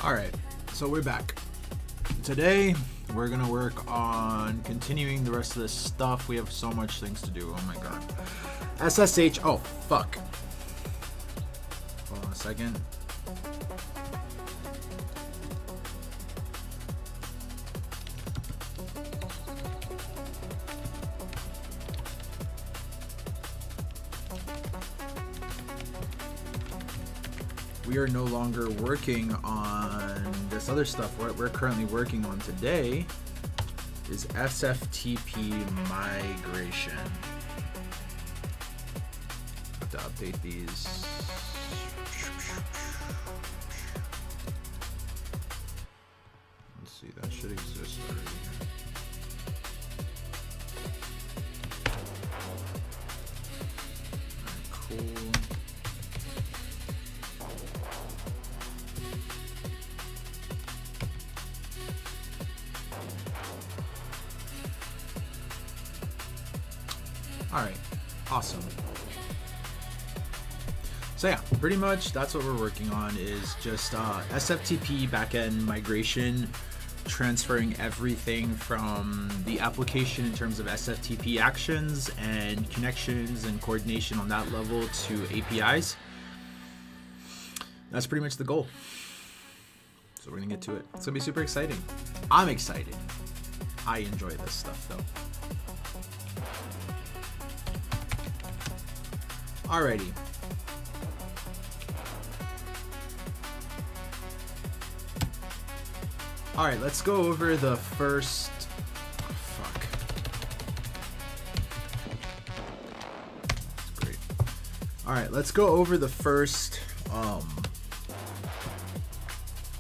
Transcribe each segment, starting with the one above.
Alright, so we're back. Today, we're gonna work on continuing the rest of this stuff. We have so much things to do, oh my god. SSH, oh fuck. Hold on a second. We are no longer working on this other stuff. What we're currently working on today is SFTP migration. Have to update these. Let's see, that should exist already. Alright, cool. Alright, awesome. So yeah, pretty much that's what we're working on, is just SFTP backend migration, transferring everything from the application in terms of SFTP actions and connections and coordination on that level to APIs. That's pretty much the goal. So we're gonna get to it. It's gonna be super exciting. I'm excited. I enjoy this stuff though. Alrighty. Alright, let's go over the first... fuck. Great. Alright, let's go over the first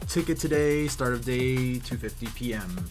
ticket today, start of day, 2:50 p.m.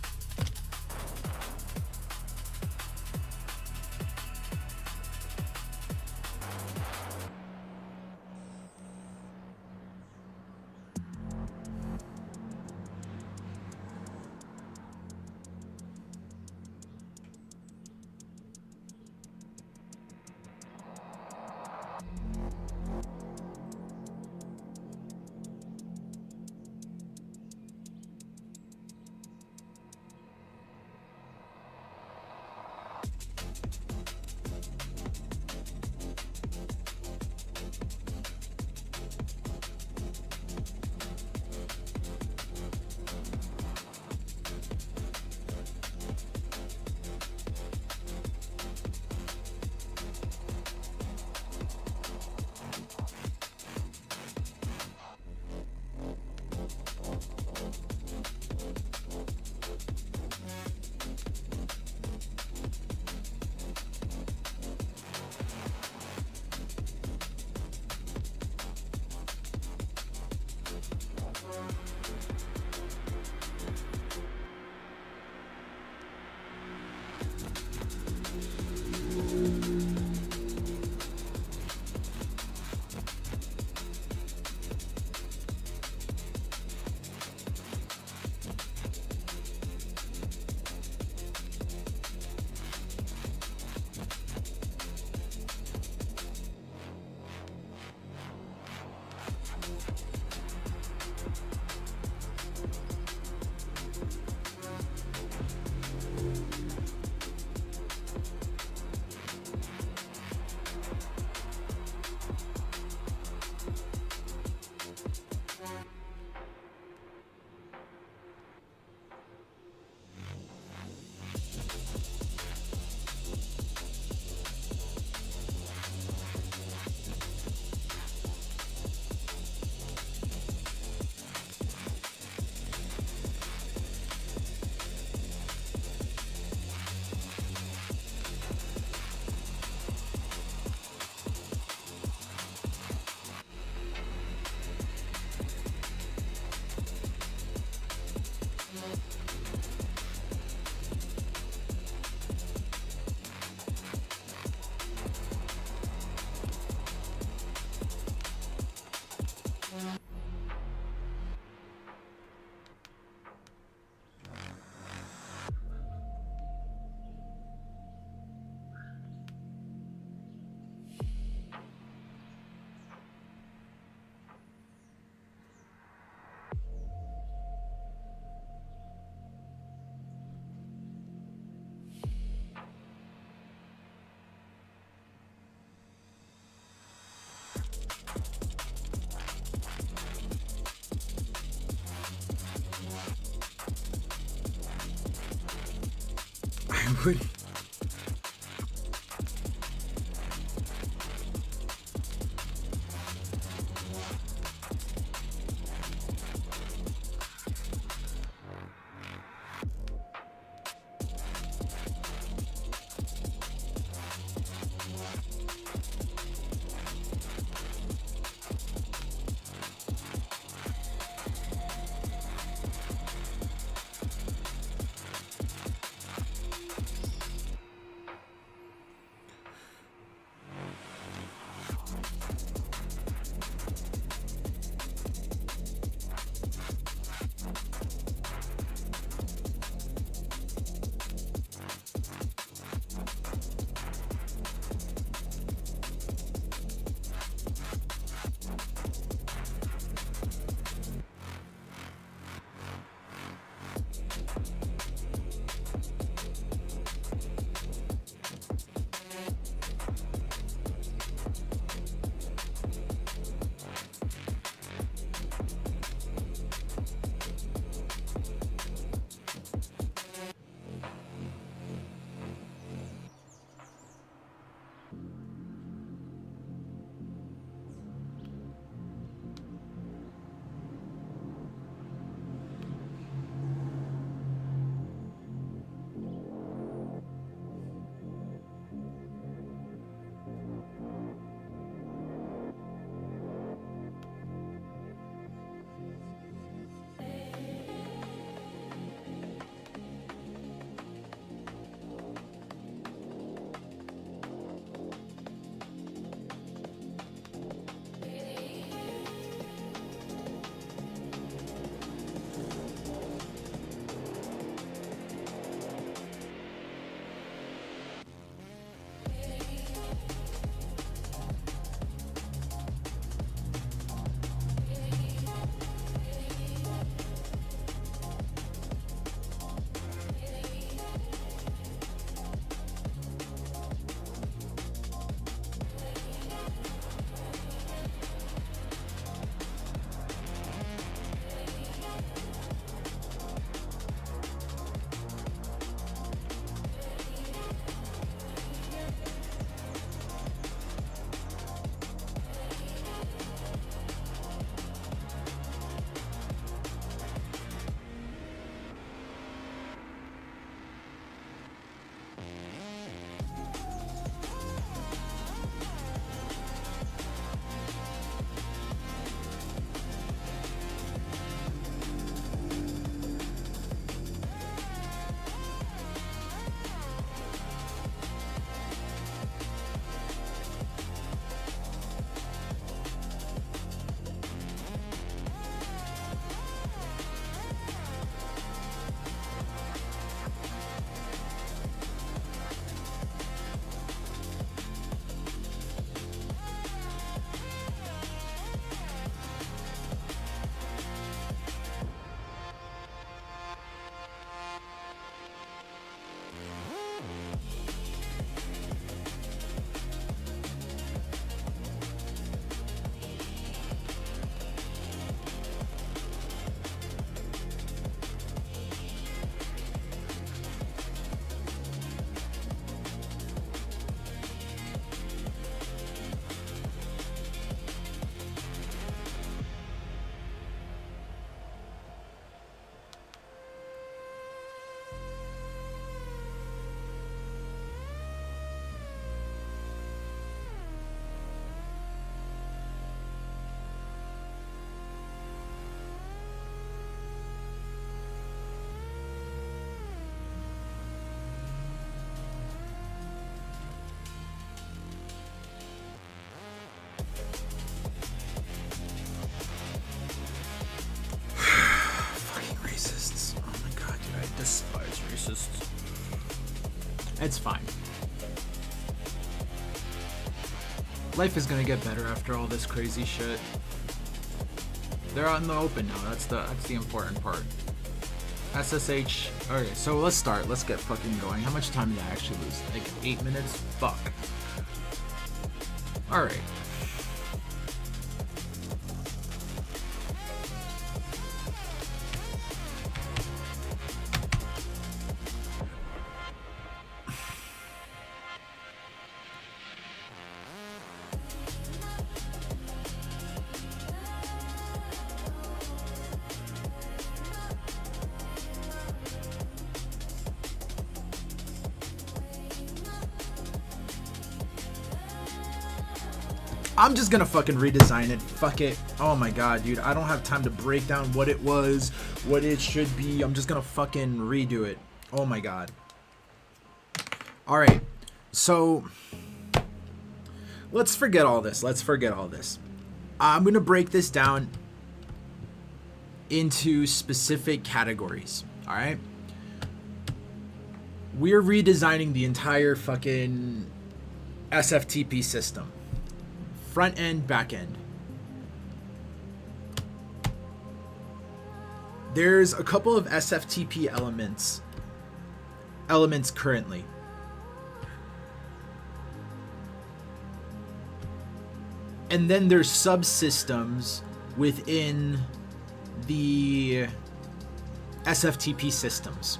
dude. It's fine. Life is gonna get better after all this crazy shit. They're out in the open now. That's the important part. SSH. Okay, so let's start. Let's get fucking going. How much time did I actually lose? Like 8 minutes? Fuck. Alright. I'm just gonna fucking redesign it. Fuck it. Oh my god, dude. I don't have time to break down what it was, what it should be. I'm just gonna fucking redo it. Oh my god. Alright. So let's forget all this. Let's forget all this. I'm gonna break this down into specific categories. Alright? We're redesigning the entire fucking SFTP system. Front end, back end. There's a couple of SFTP elements currently. And then there's subsystems within the SFTP systems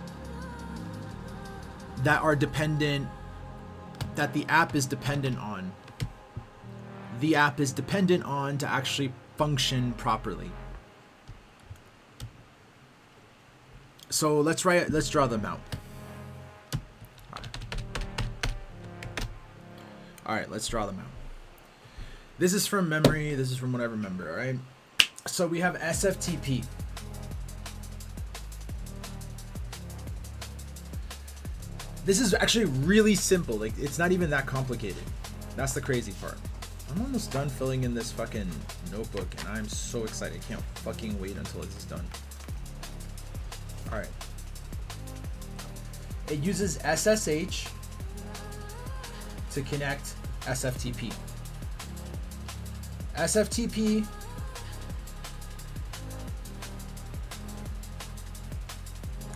that are dependent, that the app is dependent on. The app is dependent on to actually function properly. So let's draw them out. All right, let's draw them out. This is from memory. This is from what I remember. All right. So we have SFTP. This is actually really simple. Like, it's not even that complicated. That's the crazy part. I'm almost done filling in this fucking notebook, and I'm so excited. I can't fucking wait until it's done. All right. It uses SSH to connect SFTP. SFTP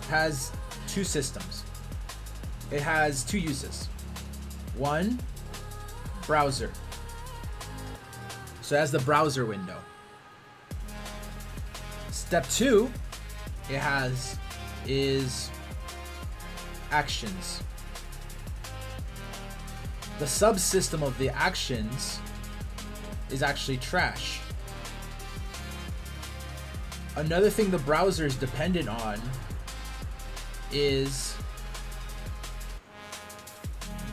has two systems. It has two uses. One, browser. So it has the browser window. Step two, it has is actions. The subsystem of the actions is actually trash. Another thing the browser is dependent on is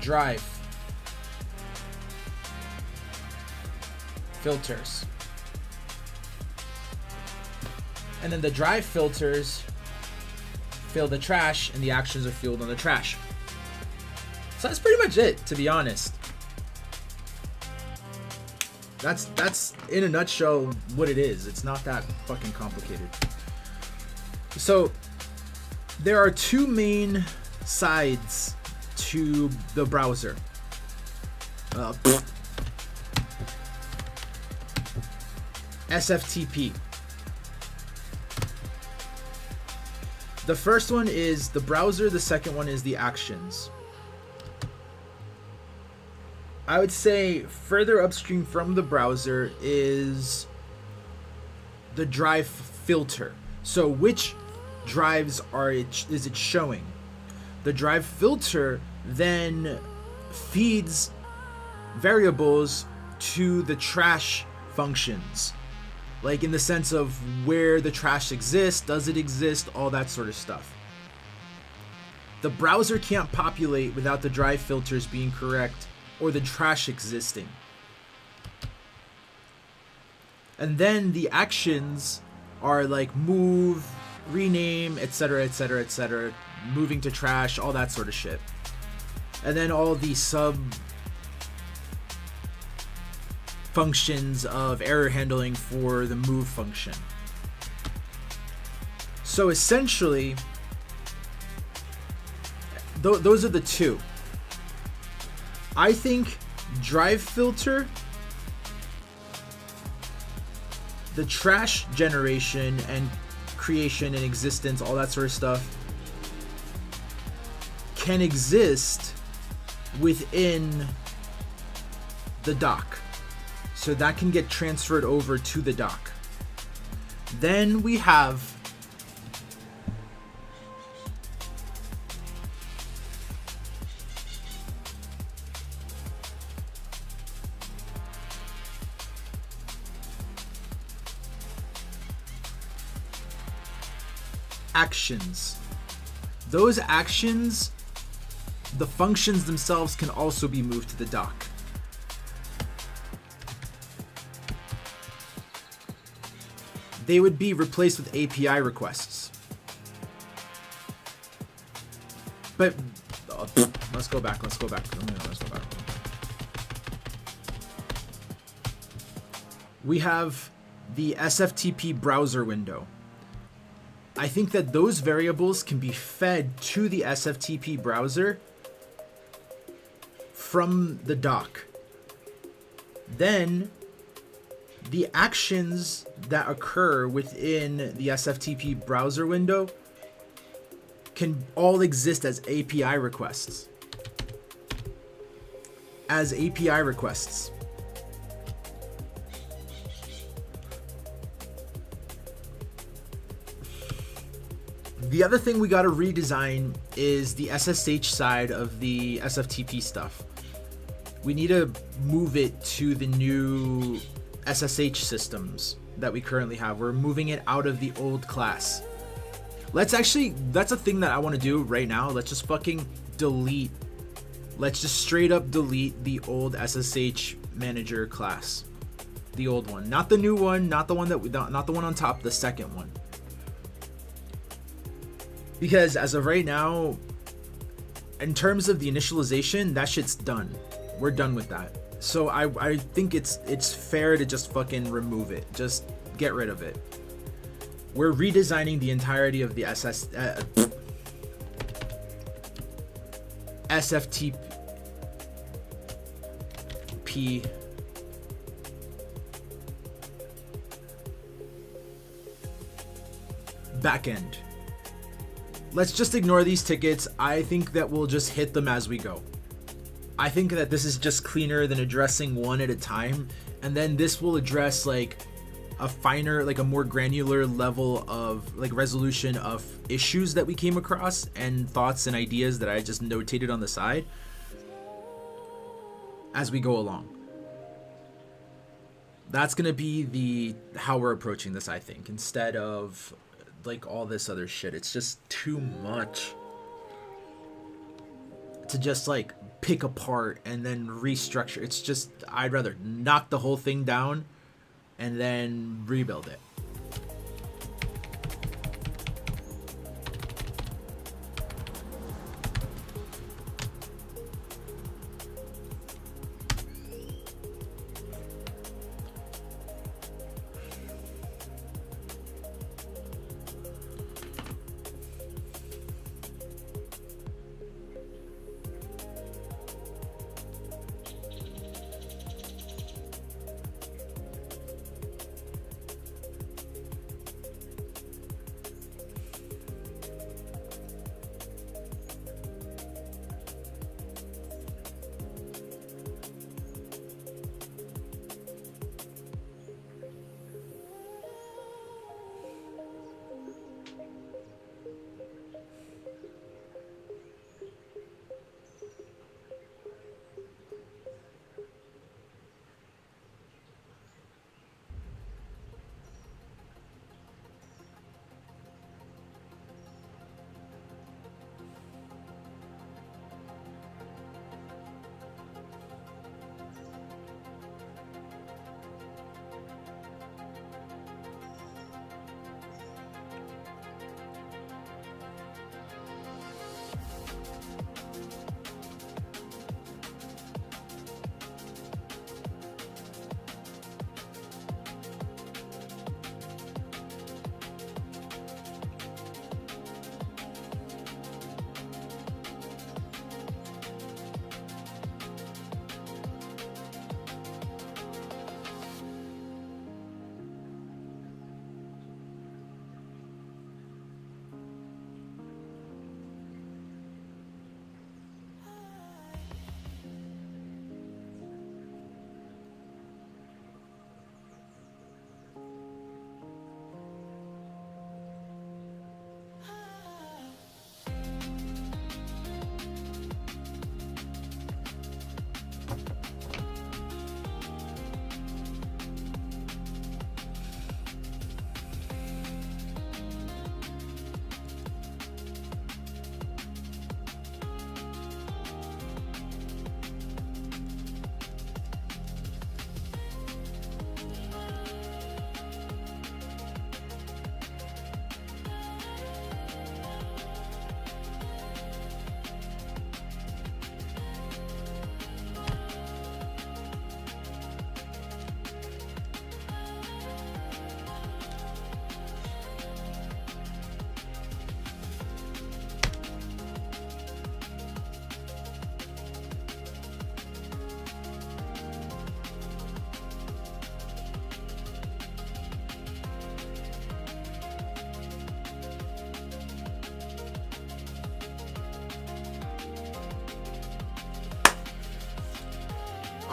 drive filters. And then the drive filters fill the trash, and the actions are filled on the trash. So that's pretty much it, to be honest. That's in a nutshell what it is. It's not that fucking complicated. So there are two main sides to the browser. SFTP. The first one is the browser, the second one is the actions. I would say further upstream from the browser is the drive filter. So which drives is it showing? The drive filter then feeds variables to the trash functions. Like in the sense of where the trash exists, does it exist, all that sort of stuff. The browser can't populate without the drive filters being correct or the trash existing. And then the actions are like move, rename, etc., etc., etc., moving to trash, all that sort of shit. And then all the sub functions of error handling for the move function. So essentially, those are the two. I think drive filter, the trash generation and creation and existence, all that sort of stuff, can exist within the dock. So that can get transferred over to the dock. Then we have actions. Those actions, the functions themselves can also be moved to the dock. they would be replaced with API requests. But let's go back. Let's go back. We have the SFTP browser window. I think that those variables can be fed to the SFTP browser from the doc. Then the actions that occur within the SFTP browser window can all exist as API requests. The other thing we got to redesign is the SSH side of the SFTP stuff. We need to move it to the new SSH systems that we currently have. We're moving it out of the old class. That's a thing that I want to do right now. Let's just fucking delete. Let's just straight up delete the old SSH manager class. The old one, not the new one, not the one on top, the second one. Because as of right now, in terms of the initialization, that shit's done. We're done with that. So I think it's fair to just fucking remove it. Just get rid of it. We're redesigning the entirety of the SFTP backend. Let's just ignore these tickets. I think that we'll just hit them as we go. I think that this is just cleaner than addressing one at a time, and then this will address like a finer, like a more granular level of like resolution of issues that we came across and thoughts and ideas that I just notated on the side as we go along. That's gonna be how we're approaching this, I think, instead of like all this other shit. It's just too much to just like pick apart and then restructure. It's just, I'd rather knock the whole thing down and then rebuild it.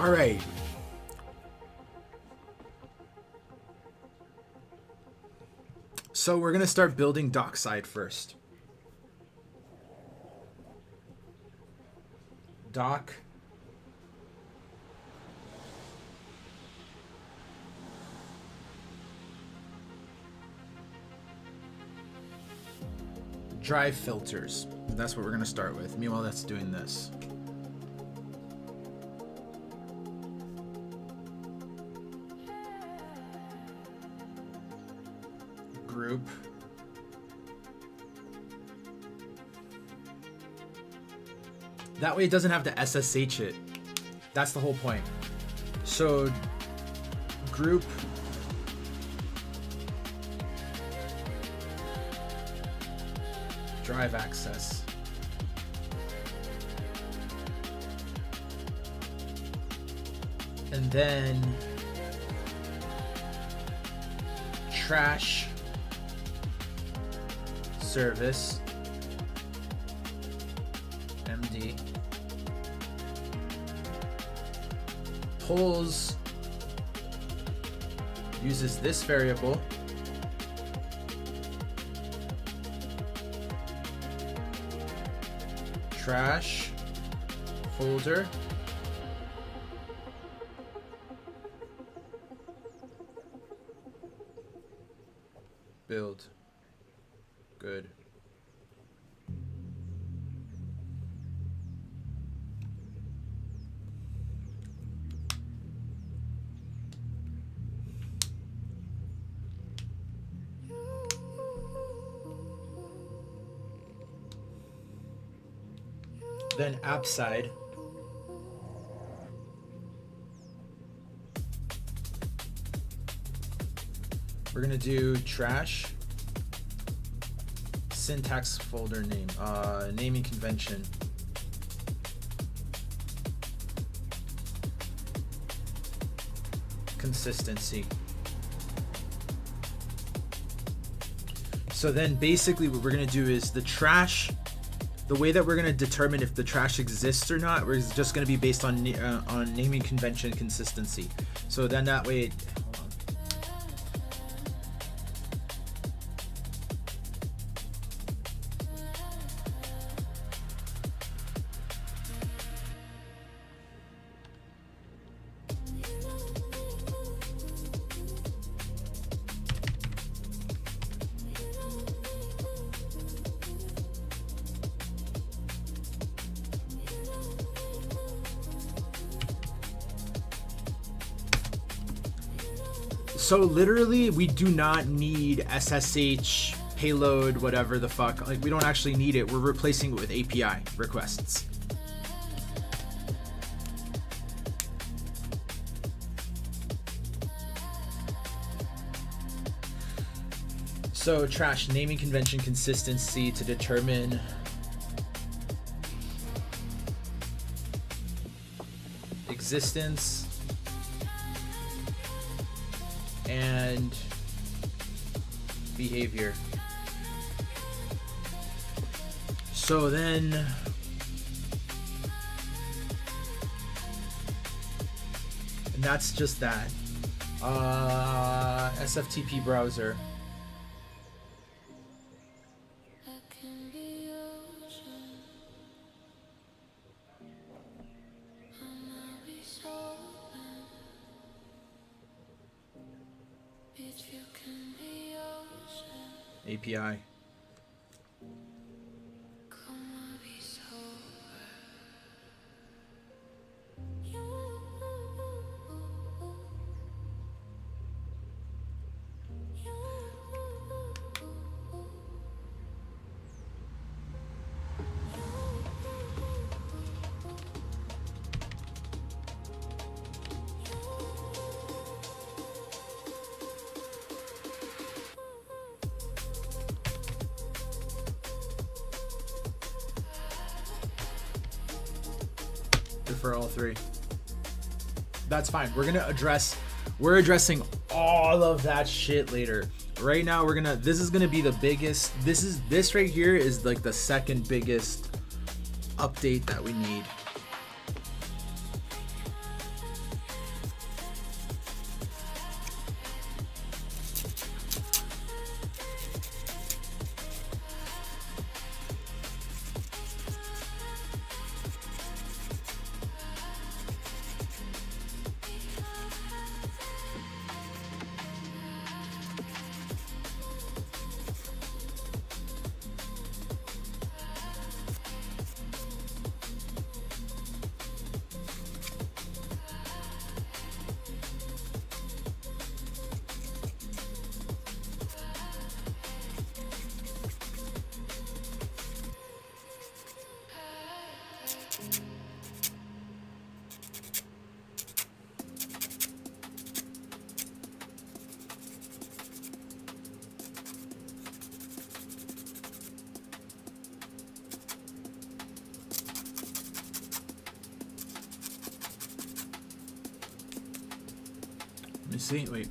All right. So we're gonna start building dockside first. Dock. Drive filters. That's what we're gonna start with. Meanwhile, that's doing this. Group. That way it doesn't have to SSH it. That's the whole point. So group drive access. And then trash service MD pulls, uses this variable trash folder build. Good. Then app side. We're gonna do trash syntax folder name, naming convention. Consistency. So then basically what we're gonna do is the trash, the way that we're gonna determine if the trash exists or not, is just gonna be based on naming convention consistency. So then that way, hold on. So literally, we do not need SSH, payload, whatever the fuck. Like, we don't actually need it. We're replacing it with API requests. So trash naming convention consistency to determine existence and behavior. So then and that's just that. SFTP browser. API. For all three. That's fine. We're addressing all of that shit later. Right now this is gonna be the biggest, this right here is like the second biggest update that we need. See, wait.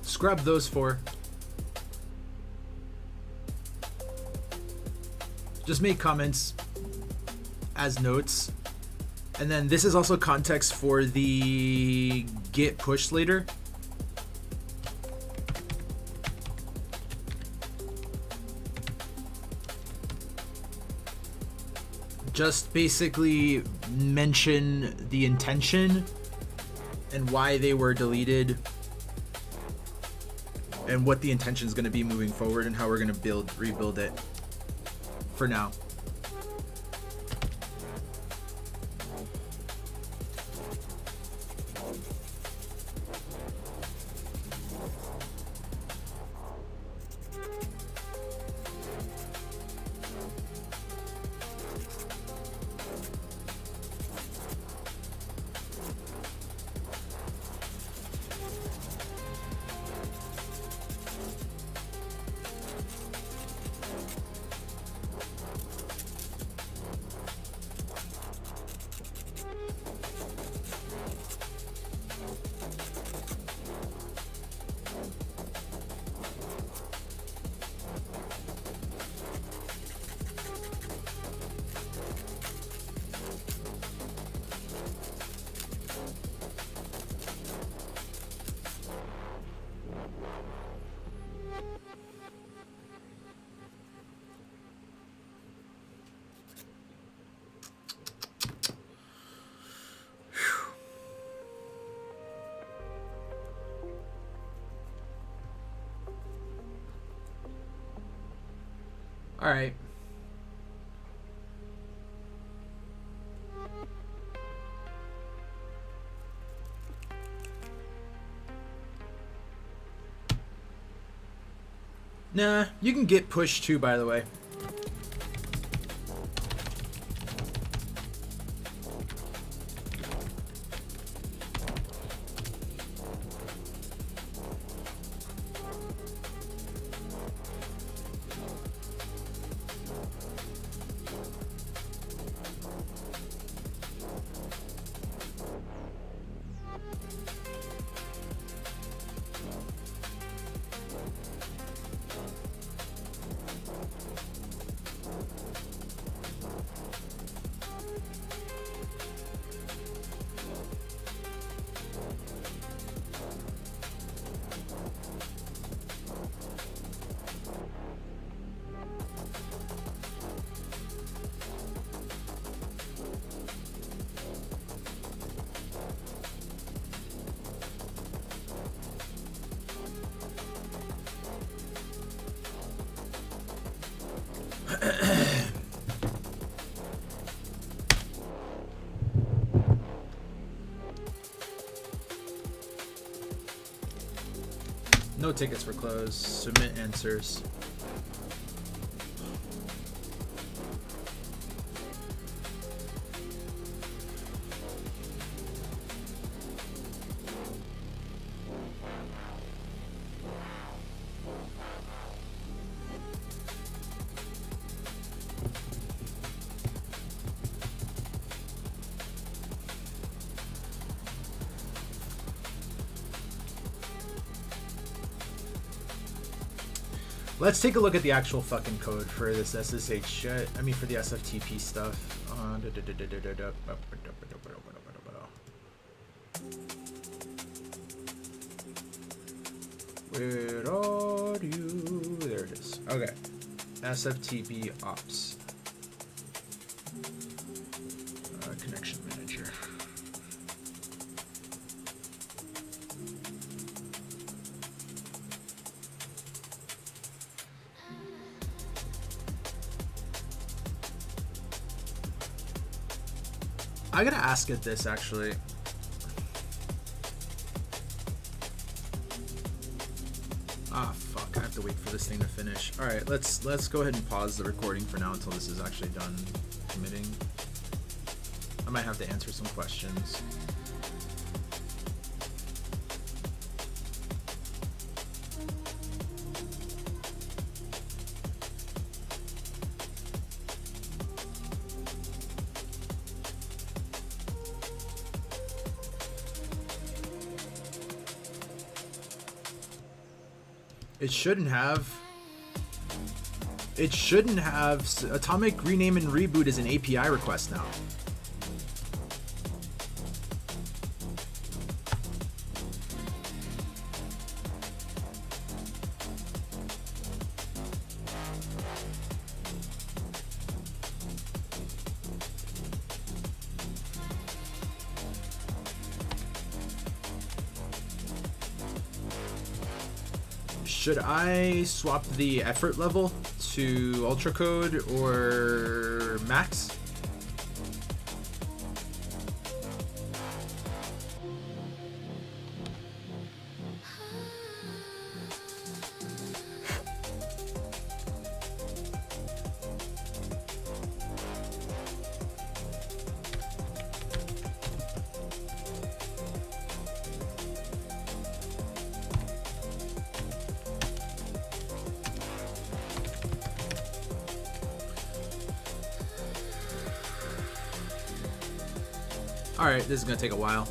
Scrub those four. Just make comments as notes. And then this is also context for the git push later. Just basically mention the intention and why they were deleted and what the intention is going to be moving forward and how we're going to rebuild it for now. All right. Nah, you can get pushed too, by the way. No tickets were closed. Submit answers. Let's take a look at the actual fucking code for this SSH shit. I mean, for the SFTP stuff. Where are you? There it is. Okay. SFTP ops. Connection manager. I gotta ask it this actually. Ah, fuck. I have to wait for this thing to finish. All right, let's go ahead and pause the recording for now until this is actually done committing. I might have to answer some questions. It shouldn't have. It shouldn't have. Atomic rename and reboot is an API request now. Should I swap the effort level to ultra code or max? Alright, this is gonna take a while.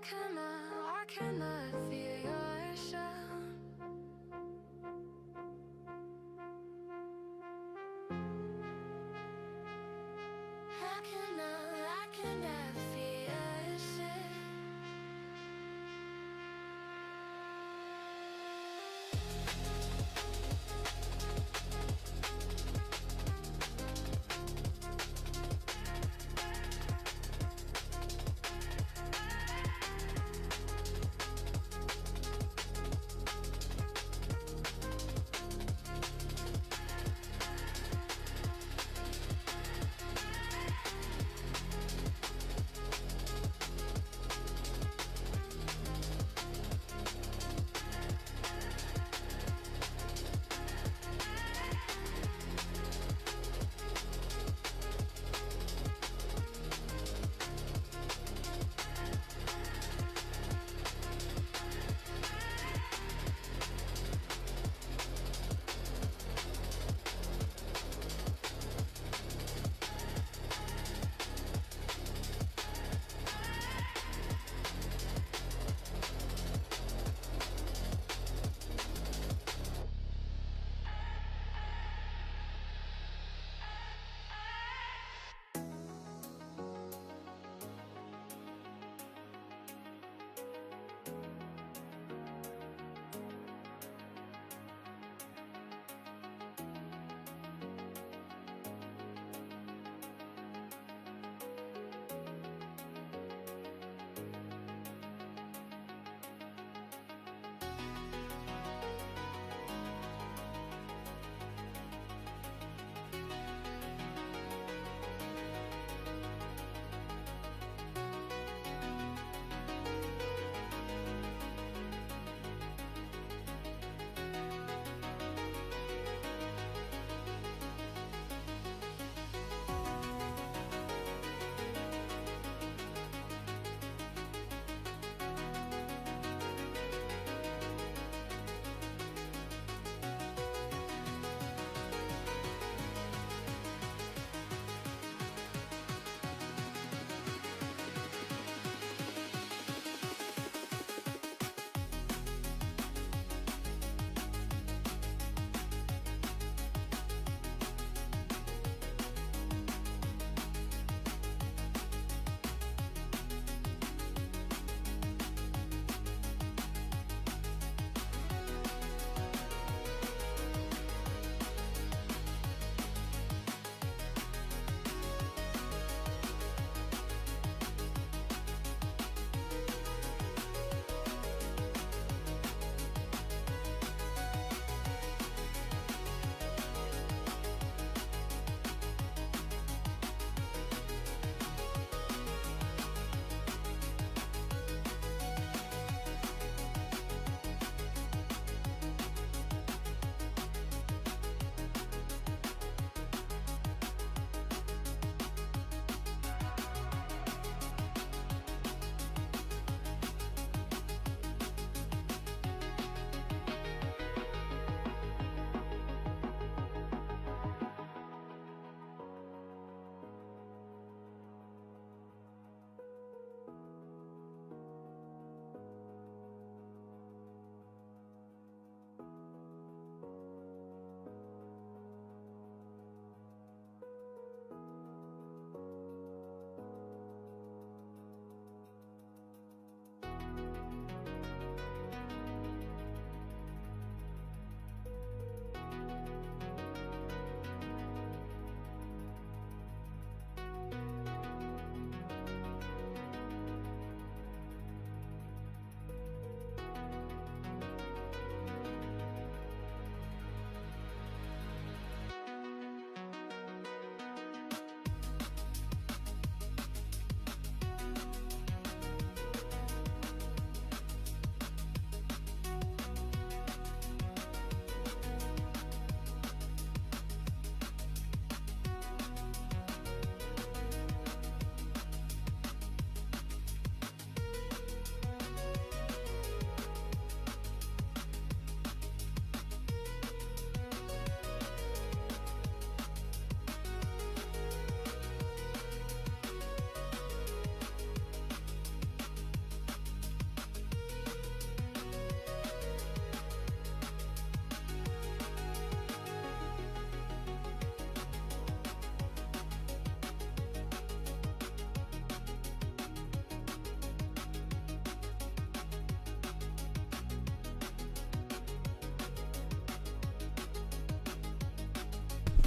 I cannot feel your sound. I cannot feel yourself.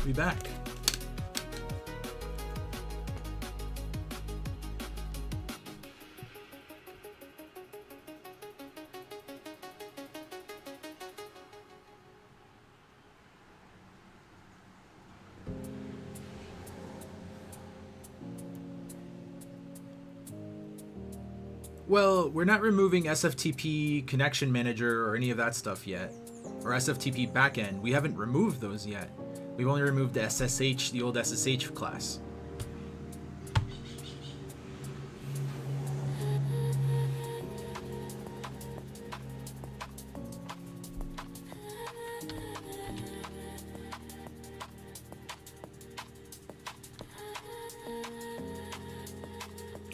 We back. Well, we're not removing SFTP connection manager or any of that stuff yet, or SFTP backend. We haven't removed those yet. We've only removed the SSH, the old SSH class.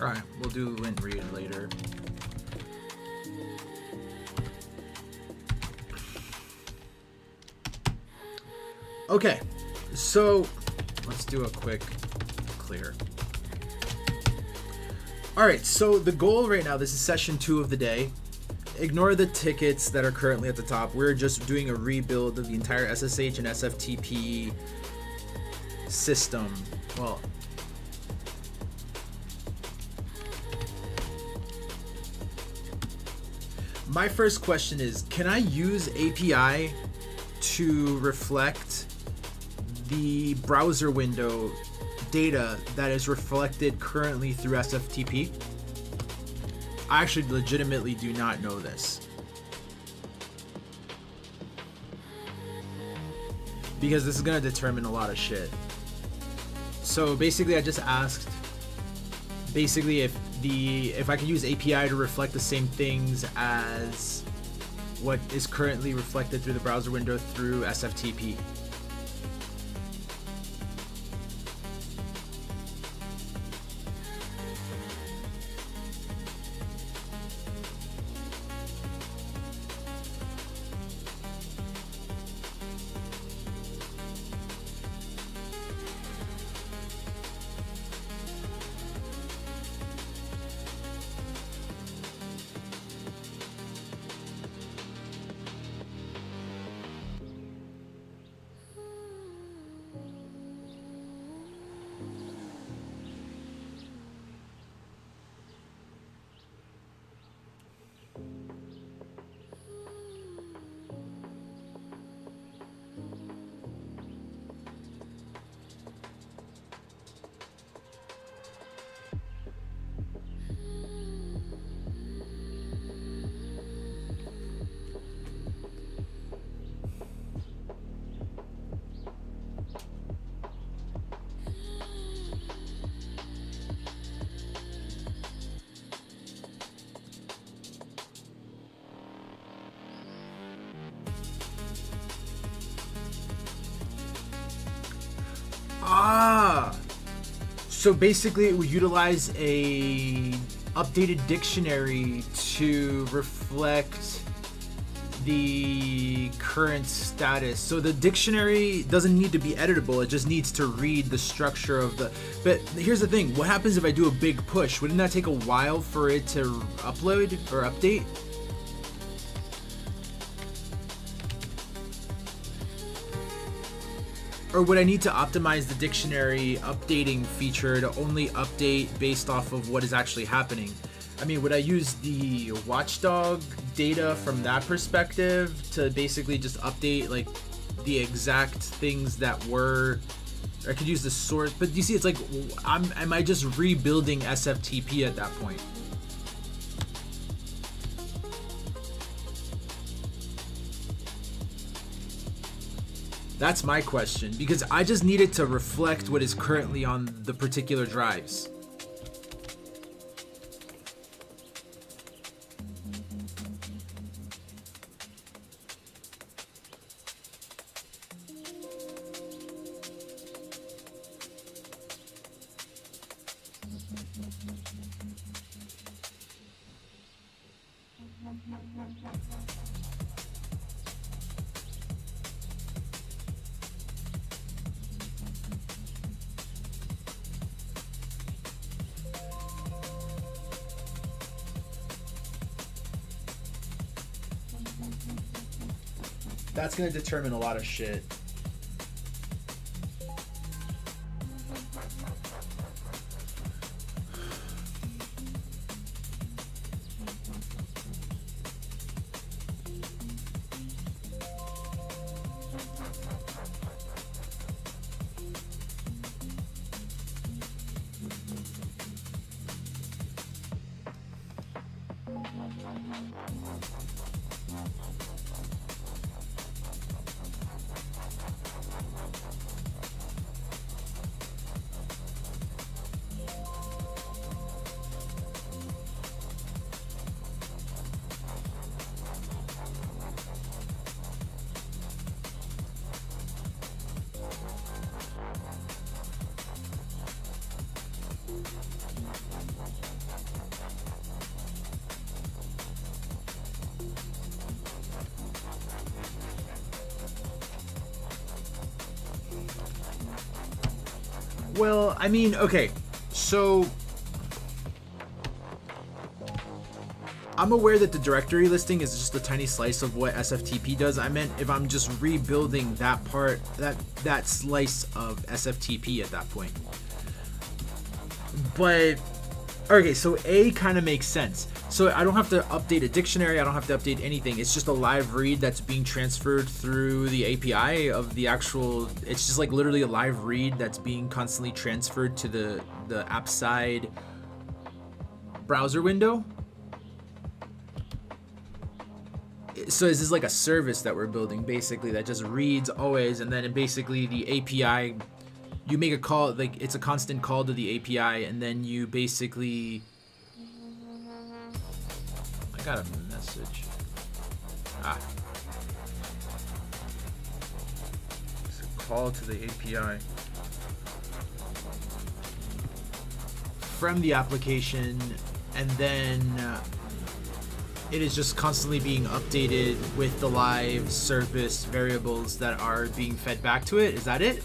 Alright, we'll do lint read later. Okay, so let's do a quick clear. Alright, so the goal right now, this is session 2 of the day. Ignore the tickets that are currently at the top. We're just doing a rebuild of the entire SSH and SFTP system. Well, my first question is, can I use API to reflect the browser window data that is reflected currently through SFTP? I actually legitimately do not know this, because this is going to determine a lot of shit. So basically I just asked if I can use API to reflect the same things as what is currently reflected through the browser window through SFTP. So basically it would utilize a updated dictionary to reflect the current status. So the dictionary doesn't need to be editable, it just needs to read the structure of the... But here's the thing, what happens if I do a big push? Wouldn't that take a while for it to upload or update? Or would I need to optimize the dictionary updating feature to only update based off of what is actually happening? I mean, would I use the watchdog data from that perspective to basically just update like the exact things that were... I could use the source, but you see, it's like, am I just rebuilding SFTP at that point? That's my question, because I just need it to reflect what is currently on the particular drives. That's going to determine a lot of shit. Well, I mean, okay, so I'm aware that the directory listing is just a tiny slice of what SFTP does. I meant if I'm just rebuilding that part, that slice of SFTP at that point. But okay, so A kind of makes sense. So I don't have to update a dictionary. I don't have to update anything. It's just a live read that's being transferred through the API of the actual. It's just like literally a live read that's being constantly transferred to the app side browser window. So is this like a service that we're building basically that just reads always, and then basically the API, you make a call, like it's a constant call to the API, and then you basically, I got a message. It's a call to the API from the application, and then it is just constantly being updated with the live service variables that are being fed back to it. Is that it?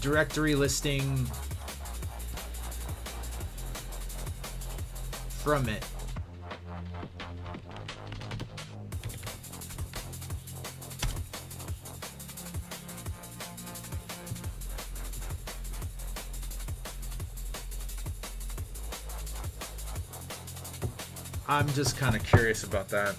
Directory listing from it. I'm just kind of curious about that.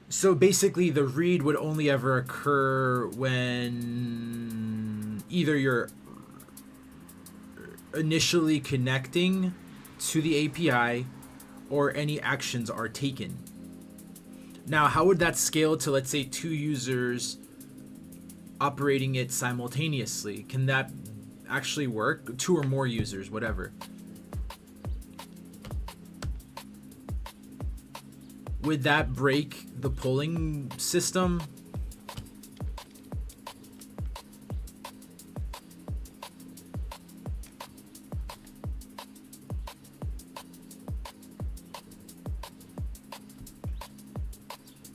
So basically the read would only ever occur when either you're initially connecting to the API or any actions are taken. Now, how would that scale to, let's say, 2 users operating it simultaneously? Can that actually work? 2 or more users, whatever. Would that break the polling system?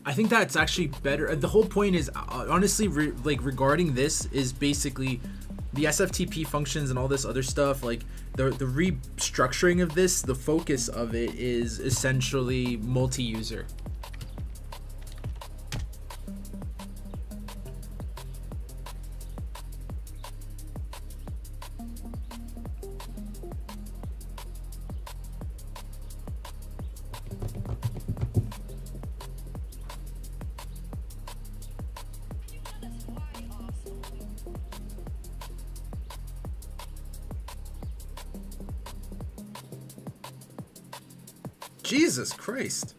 I think that's actually better. The whole point is, honestly, regarding this is basically the SFTP functions and all this other stuff. Like the restructuring of this, the focus of it is essentially multi-user. Jesus Christ.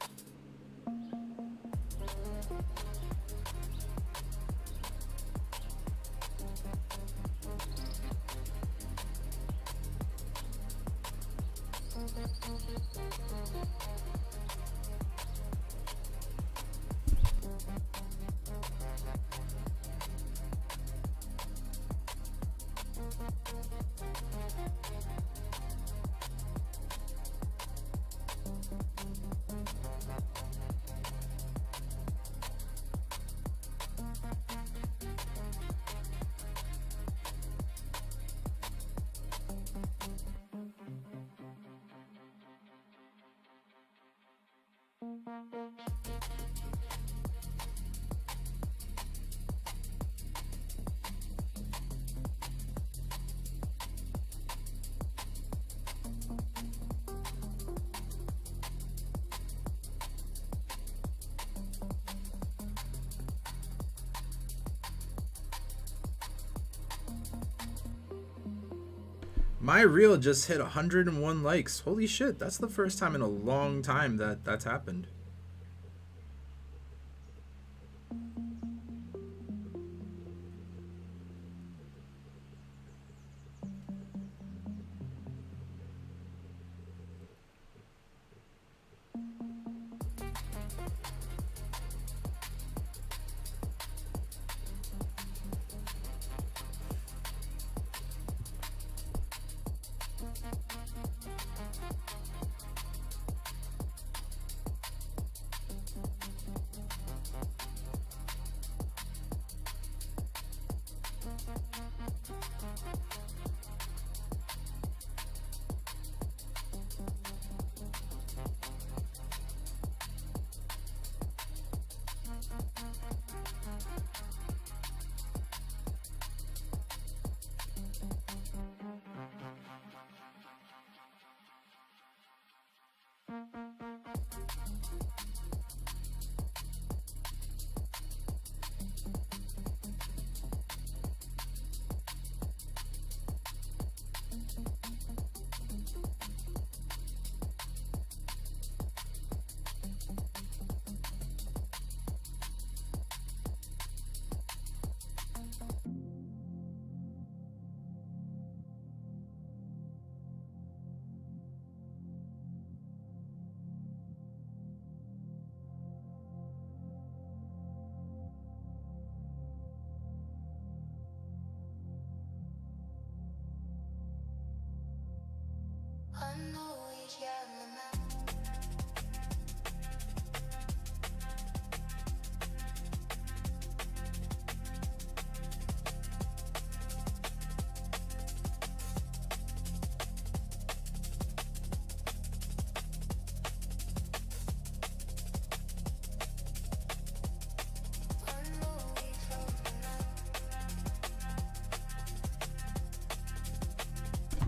My reel just hit 101 likes. Holy shit, that's the first time in a long time that that's happened.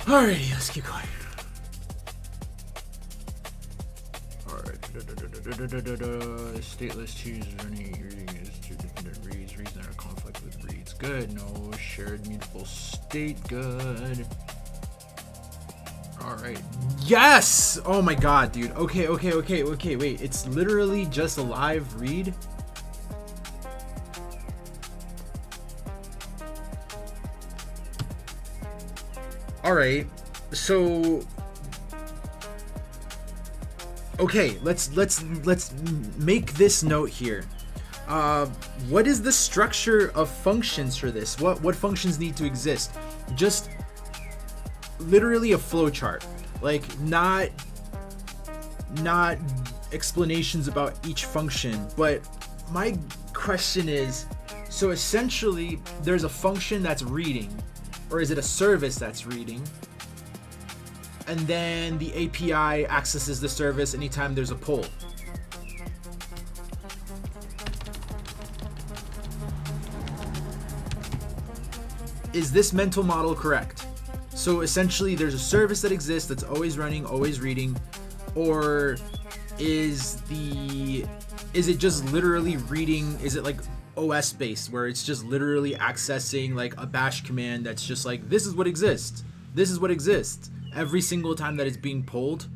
Alrighty, let's keep going. Alright. Stateless choose any reading is two dependent reads. Reads that are conflict with reads. Good. No shared mutable state. Good. Alright. Yes! Oh my god, dude. Okay, wait. It's literally just a live read? All right, so okay, let's make this note here. What is the structure of functions for this? What functions need to exist? Just literally a flowchart, like not explanations about each function. But my question is, so essentially, there's a function that's reading. Or is it a service that's reading? And then the API accesses the service anytime there's a pull. Is this mental model correct? So essentially there's a service that exists that's always running, always reading, or is it just literally reading? Is it like OS based, where it's just literally accessing like a bash command that's just like, this is what exists, every single time that it's being pulled?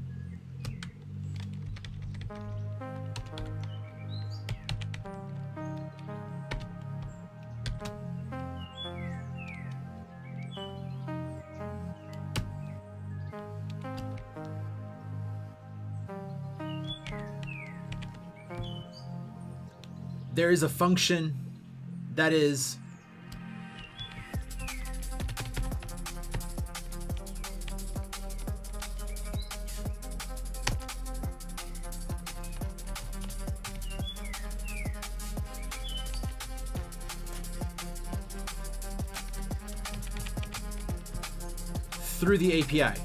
There is a function that is through the API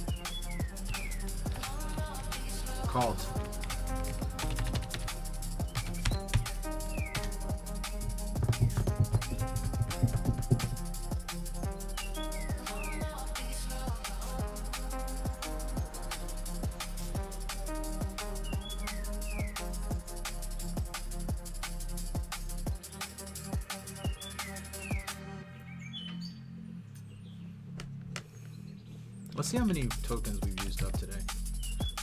called Let's see how many tokens we've used up today.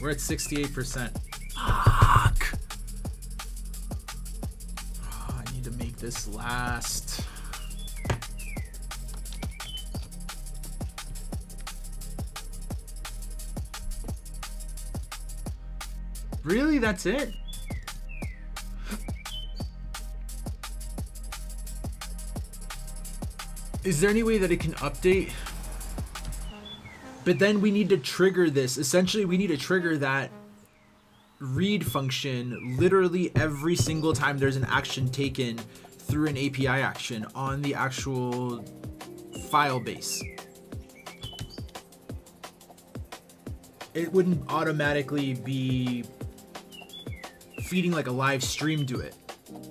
We're at 68%. Fuck! Oh, I need to make this last. Really? That's it? Is there any way that it can update? But then we need to trigger this. Essentially, we need to trigger that read function literally every single time there's an action taken through an API action on the actual file base. It wouldn't automatically be feeding like a live stream to it.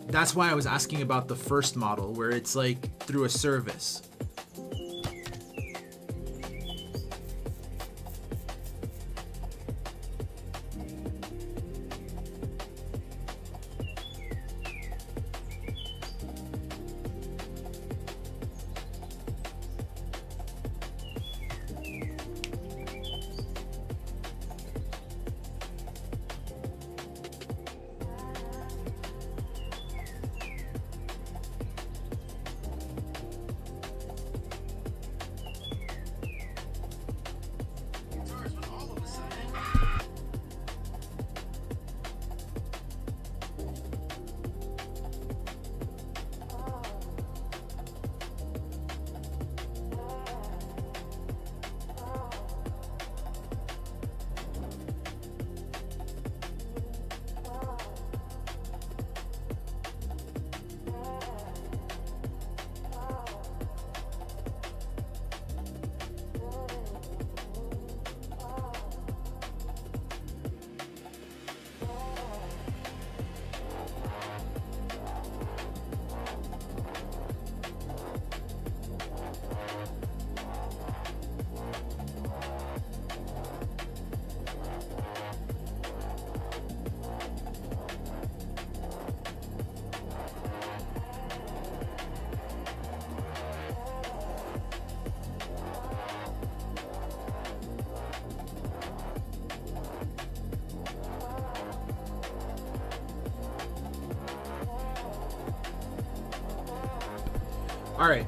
That's why I was asking about the first model, where it's like through a service. All right.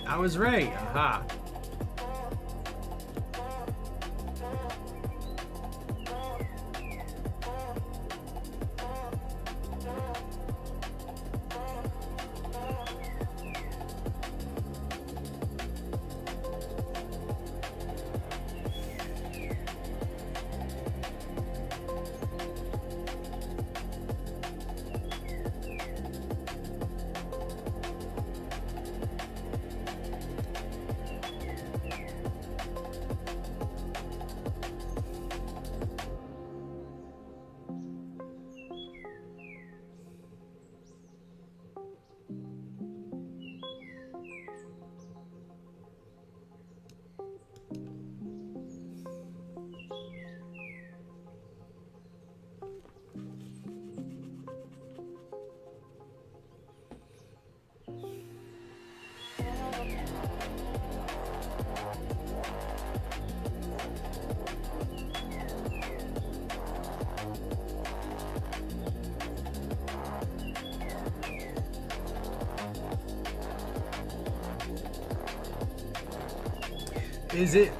I was right. Aha. Is it?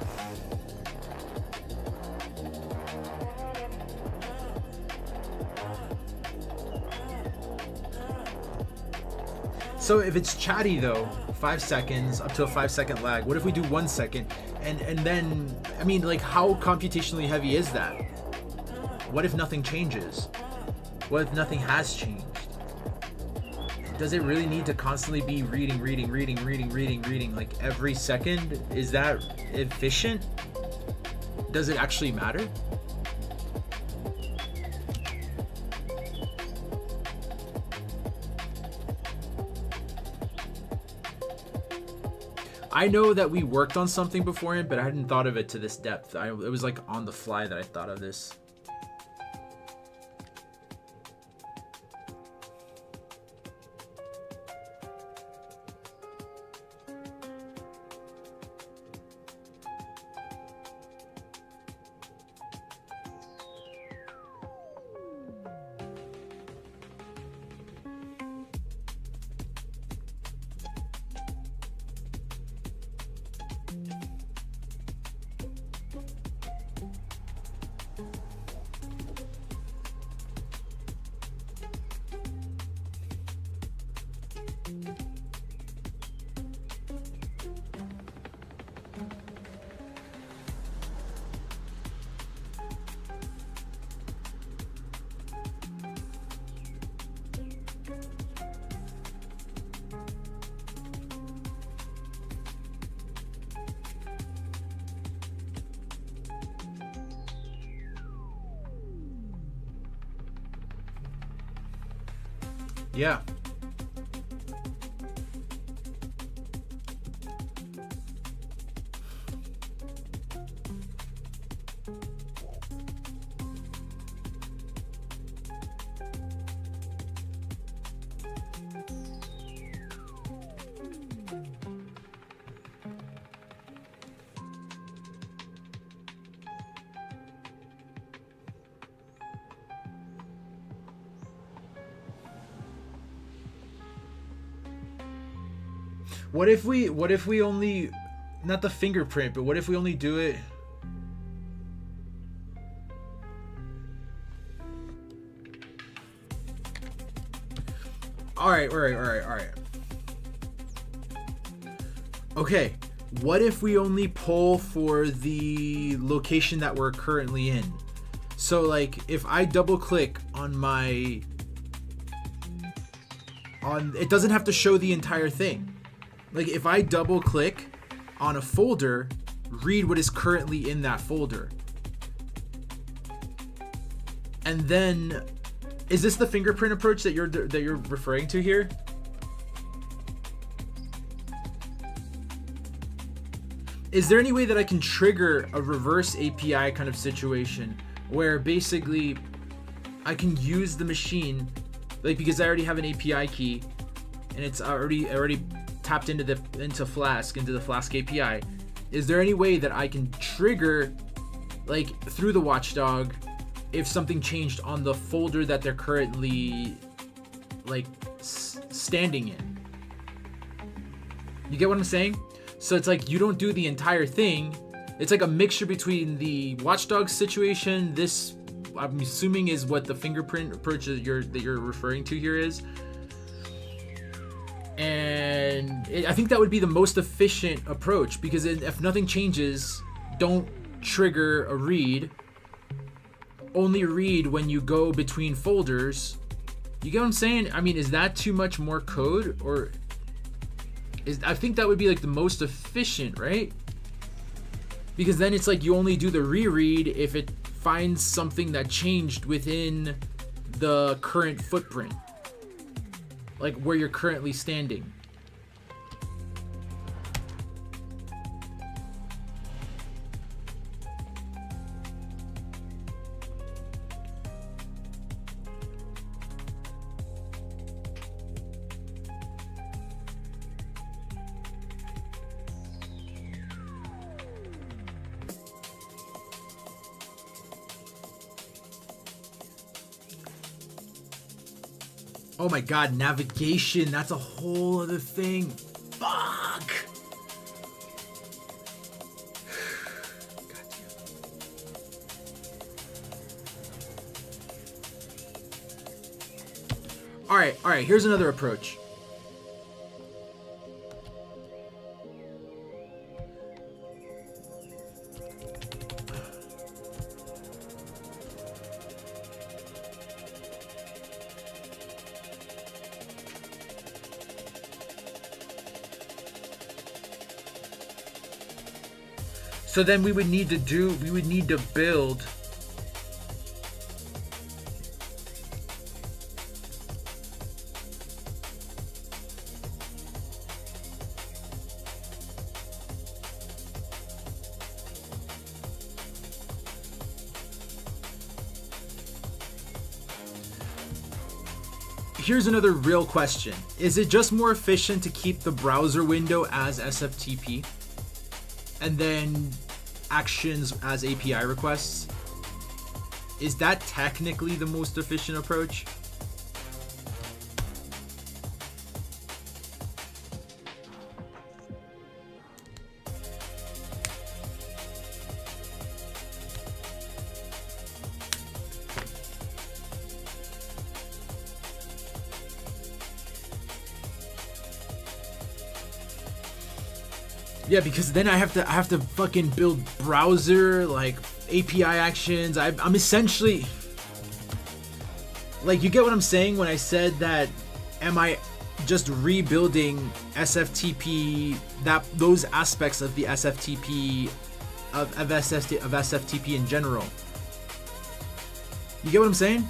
So if it's chatty though, 5 seconds up to a 5-second lag. What if we do 1 second? And then, I mean, like, how computationally heavy is that? What if nothing changes? What if nothing has changed? Does it really need to constantly be reading like every second? Is that efficient? Does it actually matter? I know that we worked on something beforehand, but I hadn't thought of it to this depth. It was like on the fly that I thought of this. Yeah. What if we only, not the fingerprint, but what if we only do it? All right. Okay, what if we only pull for the location that we're currently in? So like if I double click on it doesn't have to show the entire thing. Like if I double click on a folder, read what is currently in that folder. And then, is this the fingerprint approach that you're referring to here? Is there any way that I can trigger a reverse API kind of situation where basically I can use the machine, like because I already have an API key and it's already tapped into the Flask API, Is there any way that I can trigger, like, through the watchdog if something changed on the folder that they're currently, like, standing in? You get what I'm saying? So it's like you don't do the entire thing. It's like a mixture between the watchdog situation. This, I'm assuming, is what the fingerprint approach that you're referring to here is. And I think that would be the most efficient approach, because if nothing changes, don't trigger a read. Only read when you go between folders. You get what I'm saying? I mean, is that too much more code? Or I think that would be like the most efficient, right? Because then it's like you only do the reread if it finds something that changed within the current footprint, like where you're currently standing. Oh my god, navigation, that's a whole other thing. Fuck. Alright, here's another approach. So then we would need to build Here's another real question. Is it just more efficient to keep the browser window as SFTP and then actions as API requests? Is that technically the most efficient approach? Yeah, because then I have to fucking build browser like API actions. I'm essentially like, you get what I'm saying when I said that, am I just rebuilding SFTP, those aspects of the SFTP of SFTP in general? You get what I'm saying?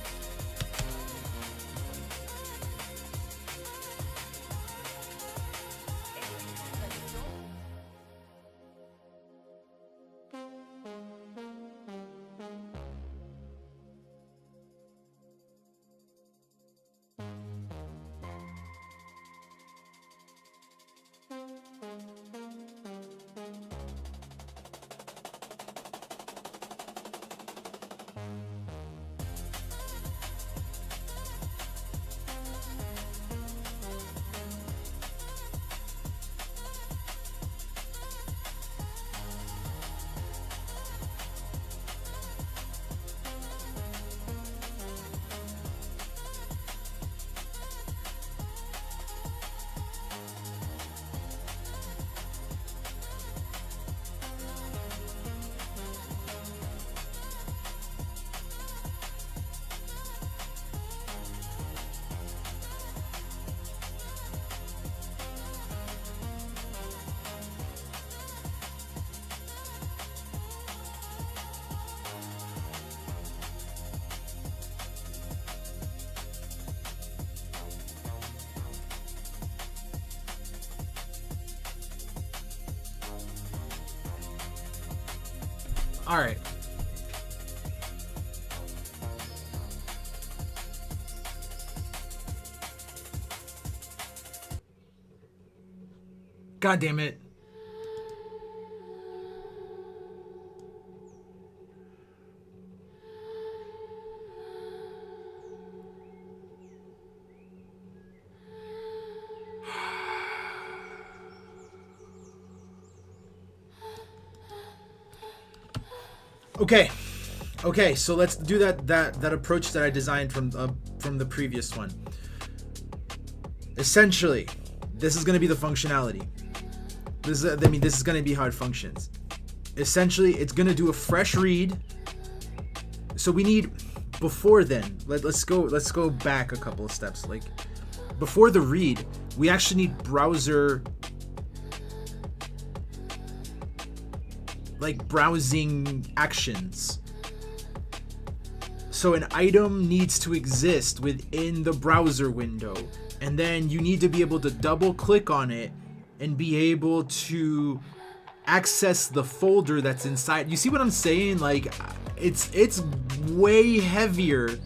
All right. God damn it. Okay, so let's do that approach that I designed from the previous one. Essentially, this is going to be the functionality. This is going to be how it functions. Essentially, it's going to do a fresh read. So we need, before then, let's go back a couple of steps. Like, before the read, we actually need browser, like browsing actions. So an item needs to exist within the browser window, and then you need to be able to double click on it and be able to access the folder that's inside. You see what I'm saying? Like, it's way heavier.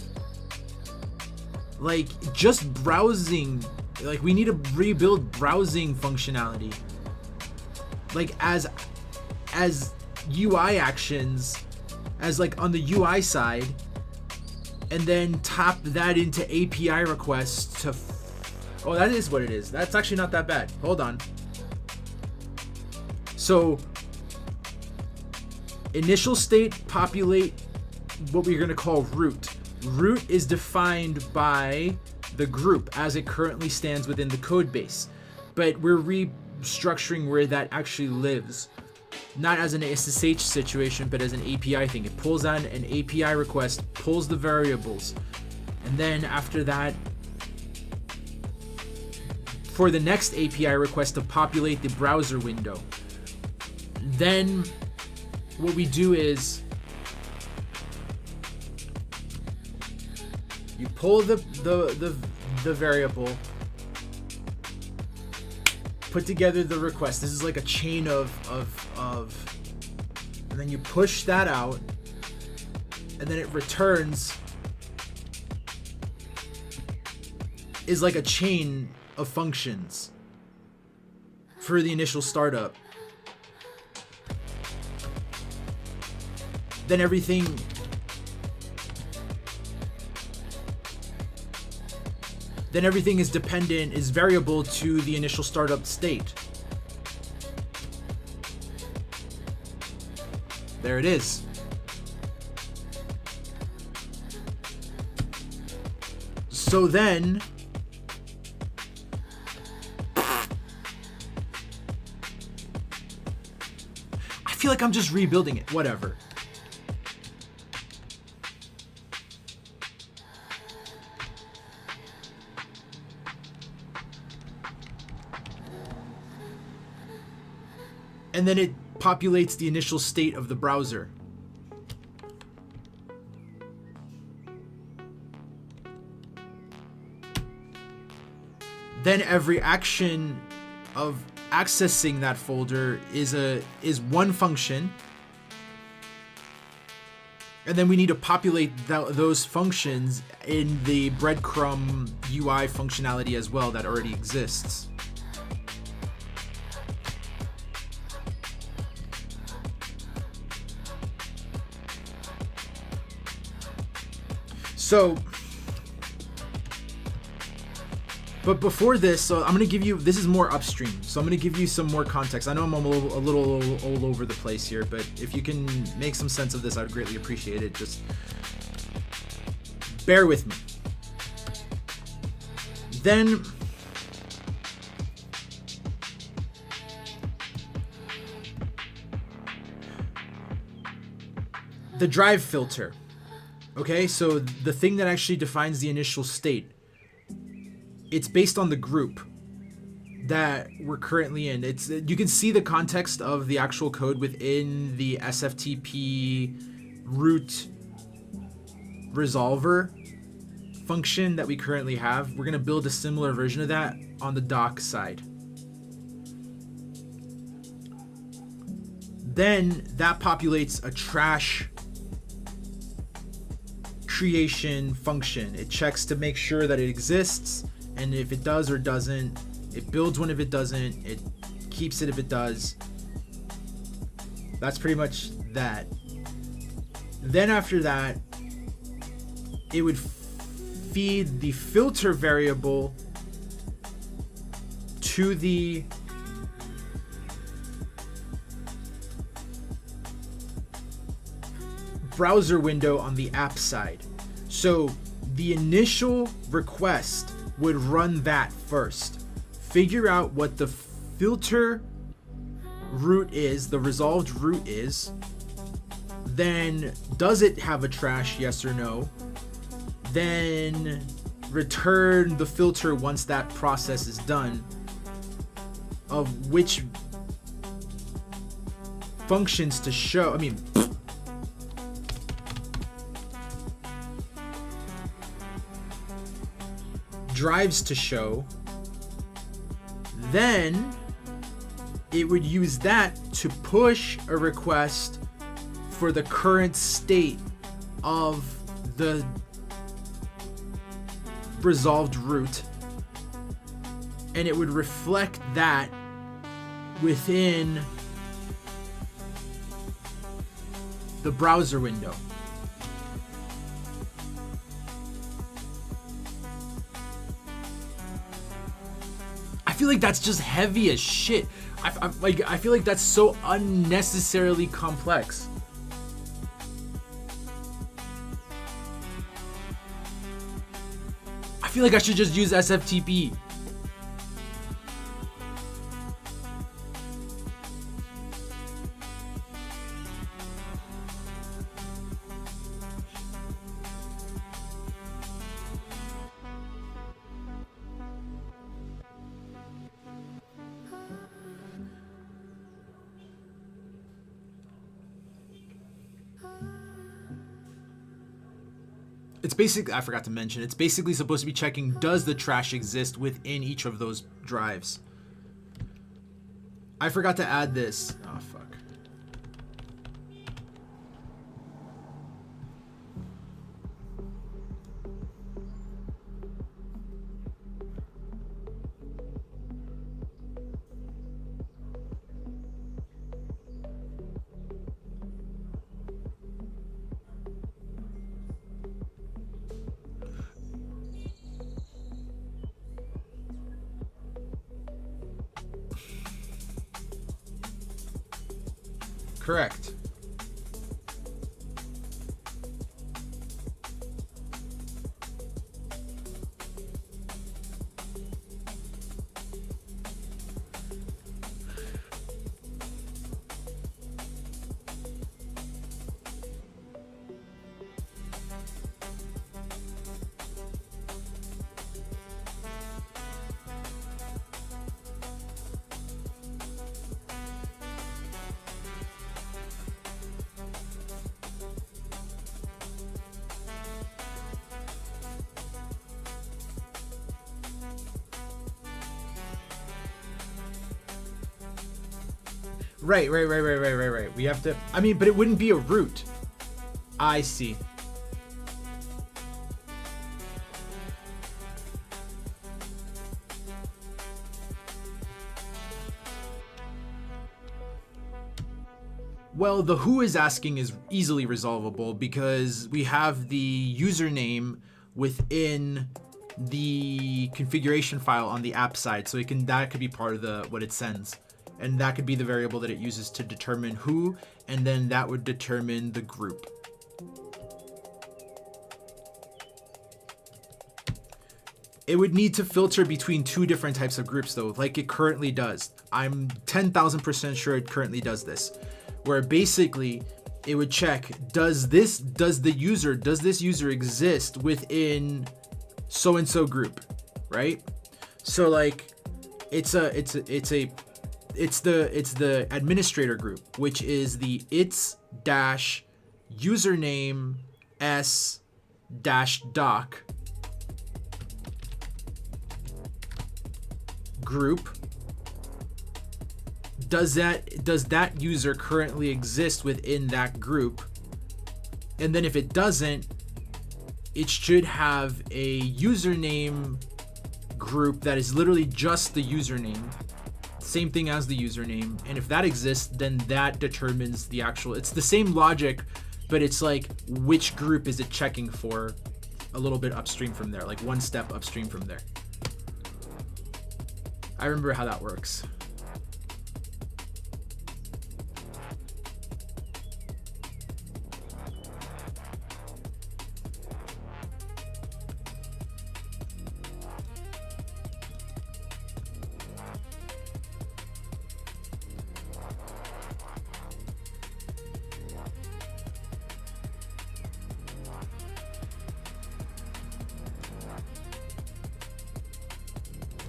Like, just browsing, like, we need to rebuild browsing functionality, like as UI actions, as like on the UI side, and then tap that into API requests to oh, that is what it is. That's actually not that bad. Hold on. So initial state populate what we're going to call root. Root is defined by the group as it currently stands within the code base, but we're restructuring where that actually lives, not as an SSH situation, but as an API thing. It pulls on an API request, pulls the variables, and then after that, for the next API request to populate the browser window, then what we do is you pull the variable, put together the request. This is like a chain of, and then you push that out, and then it returns, is like a chain of functions for the initial startup. Then everything is dependent, is variable to the initial startup state. There it is. So then I feel like I'm just rebuilding it. Whatever. And then it populates the initial state of the browser. Then every action of accessing that folder is one function. And then we need to populate those functions in the breadcrumb UI functionality as well that already exists. So, but before this, so I'm going to give you, this is more upstream, so I'm going to give you some more context. I know I'm a little all over the place here, but if you can make some sense of this, I'd greatly appreciate it. Just bear with me. Then the drive filter. Okay, so the thing that actually defines the initial state, it's based on the group that we're currently in. You can see the context of the actual code within the SFTP root resolver function that we currently have. We're going to build a similar version of that on the doc side. Then that populates a trash creation function. It checks to make sure that it exists, and if it does or doesn't, it builds one if it doesn't, it keeps it if it does. That's pretty much that. Then after that, it would feed the filter variable to the browser window on the app side. So the initial request would run that first, figure out what the filter root is, the resolved root is, then does it have a trash, yes or no, then return the filter once that process is done of which functions to show. Drives to show. Then it would use that to push a request for the current state of the resolved root, and it would reflect that within the browser window. I feel like that's just heavy as shit. I feel like that's so unnecessarily complex. I feel like I should just use SFTP. It's basically, I forgot to mention, it's basically supposed to be checking, does the trash exist within each of those drives? I forgot to add this. Oh, fuck. Correct. Right. We have to, but it wouldn't be a root. I see. Well, the who is asking is easily resolvable because we have the username within the configuration file on the app side, so that could be part of what it sends. And that could be the variable that it uses to determine who, and then that would determine the group. It would need to filter between two different types of groups though, like it currently does. I'm 10,000% sure it currently does this, where basically it would check, does this user exist within so-and-so group, right? So like it's the administrator group, which is the its-username s-doc group. Does that user currently exist within that group? And then if it doesn't, it should have a username group that is literally just the username. Same thing as the username, and if that exists, then that determines the actual, it's the same logic, but it's like which group is it checking for a little bit upstream from there, like one step upstream from there. I remember how that works.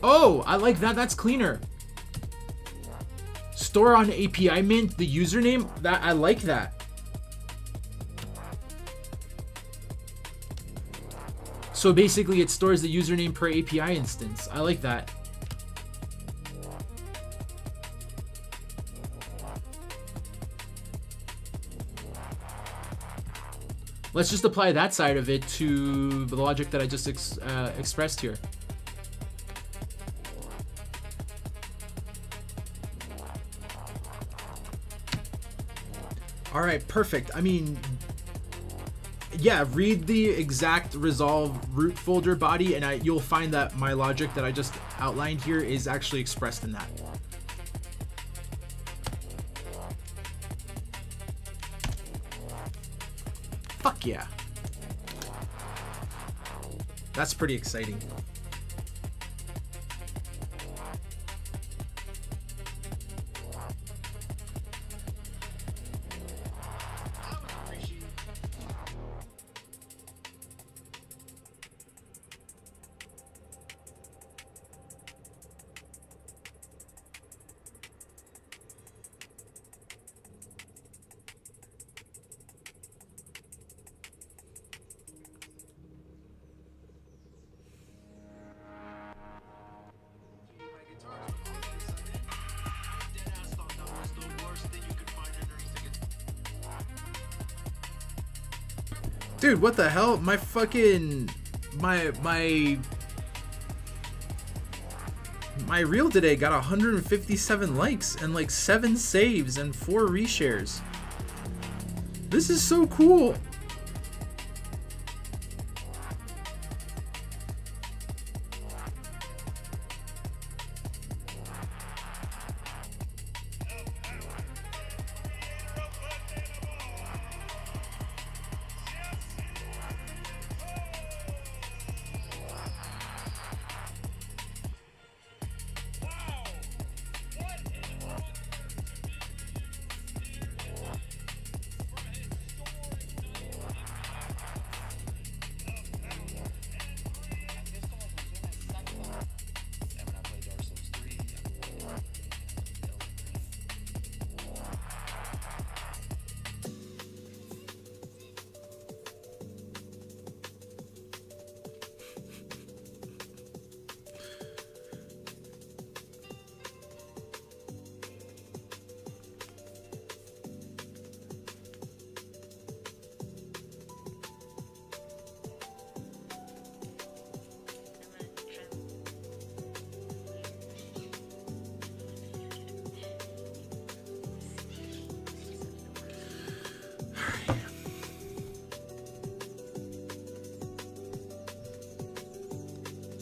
Oh, I like that. That's cleaner. Store on API mint the username. That I like that. So basically it stores the username per API instance. I like that. Let's just apply that side of it to the logic that I just expressed here. All right, perfect. I mean, yeah, read the exact resolve root folder body and you'll find that my logic that I just outlined here is actually expressed in that. Fuck yeah. That's pretty exciting. Dude, what the hell? My fucking my reel today got 157 likes and like 7 saves and 4 reshares. This is so cool.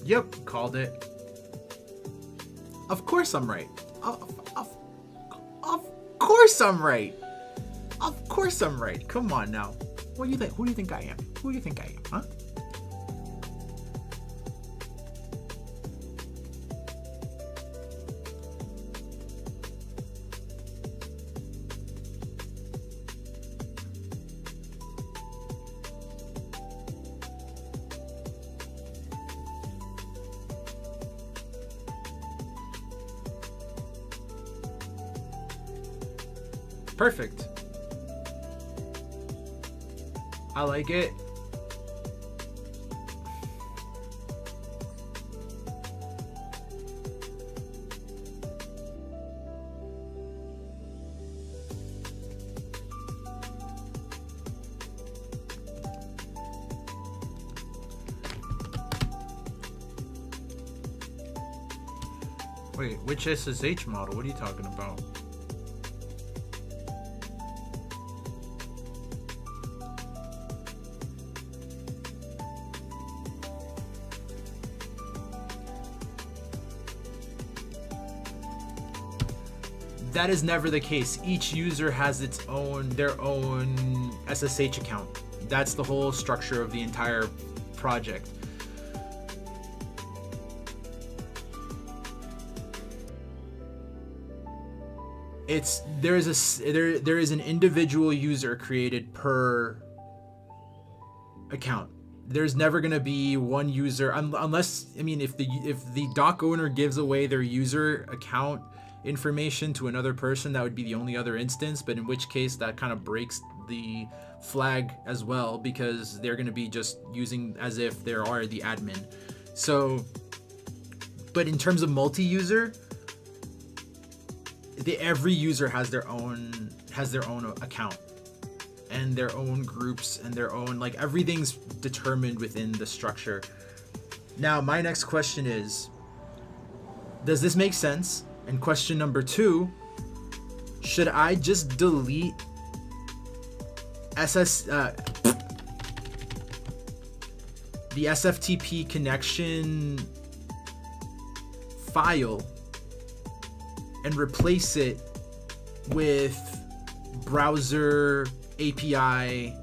Yep, called it. Of course I'm right. Of course I'm right. Of course I'm right. Come on now. What do you think? Who do you think I am? Who do you think I am, huh? Perfect. I like it. Wait, which SSH model? What are you talking about? That is never the case. Each user has their own SSH account. That's the whole structure of the entire project. There is an individual user created per account. there's never going to be one user unless, I mean, if the doc owner gives away their user account information to another person, that would be the only other instance, but in which case that kind of breaks the flag as well, because they're going to be just using as if they are the admin. So, but in terms of multi-user, every user has their own account and their own groups and their own, like, everything's determined within the structure. Now, my next question is, does this make sense? And question number 2, should I just delete the SFTP connection file and replace it with browser API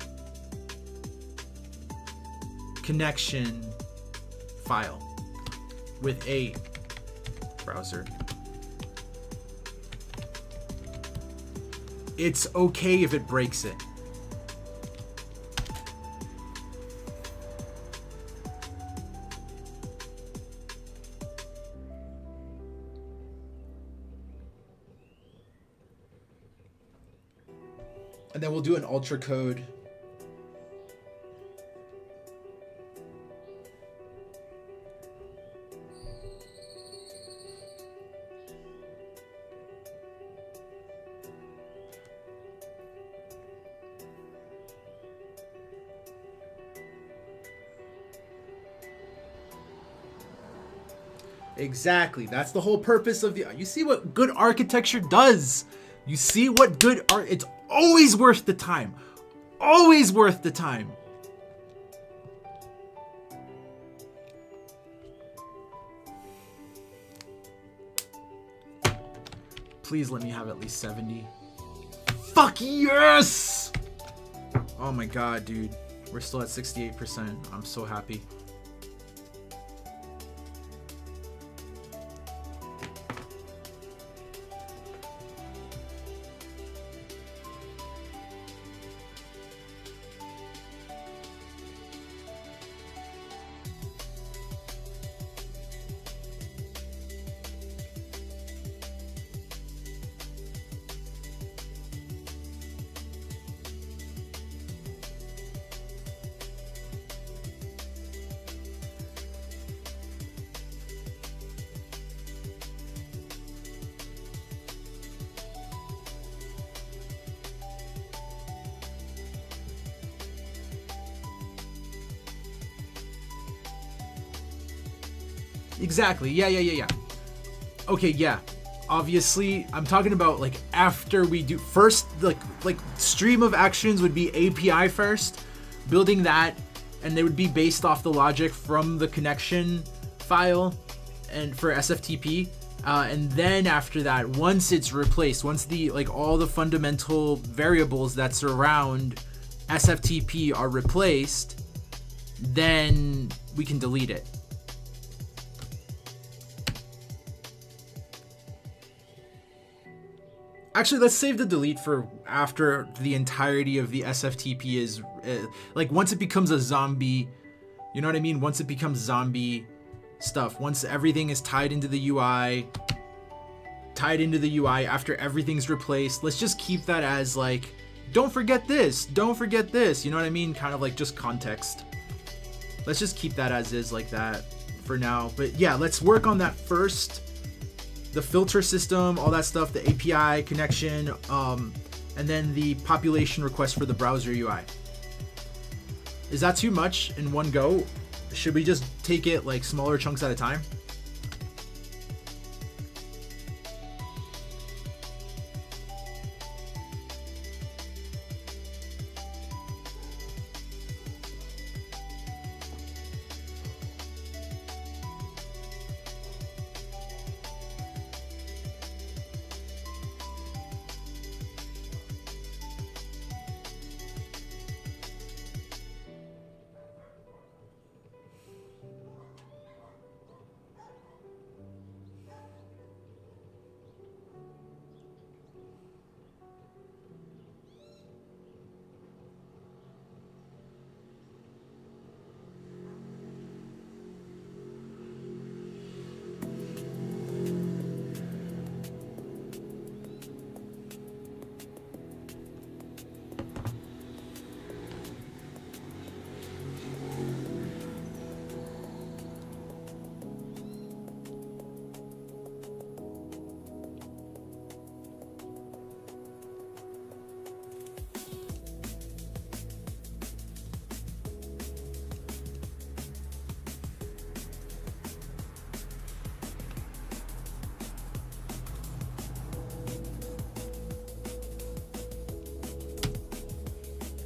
connection file with a browser? It's okay if it breaks it. And then we'll do an ultra code. Exactly. That's the whole purpose of the... You see what good architecture does? You see what good art... It's always worth the time. Always worth the time. Please let me have at least 70. Fuck yes! Oh my god, dude. We're still at 68%. I'm so happy. Exactly. Yeah. Okay, yeah. Obviously, I'm talking about like after we do first, like stream of actions would be API first, building that, and they would be based off the logic from the connection file and for SFTP. And then after that, once it's replaced, once the like all the fundamental variables that surround SFTP are replaced, then we can delete it. Actually, let's save the delete for after the entirety of the SFTP is like once it becomes a zombie, you know what I mean? Once it becomes zombie stuff, once everything is tied into the UI after everything's replaced, let's just keep that as like, don't forget this, you know what I mean? Kind of like just context. Let's just keep that as is like that for now. But yeah, let's work on that first. The filter system, all that stuff, the API connection, and then the population request for the browser UI. Is that too much in one go? Should we just take it like smaller chunks at a time?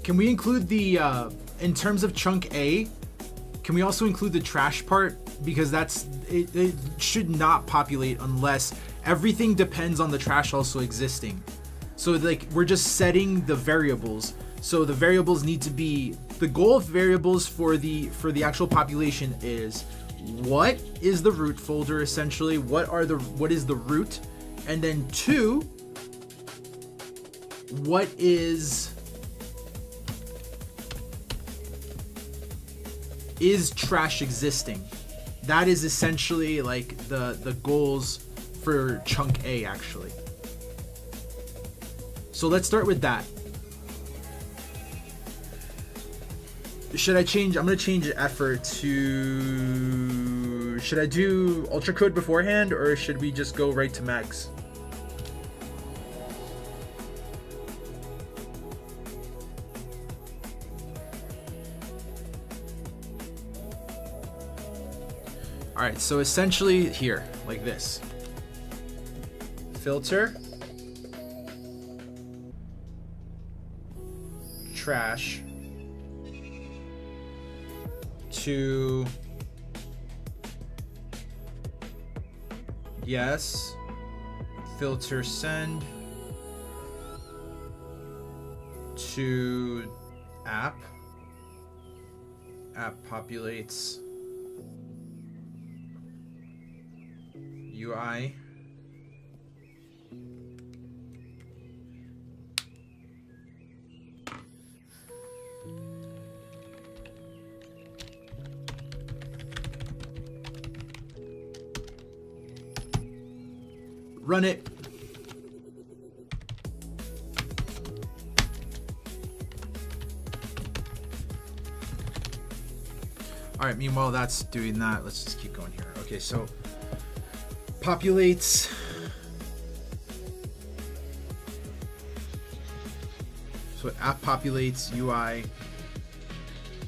Can we include the, in terms of chunk A, can we also include the trash part? Because it should not populate unless everything depends on the trash also existing. So like we're just setting the variables. So the variables need to be, the goal of variables for the actual population is what is the root folder essentially? What is the root? And then 2, what is trash existing? That is essentially like the goals for chunk A actually. So let's start with that. Should I change? I'm gonna change effort to. Should I do ultra code beforehand, or should we just go right to max? All right, so essentially here, like this. Filter. Trash. To yes, filter send to app populates UI run it. All right, meanwhile that's doing that, let's just keep going here. Okay, so populates app populates UI.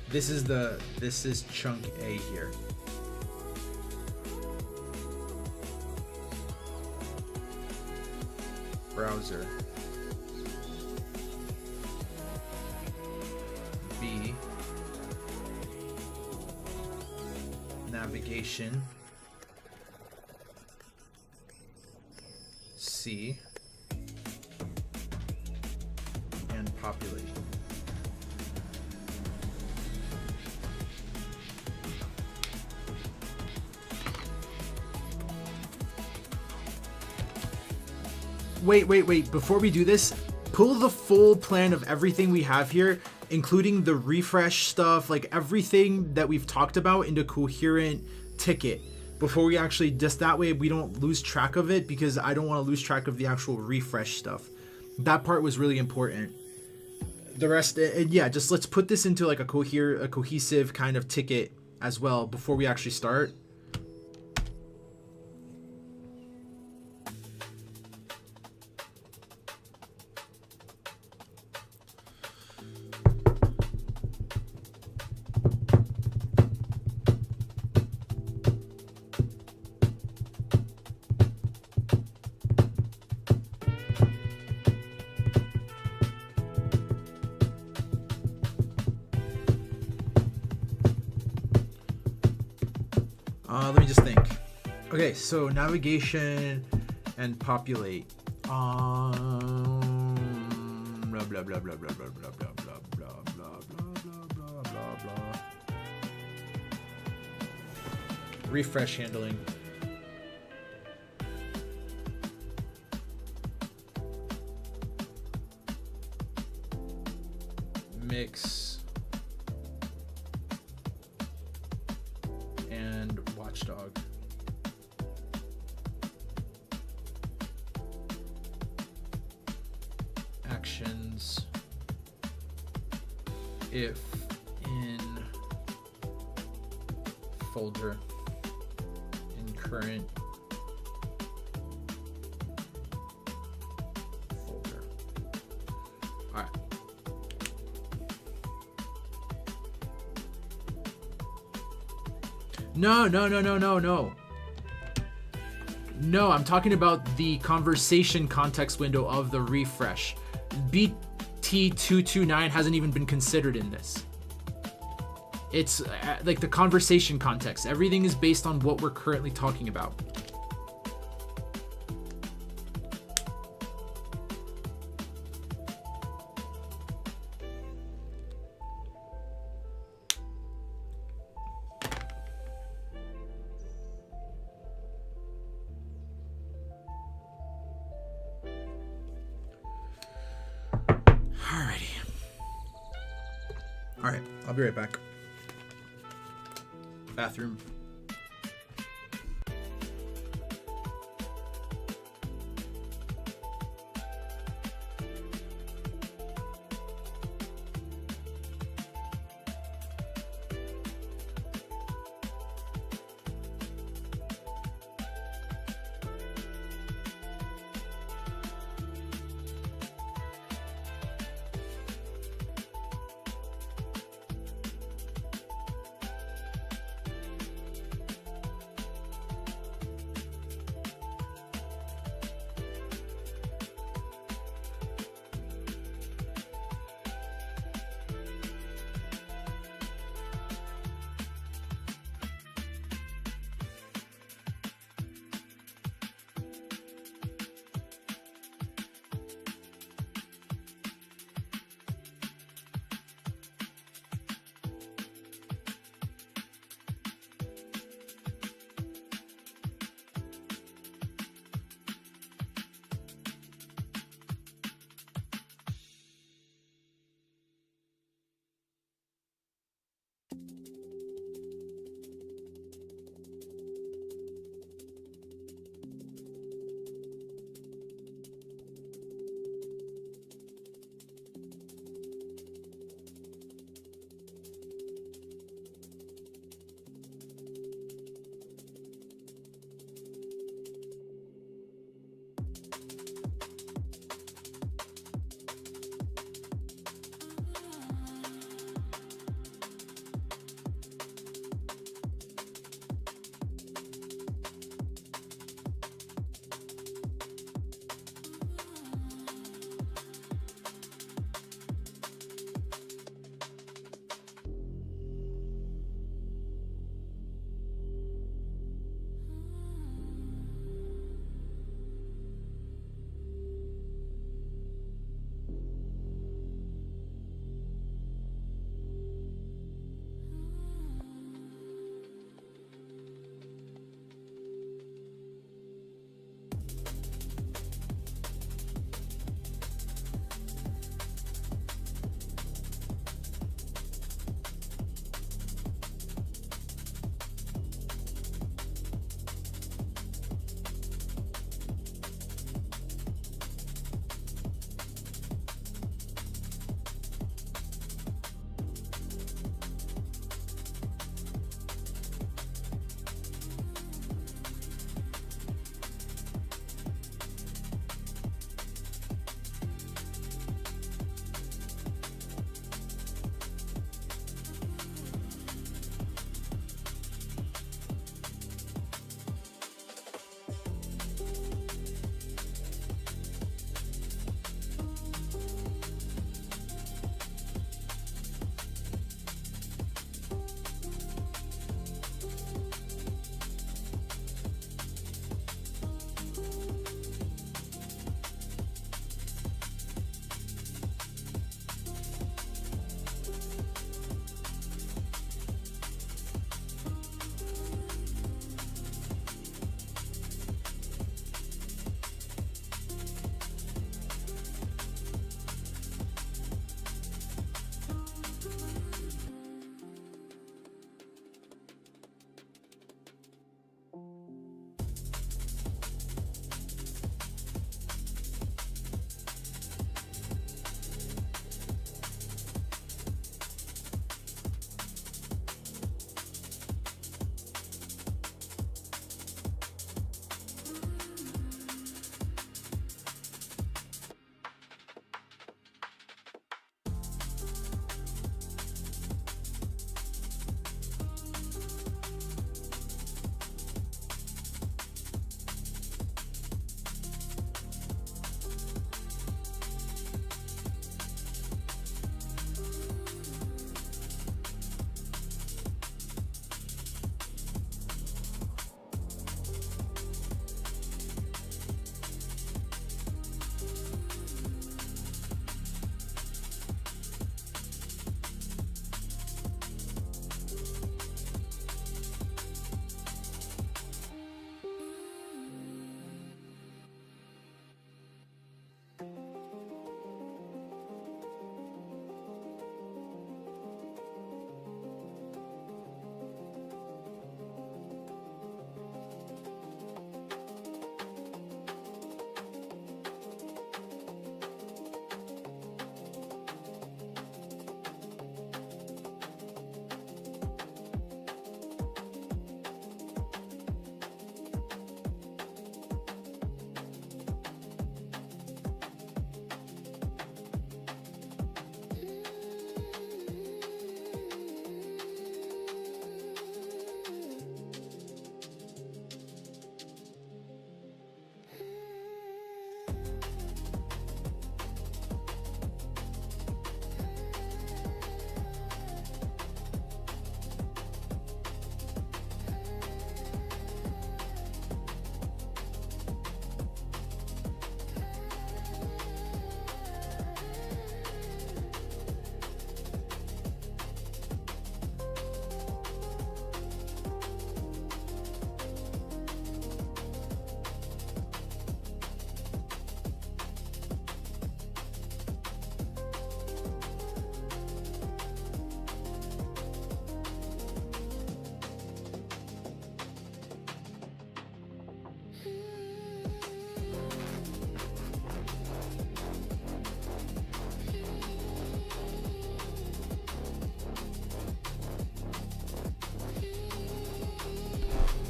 This is chunk A here. Browser. B. Navigation. C. And populate. Wait. Before we do this, pull the full plan of everything we have here, including the refresh stuff, like everything that we've talked about into coherent ticket before we actually, just that way we don't lose track of it, because I don't want to lose track of the actual refresh stuff. That part was really important. The rest, yeah, just let's put this into like a cohesive kind of ticket as well before we actually start. Let me just think. Okay, so navigation and populate. Blah blah blah blah blah blah blah blah blah blah blah blah blah blah blah. Refresh handling. Mix and watchdog. Actions if in folder in current folder. All right. No. No, I'm talking about the conversation context window of the refresh. SFTP 229 hasn't even been considered in this. It's like the conversation context. Everything is based on what we're currently talking about. All right, I'll be right back. Bathroom.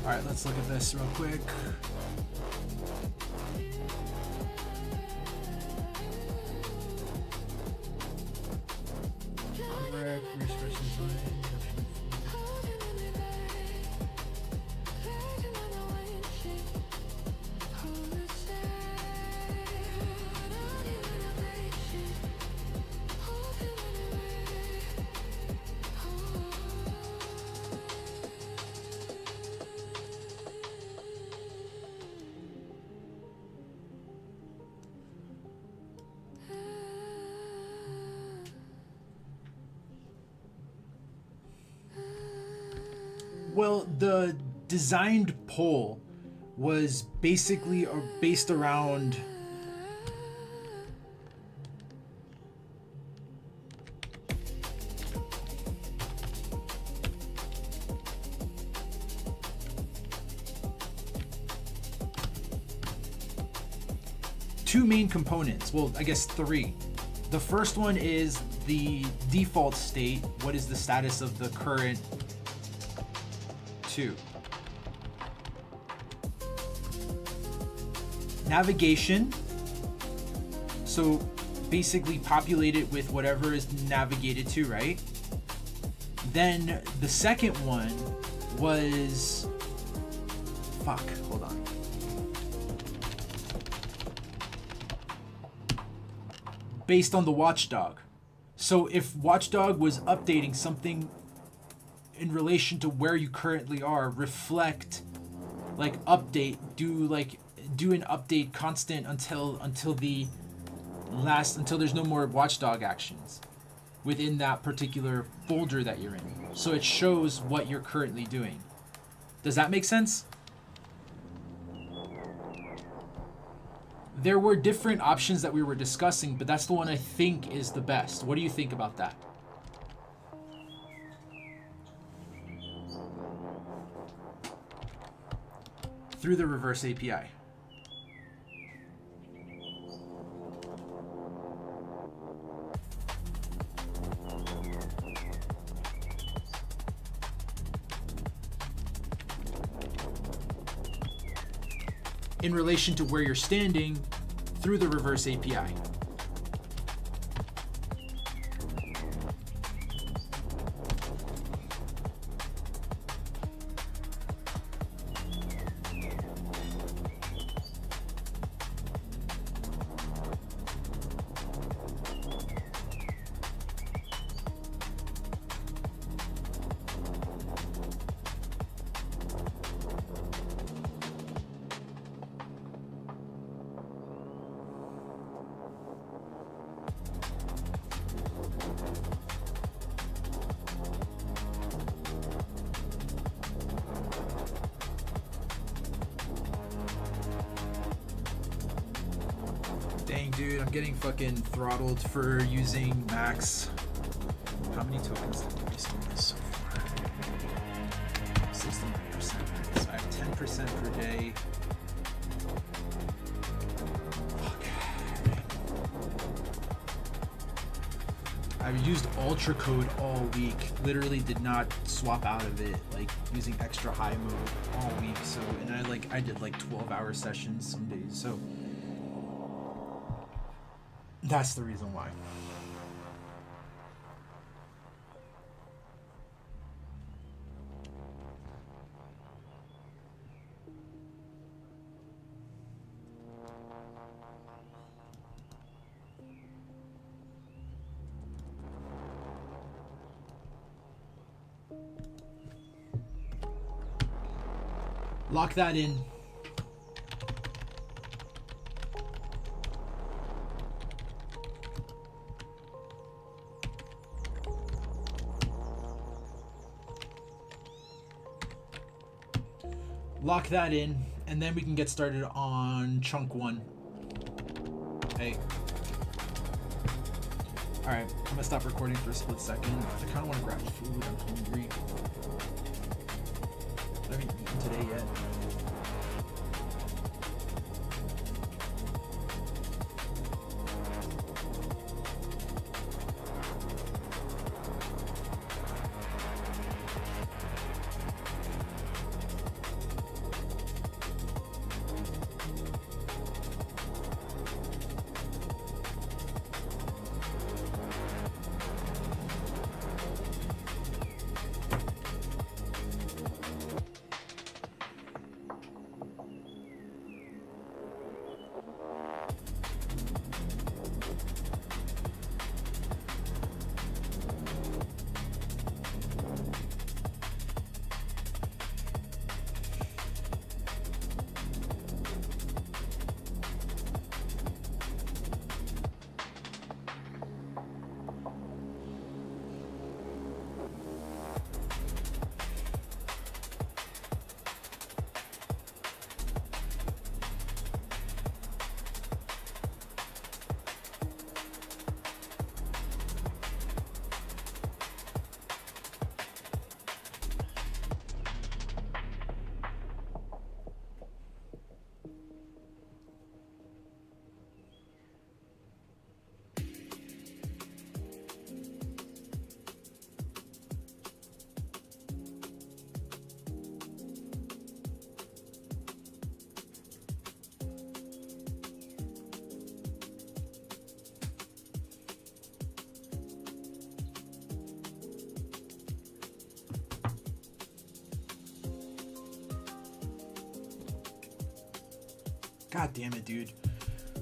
All right, let's look at this real quick. Correct, resource design. Well, the designed poll was basically based around two main components. Well, I guess three. The first one is the default state. What is the status of the current 2? Navigation. So basically populate it with whatever is navigated to, right? Then the second one was, hold on. Based on the watchdog. So if watchdog was updating something in relation to where you currently are, reflect, like update, do an update constant until there's no more watchdog actions within that particular folder that you're in. So it shows what you're currently doing. Does that make sense? There were different options that we were discussing, but that's the one I think is the best. What do you think about that? Through the reverse API. In relation to where you're standing, through the reverse API. Dang, dude, I'm getting fucking throttled for using Max. How many tokens did I waste on this so far? 69%. So I have 10% per day. Fuck. I've used Ultra Code all week. Literally did not swap out of it, like using extra high mode all week. So, and I did like 12-hour sessions some days. So that's the reason why. Lock that in. Lock that in, and then we can get started on chunk 1. Hey. Alright, I'm gonna stop recording for a split second. I kinda wanna grab food, I'm hungry. I haven't eaten today yet. God damn it, dude.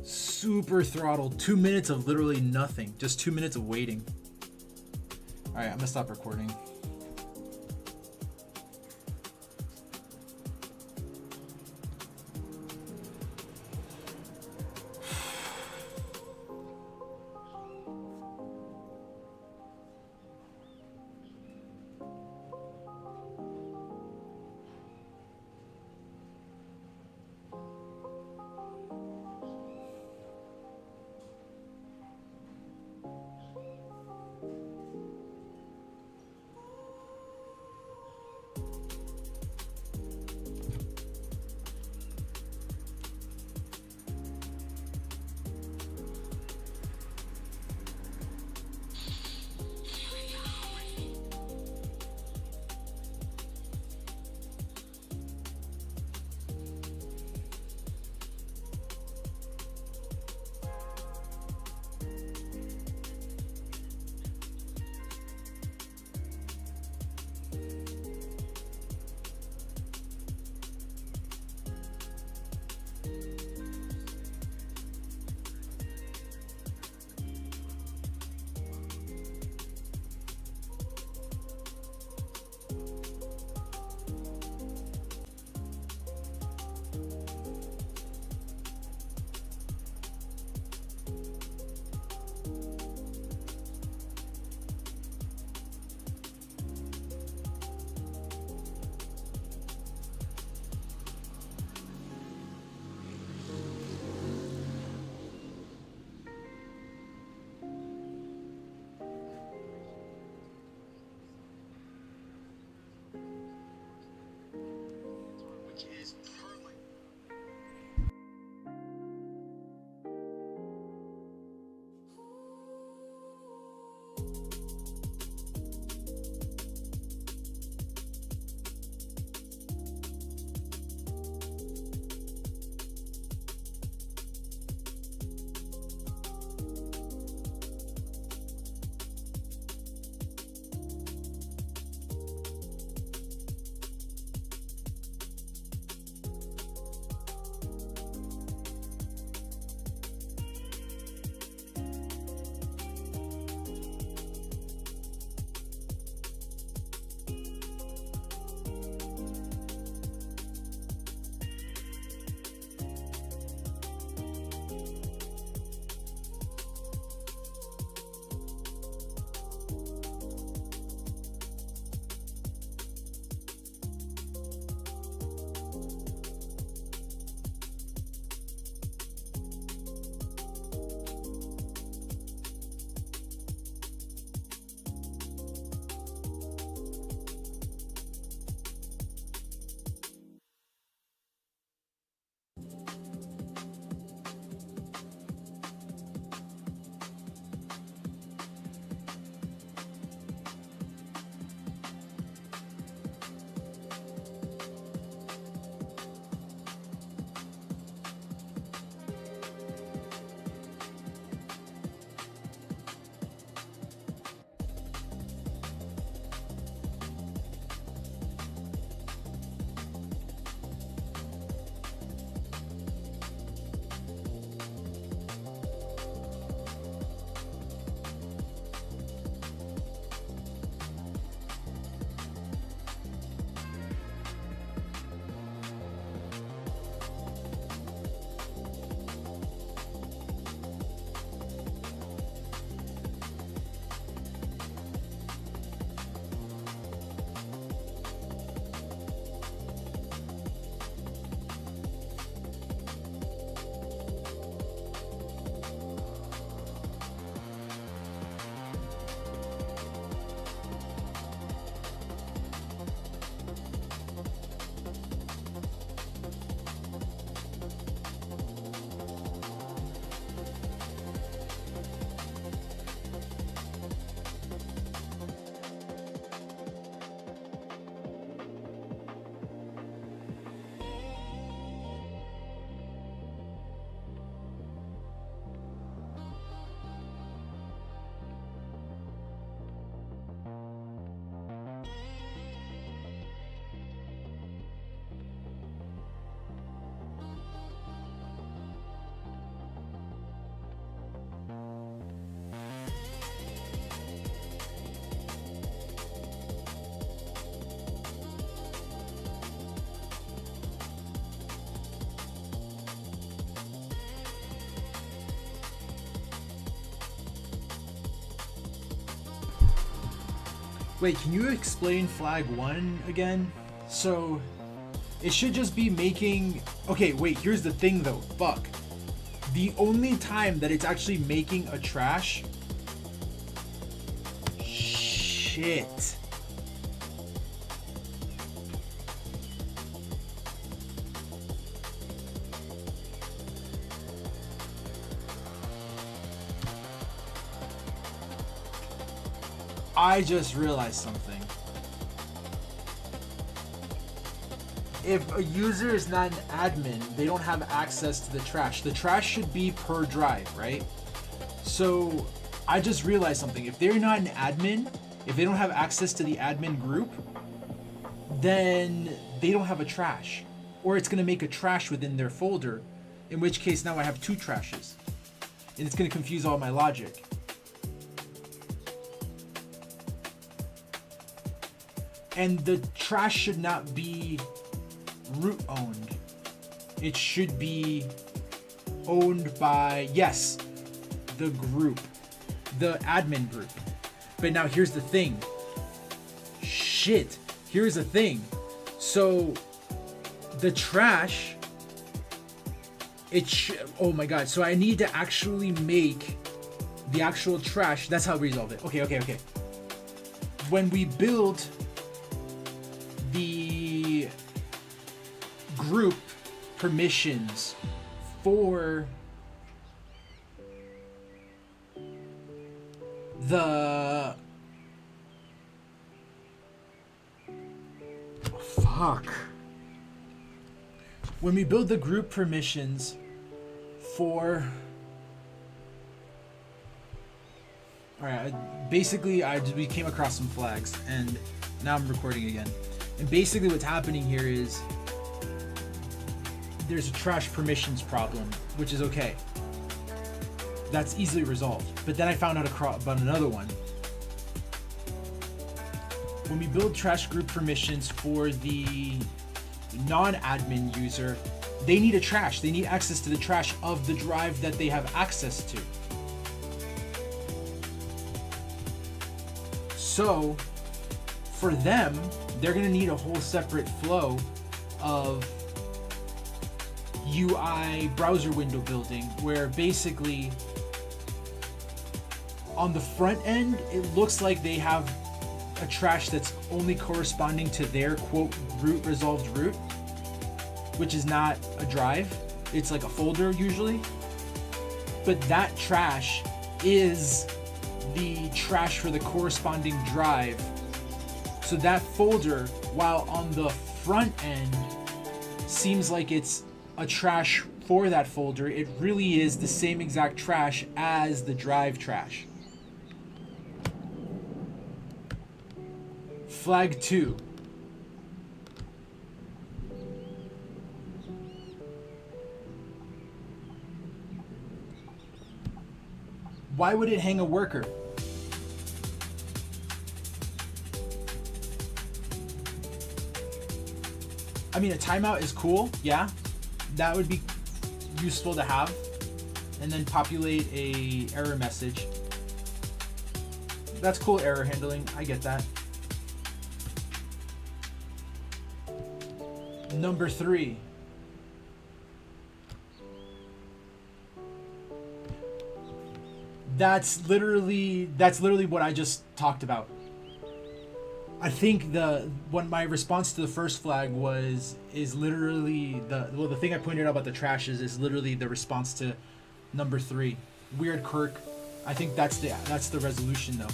Super throttled. 2 minutes of literally nothing. Just 2 minutes of waiting. Alright, I'm gonna stop recording. Wait, can you explain flag 1 again? So it should just be making... Okay, wait, here's the thing though. Fuck. The only time that it's actually making a trash... Shit. I just realized something. If a user is not an admin, they don't have access to the trash. The trash should be per drive, right? So I just realized something. If they're not an admin, if they don't have access to the admin group, then they don't have a trash. Or it's gonna make a trash within their folder, in which case now I have 2 trashes. And it's gonna confuse all my logic. And the trash should not be root owned. It should be owned by, yes, the group, the admin group. But now here's the thing. Shit, here's the thing. So the trash, oh my god, so I need to actually make the actual trash. That's how we resolve it. Okay. When we build the group permissions for the when we build the group permissions for we came across some flags and now I'm recording again. And basically what's happening here is there's a trash permissions problem, which is okay. That's easily resolved. But then I found out about another one. When we build trash group permissions for the non-admin user, they need a trash. They need access to the trash of the drive that they have access to. So for them, they're gonna need a whole separate flow of UI browser window building, where basically on the front end, it looks like they have a trash that's only corresponding to their quote root resolved root, which is not a drive. It's like a folder usually. But that trash is the trash for the corresponding drive. So that folder, while on the front end seems like it's a trash for that folder, it really is the same exact trash as the drive trash. Flag 2. Why would it hang a worker? I mean, a timeout is cool, yeah. That would be useful to have. And then populate a error message. That's cool error handling, I get that. Number 3. That's literally what I just talked about. I think my response to the first flag is literally the thing I pointed out about the trashes is literally the response to number 3. Weird quirk. I think that's the resolution though.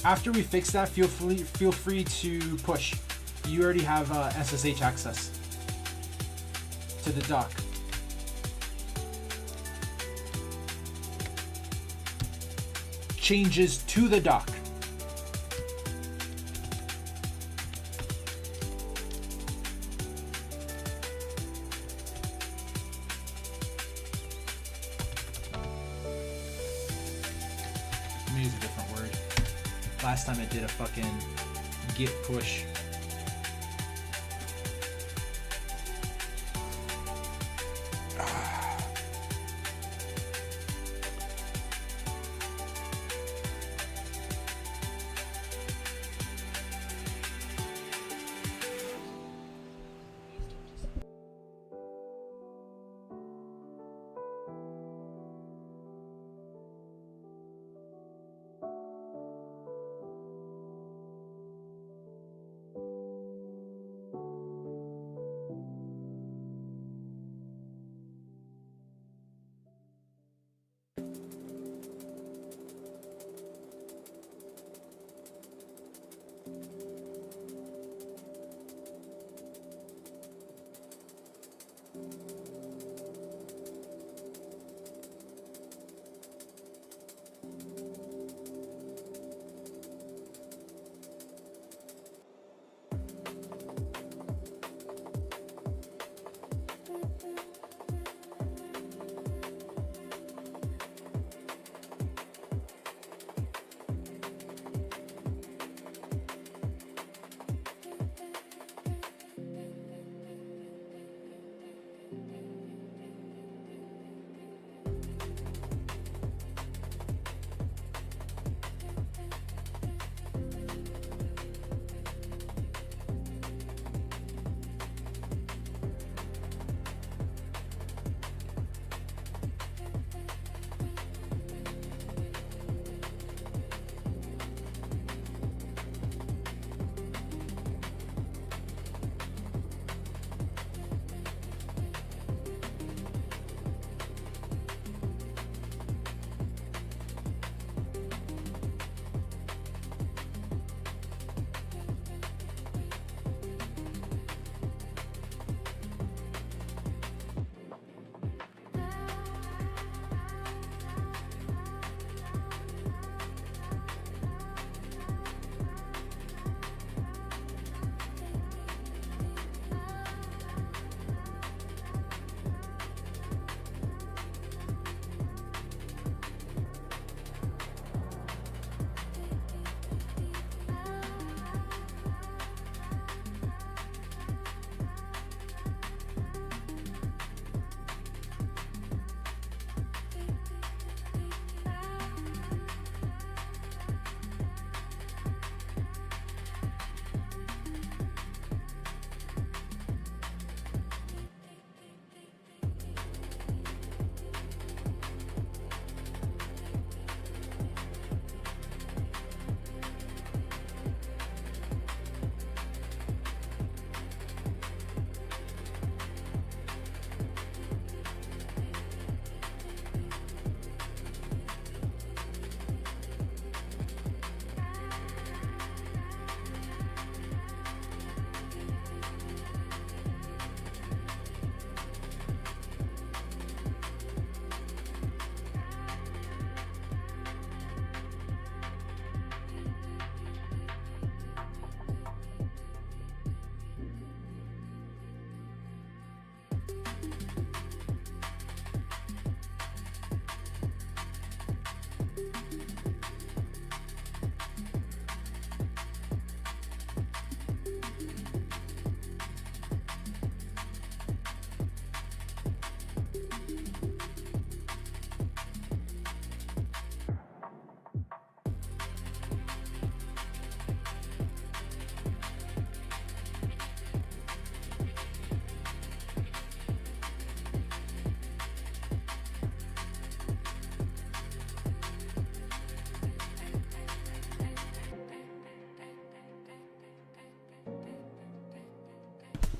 After we fix that, feel free to push. You already have SSH access to the dock. Changes to the dock. Let me use a different word. last time I did a fucking git push.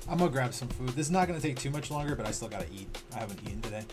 I'm gonna grab some food. This is not gonna take too much longer, but I still gotta eat. I haven't eaten today.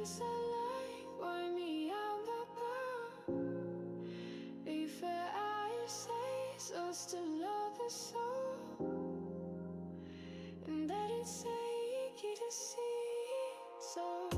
sunlight warm me on the ground. Before I say so, still love the soul, and that it's achy to see. So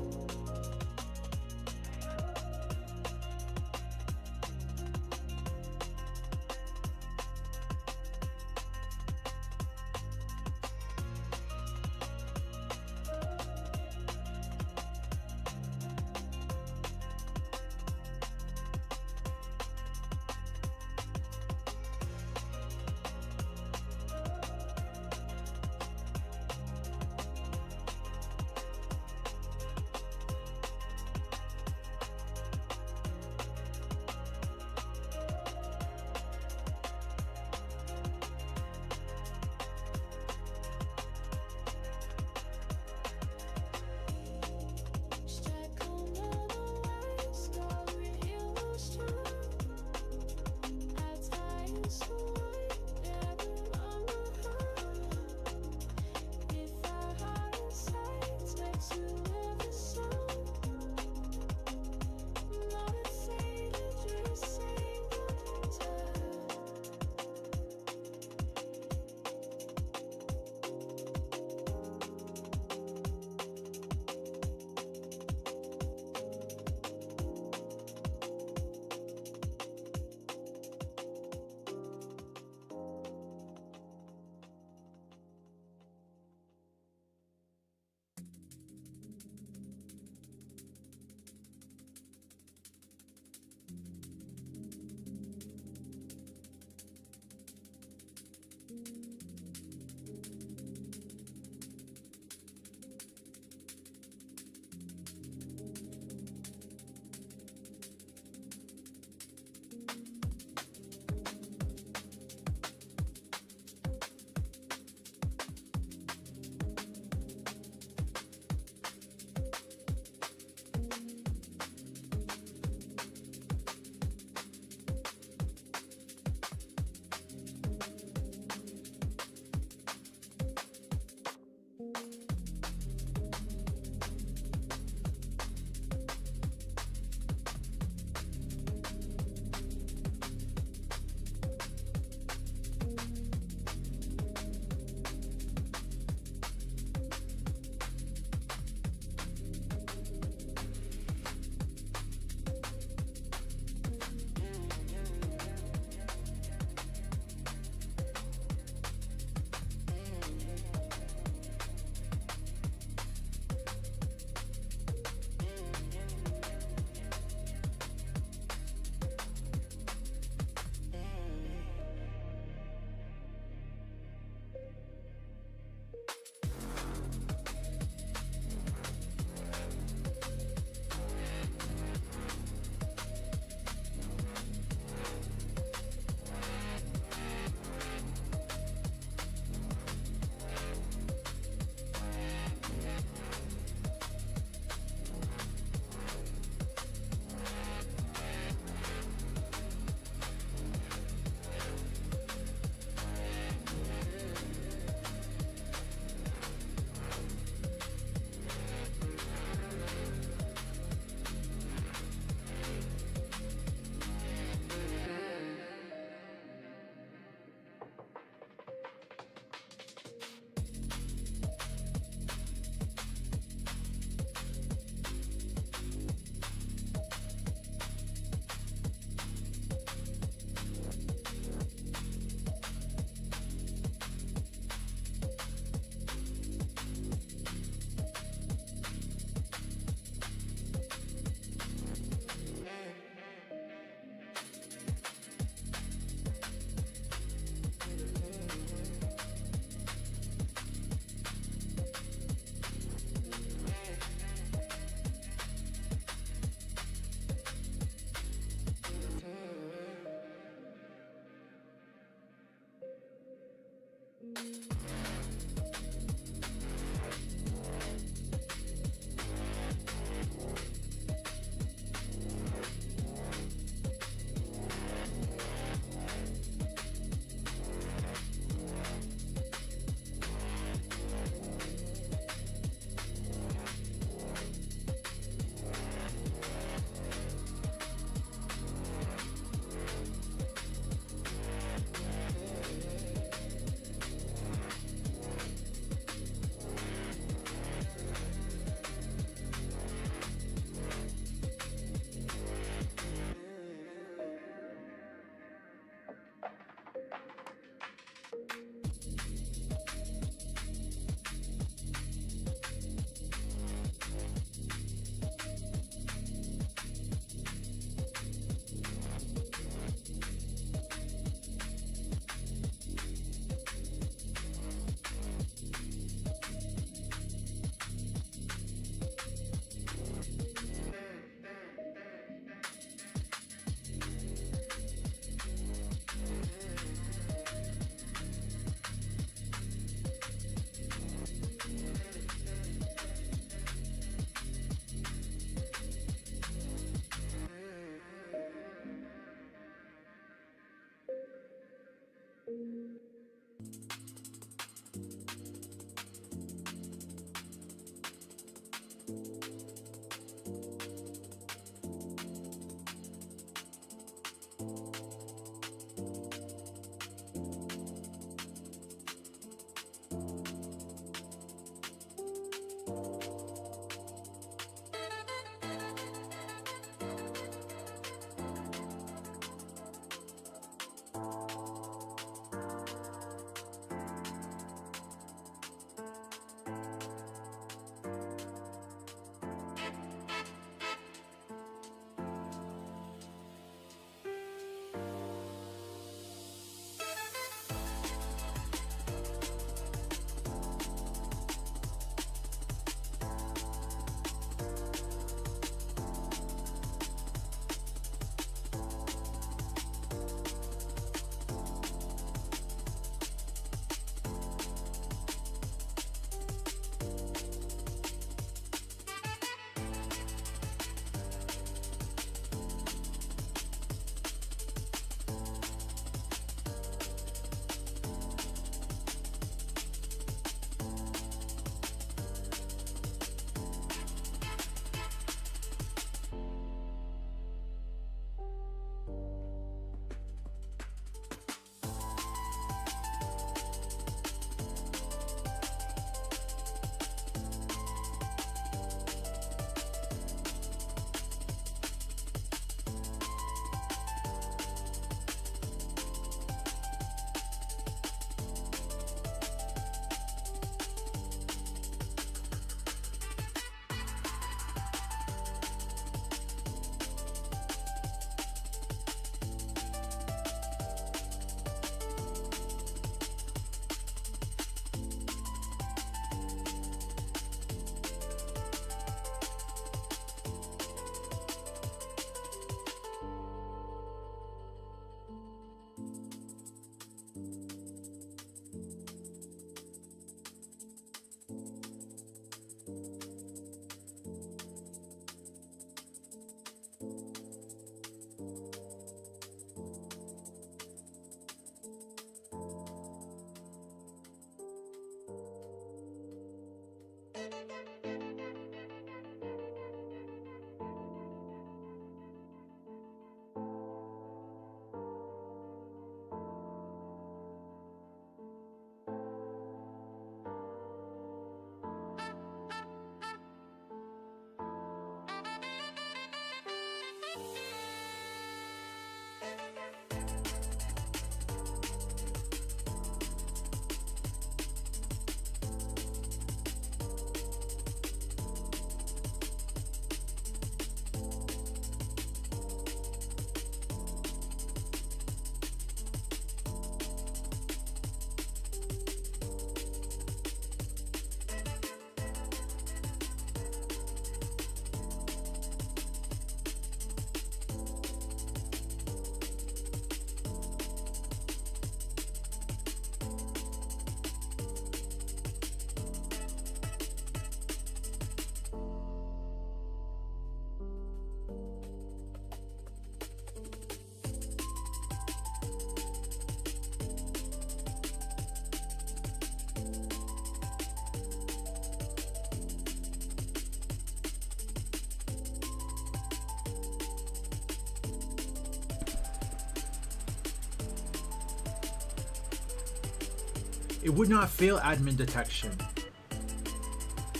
it would not fail admin detection.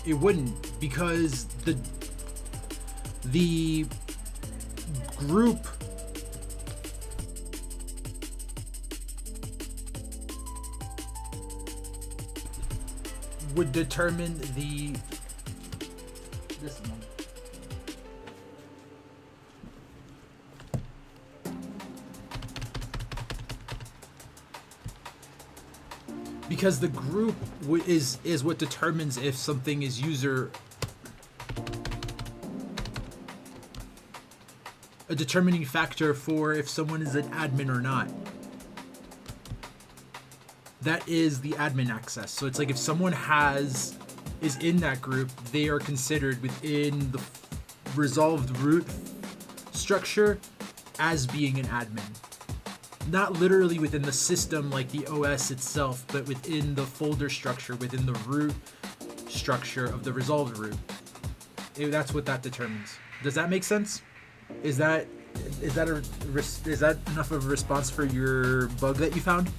It wouldn't, because the group would determine this one. Because the group is what determines if something is a determining factor for if someone is an admin or not. That is the admin access. So it's like if someone is in that group, they are considered within the resolved root structure as being an admin. Not literally within the system like the OS itself, but within the folder structure, within the root structure of the resolved root. That's what that determines. Does that make sense? Is that enough of a response for your bug that you found?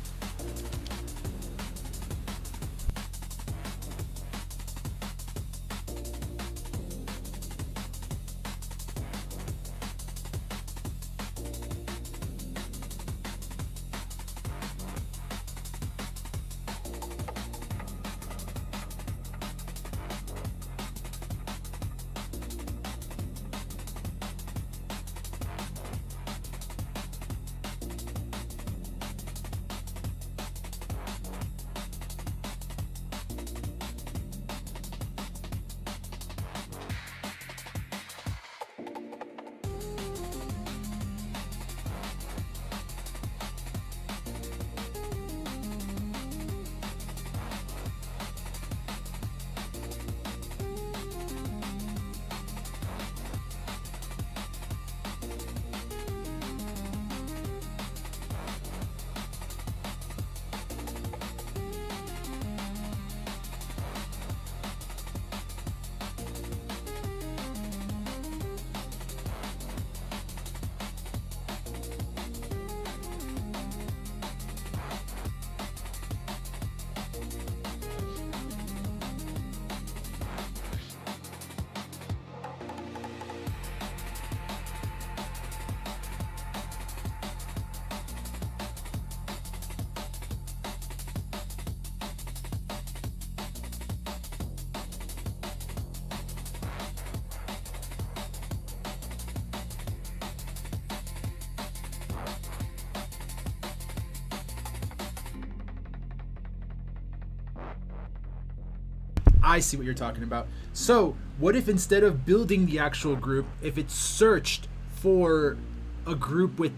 I see what you're talking about. So what if instead of building the actual group, if it's searched for a group with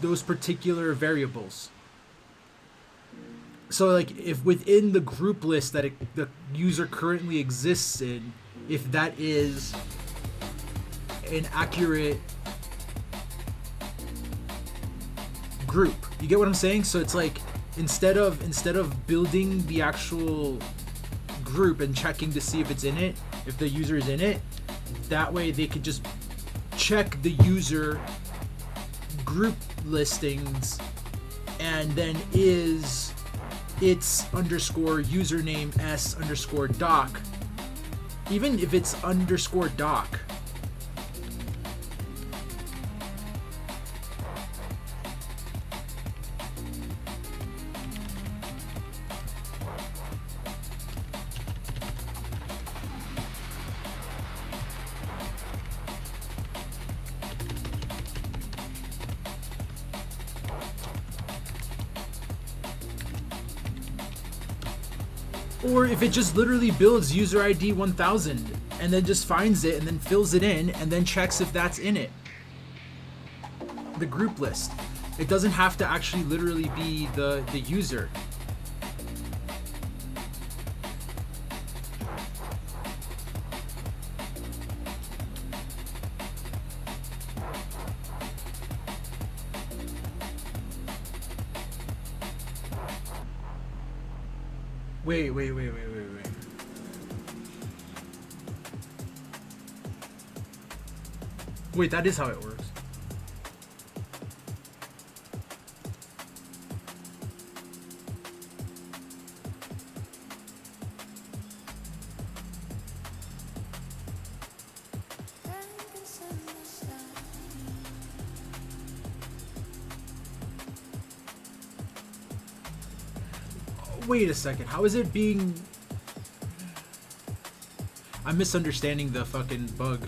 those particular variables? So like if within the group list that the user currently exists in, if that is an accurate group, you get what I'm saying? So it's like instead of building the actual group and checking to see if it's in it, if the user is in it, that way they could just check the user group listings, and then is its underscore username s underscore doc, even if it's underscore doc. Or if it just literally builds user ID 1000 and then just finds it and then fills it in and then checks if that's in it. The group list. It doesn't have to actually literally be the user. Wait. Wait, that is how it works. Wait a second. How is it being... I'm misunderstanding the fucking bug.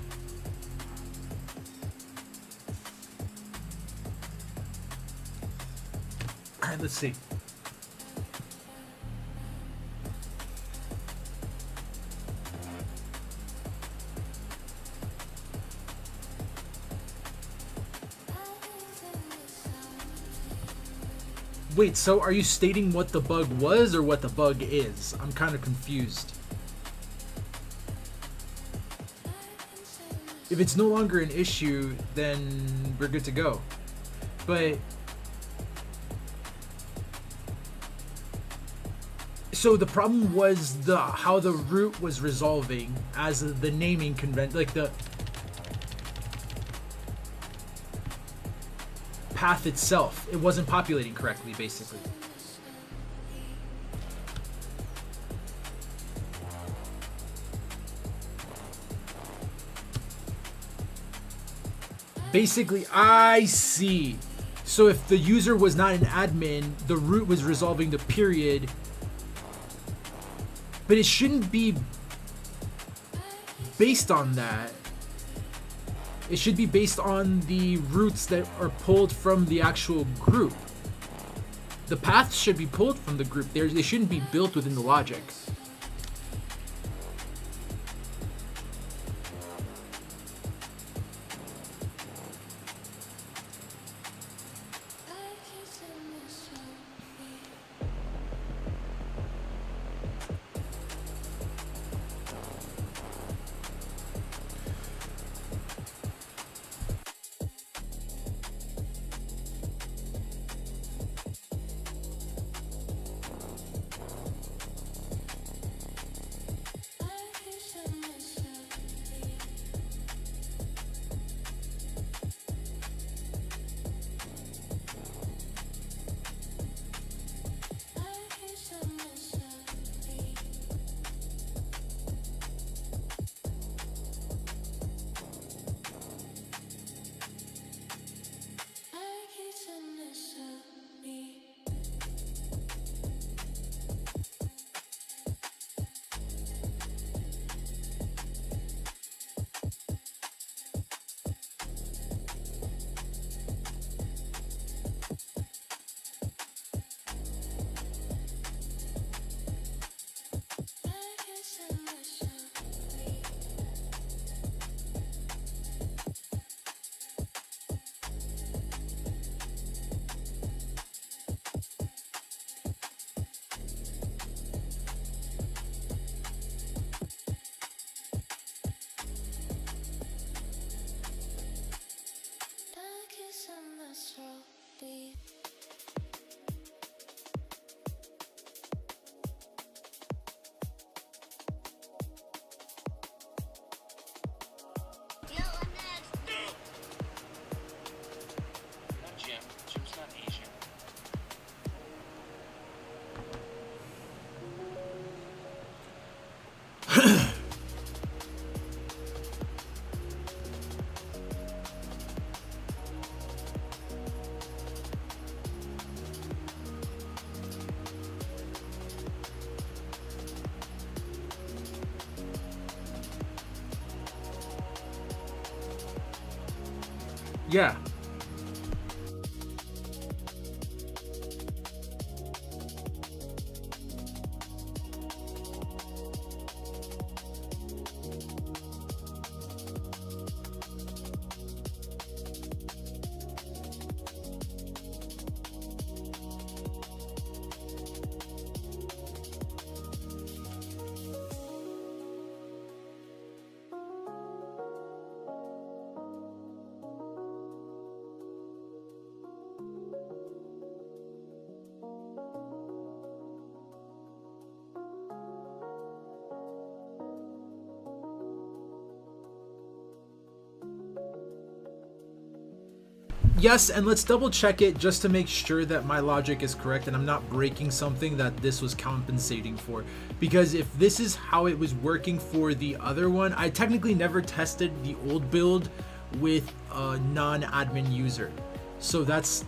Alright, let's see. Wait, so are you stating what the bug was or what the bug is? I'm kind of confused. If it's no longer an issue, then we're good to go. But... so the problem was how the root was resolving as the naming convention, like the path itself. It wasn't populating correctly, basically. Basically, I see. So if the user was not an admin, the root was resolving the period. But it shouldn't be based on that. It should be based on the roots that are pulled from the actual group. The paths should be pulled from the group. They shouldn't be built within the logic. Yeah. Yes, and let's double check it just to make sure that my logic is correct and I'm not breaking something that this was compensating for. Because if this is how it was working for the other one, I technically never tested the old build with a non-admin user. So that's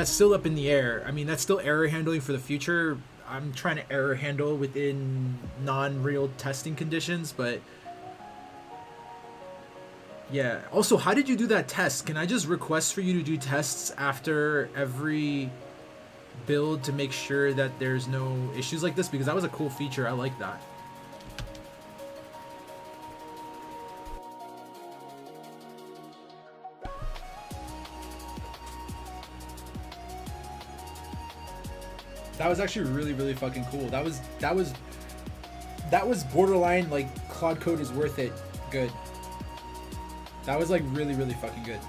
still up in the air. I mean, that's still error handling for the future. I'm trying to error handle within non-real testing conditions, but yeah. Also, how did you do that test? Can I just request for you to do tests after every build to make sure that there's no issues like this? Because that was a cool feature. I like that. That was actually really, really fucking cool. That was borderline like Claude Code is worth it. Good. That was like really, really fucking good.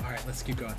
All right, let's keep going.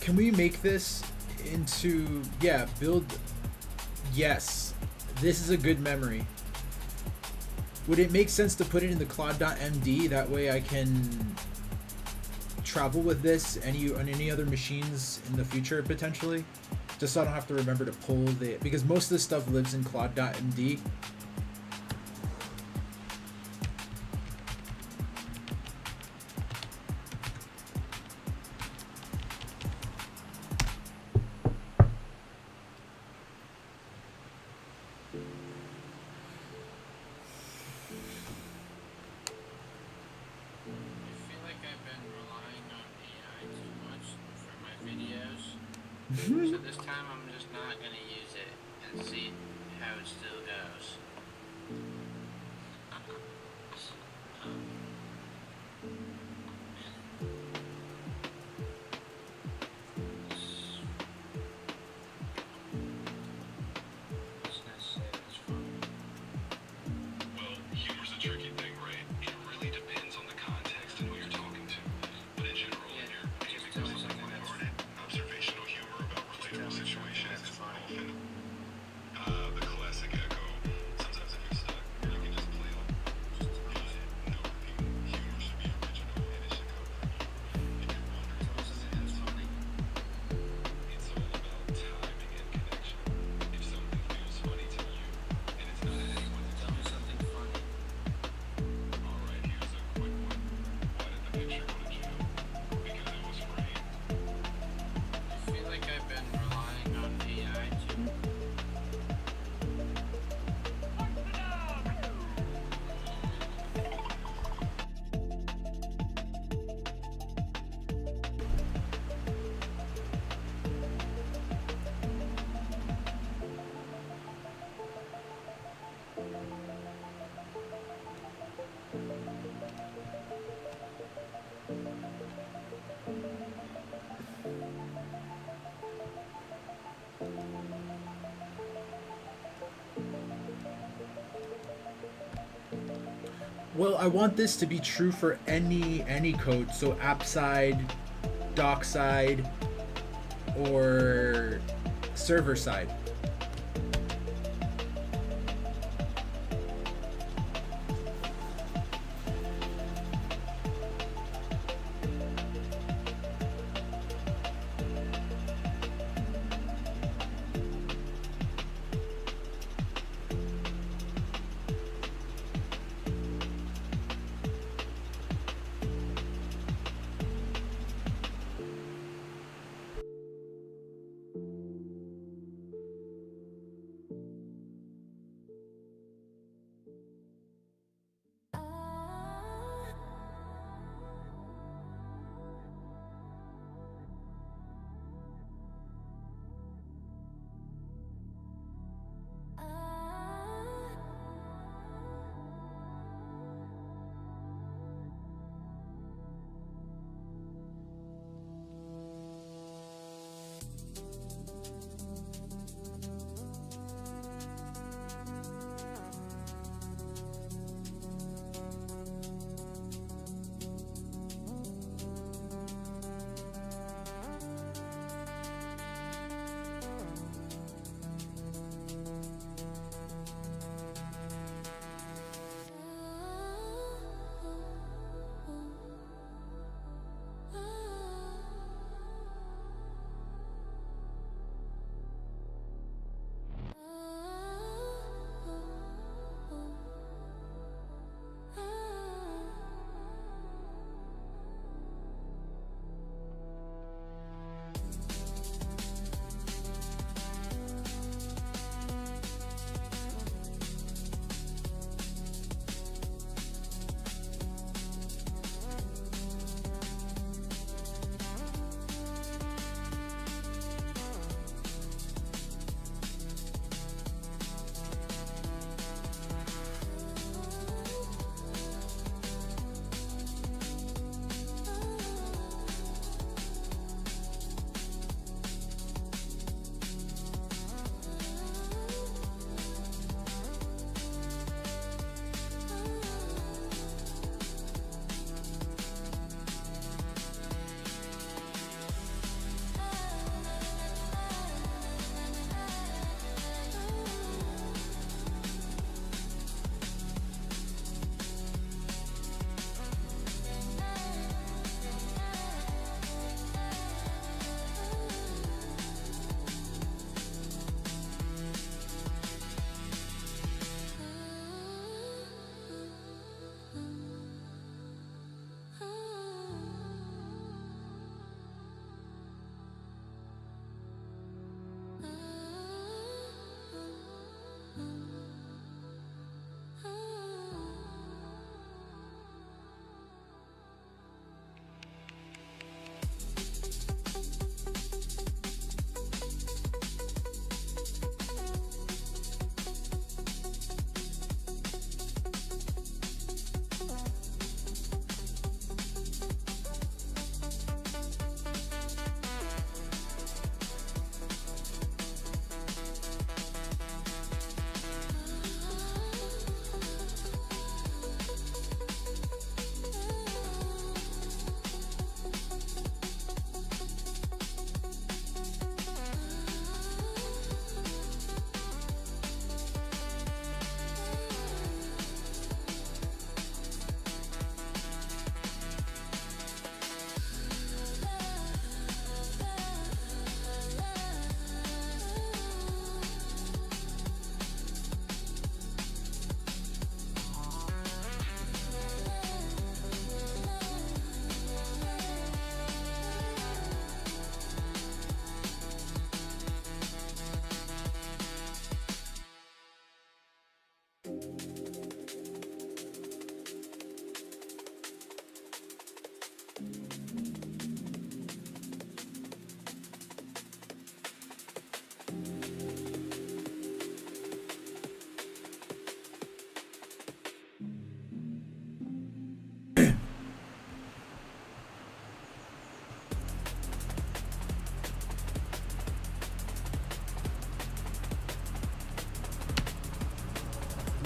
can we make this into, yeah, build, yes, this is a good memory. Would it make sense to put it in the cloud.md? That way I can travel with this on any other machines in the future potentially, just so I don't have to remember to pull because most of this stuff lives in cloud.md. So this time I'm just not going to use it and see how it still goes. Well, humor's a tricky thing, right? It really depends on the context and who you're talking to. But in general, Yeah, you're just aiming tell for me something something that's lighthearted, observational humor about relatable situations is funny. often the classic echo. Sometimes if you're stuck, you can just play on use it, no repeat. Humor should be original and it should come from you. If you're wondering what sounds funny, it's all about timing and connection. If something feels funny to you, and it's not at anyone to Tell me something funny. Alright, here's a quick one. Why did the picture go to jail? Because it was framed. I feel like I've been relying on AI too. Well, I want this to be true for any code, so app side, doc side, or server side.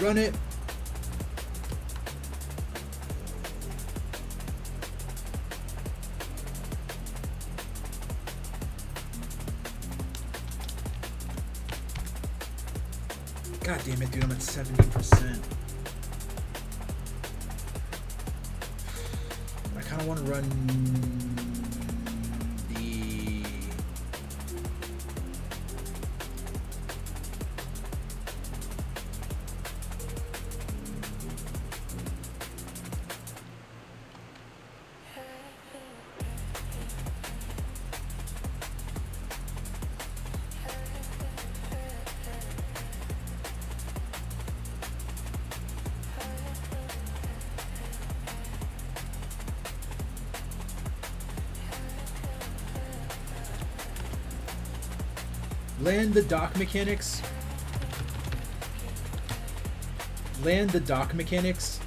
Run it. God damn it, dude, I'm at 70%. I kind of want to run the... Land the dock mechanics. Land the dock mechanics.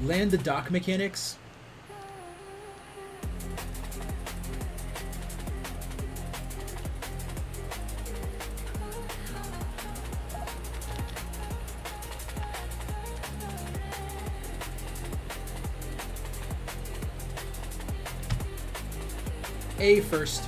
Land the dock mechanics. A first.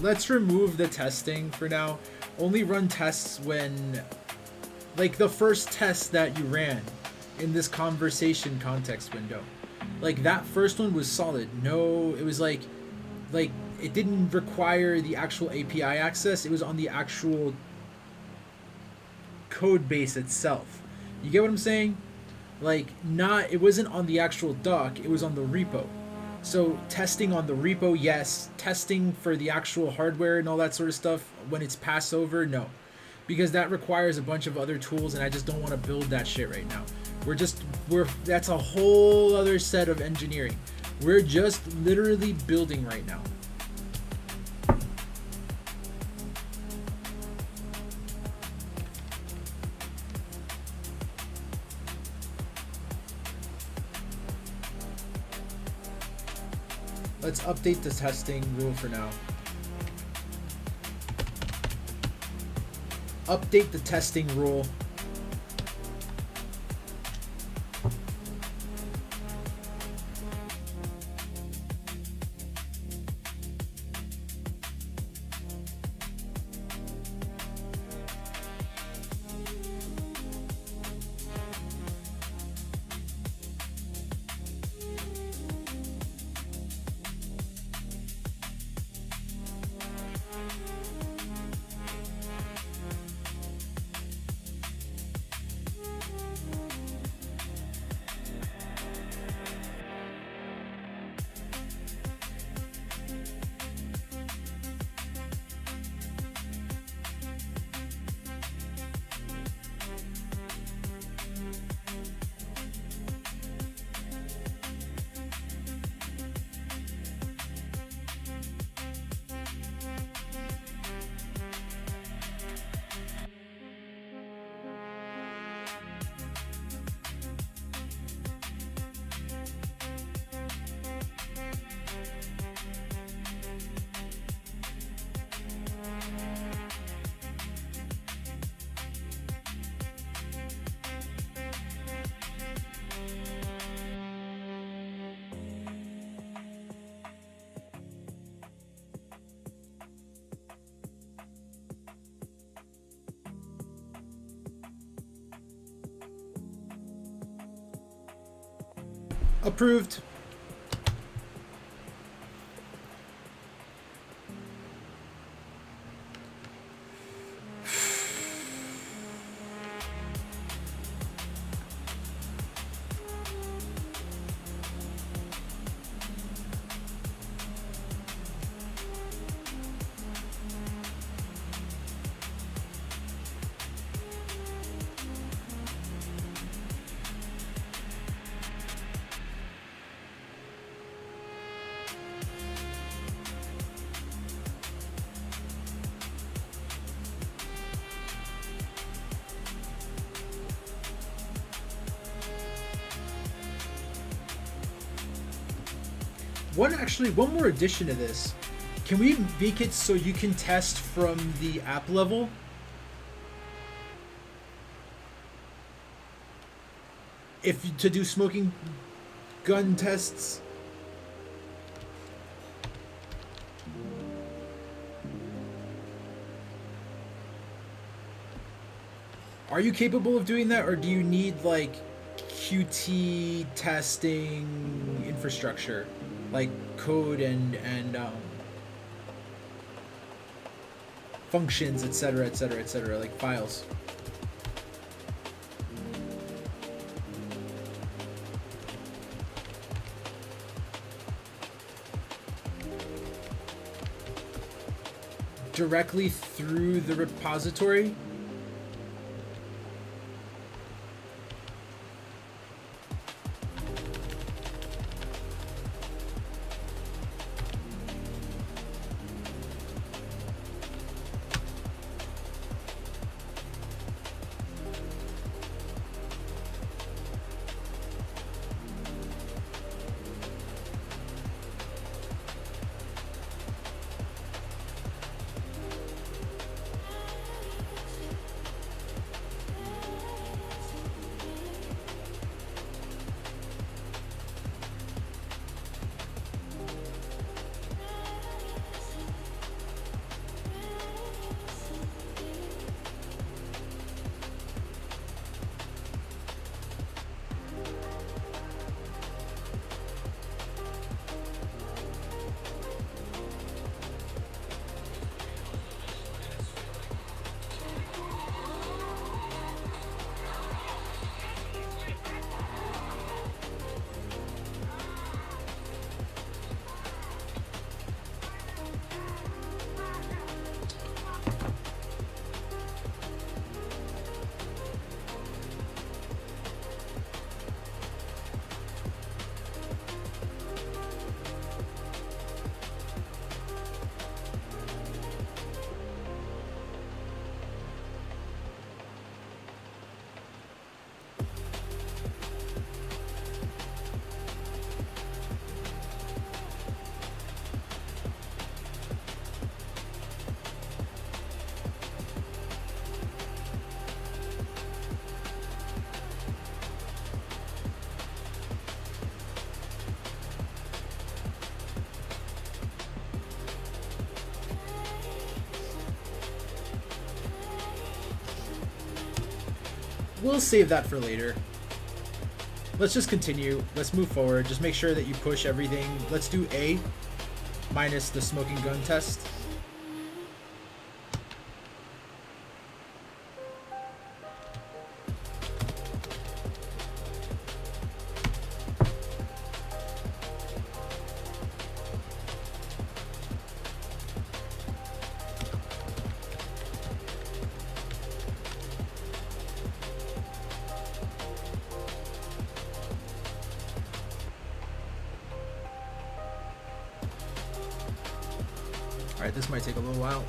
Let's remove the testing for now. Only run tests when, like the first test that you ran in this conversation context window. Like that first one was solid. No, it was like it didn't require the actual API access. It was on the actual code base itself. You get what I'm saying? Like it wasn't on the actual doc, it was on the repo. So testing on the repo, yes. Testing for the actual hardware and all that sort of stuff when it's passed over, no. Because that requires a bunch of other tools and I just don't want to build that shit right now. That's a whole other set of engineering. We're just literally building right now. Let's update the testing rule for now. Update the testing rule. Approved. One more addition to this. Can we make it so you can test from the app level? To do smoking gun tests? Are you capable of doing that, or do you need like QT testing infrastructure, like code and functions, etc., etc., etc., like files? Directly through the repository? We'll save that for later. Let's just continue. Let's move forward. Just make sure that you push everything. Let's do A minus the smoking gun test. Alright, this might take a little while.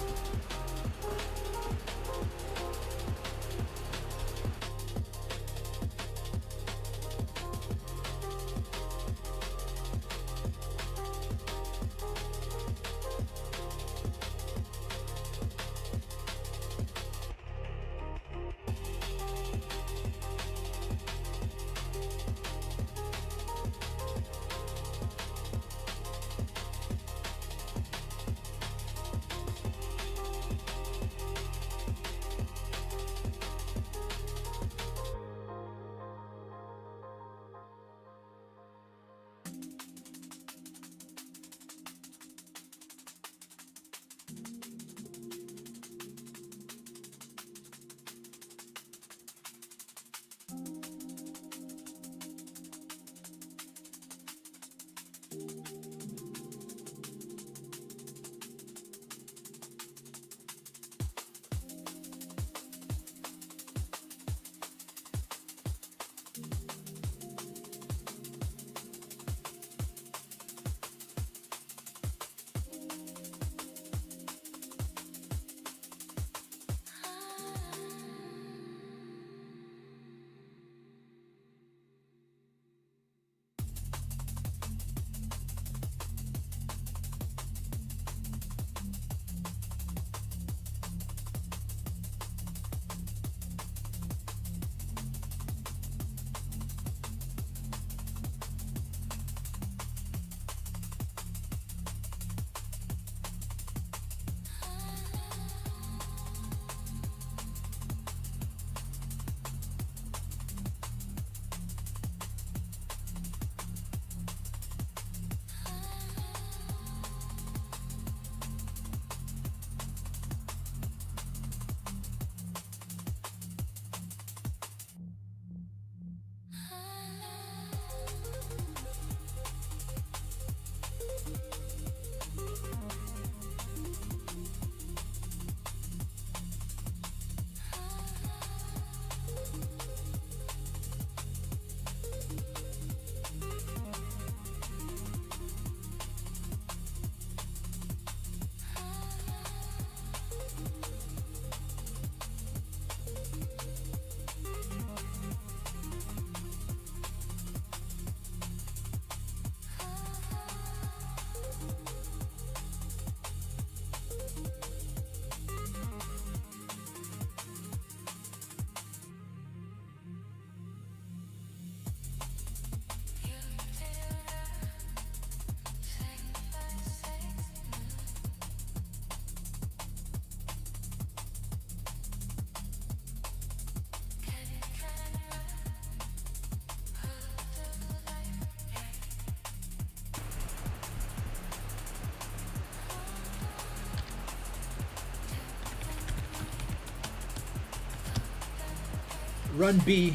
Run B.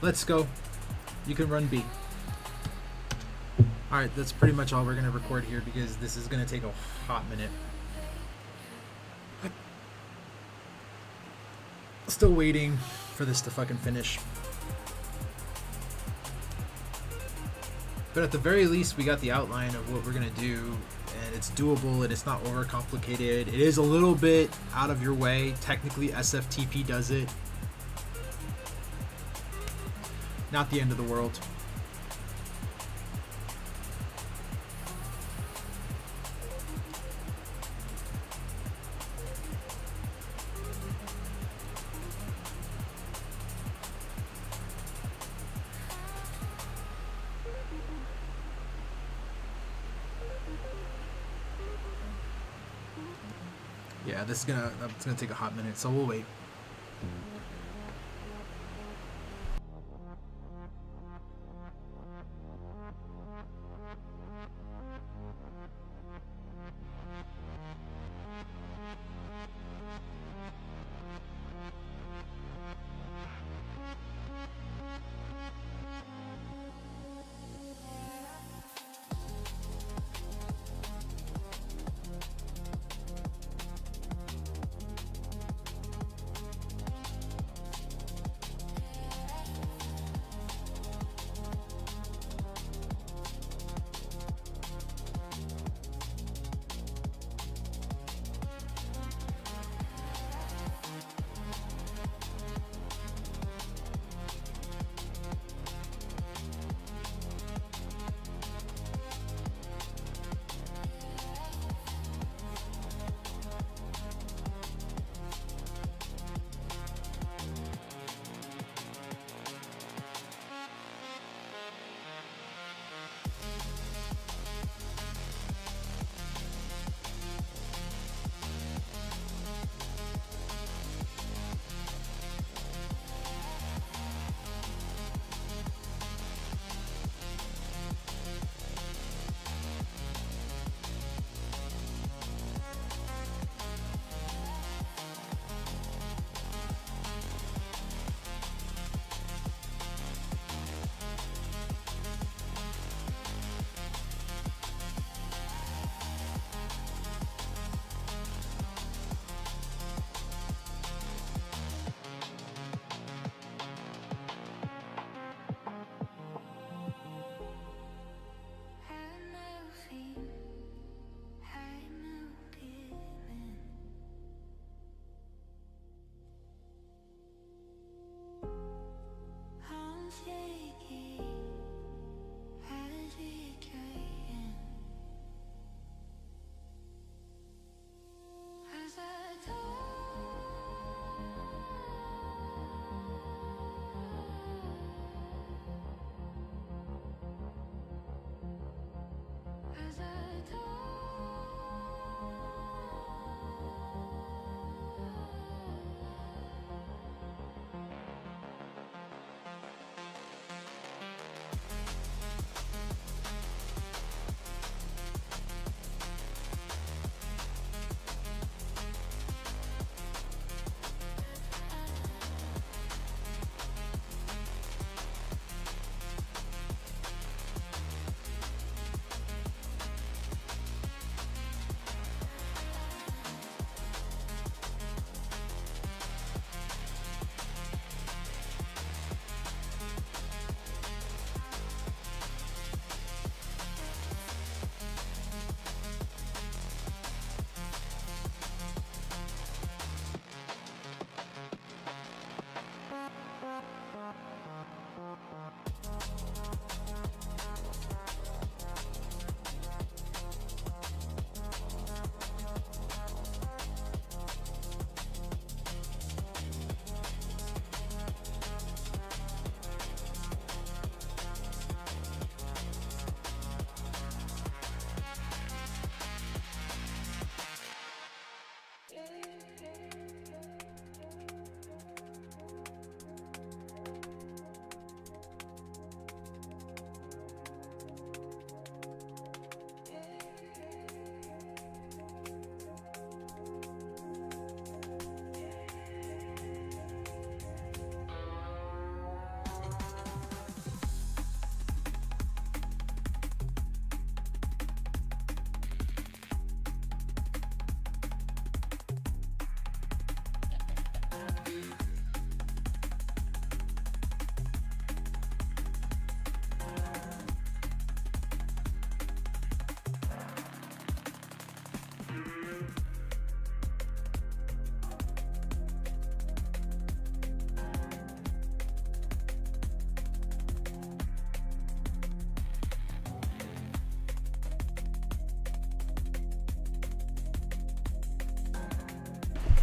Let's go. You can run B. Alright, that's pretty much all we're going to record here because this is going to take a hot minute. Still waiting for this to fucking finish. But at the very least, we got the outline of what we're going to do, and it's doable and it's not overcomplicated. It is a little bit out of your way. Technically, SFTP does it. Not the end of the world. Yeah, it's gonna take a hot minute, so we'll wait.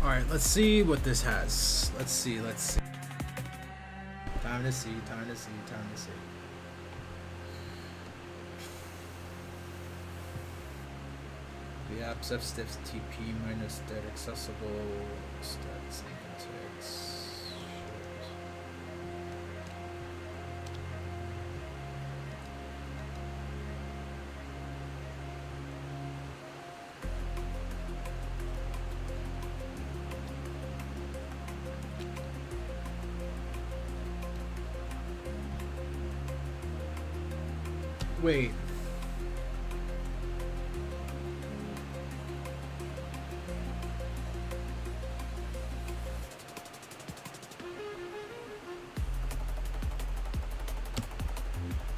All right, let's see what this has. Let's see. Time to see. The apps SFTP minus dead accessible stats analytics. Wait.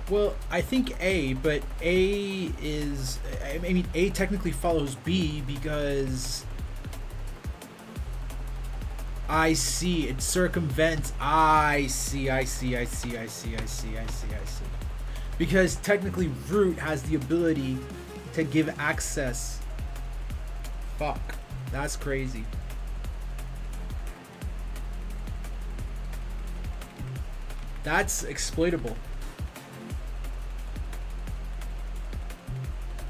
Well, I think A, but A is, I mean, A technically follows B because I see, it circumvents, I see. Because technically root has the ability to give access. Fuck, that's crazy. That's exploitable.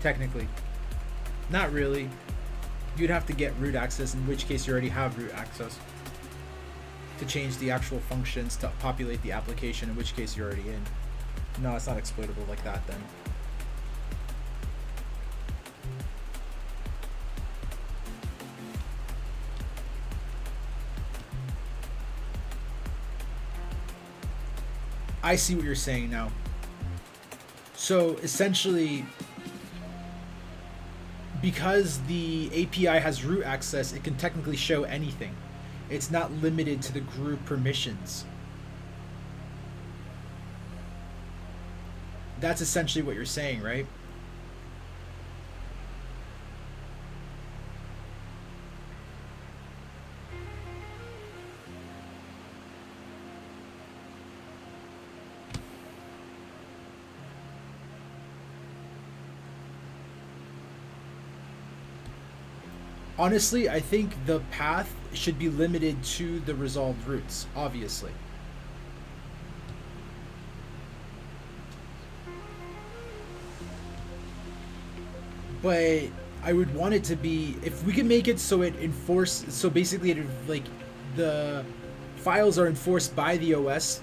Technically. Not really. You'd have to get root access, in which case you already have root access to change the actual functions to populate the application, in which case you're already in. No, it's not exploitable like that then. I see what you're saying now. So essentially, because the API has root access, it can technically show anything. It's not limited to the group permissions. That's essentially what you're saying, right? Honestly, I think the path should be limited to the resolved roots, obviously. But I would want it to be, if we can make it so it so basically it, like, the files are enforced by the OS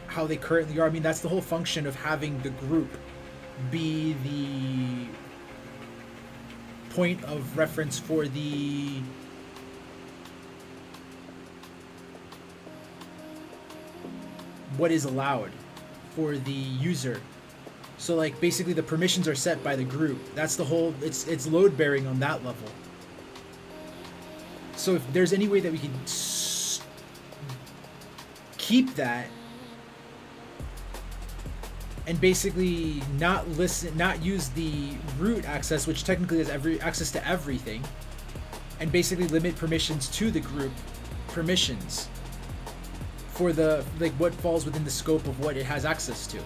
how they currently are. I mean, that's the whole function of having the group be the point of reference for the what is allowed for the user. So like basically the permissions are set by the group. That's the whole, it's load bearing on that level. So if there's any way that we can keep that and basically not use the root access, which technically has access to everything, and basically limit permissions to the group permissions for the, like, what falls within the scope of what it has access to.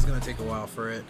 gonna take a while for it.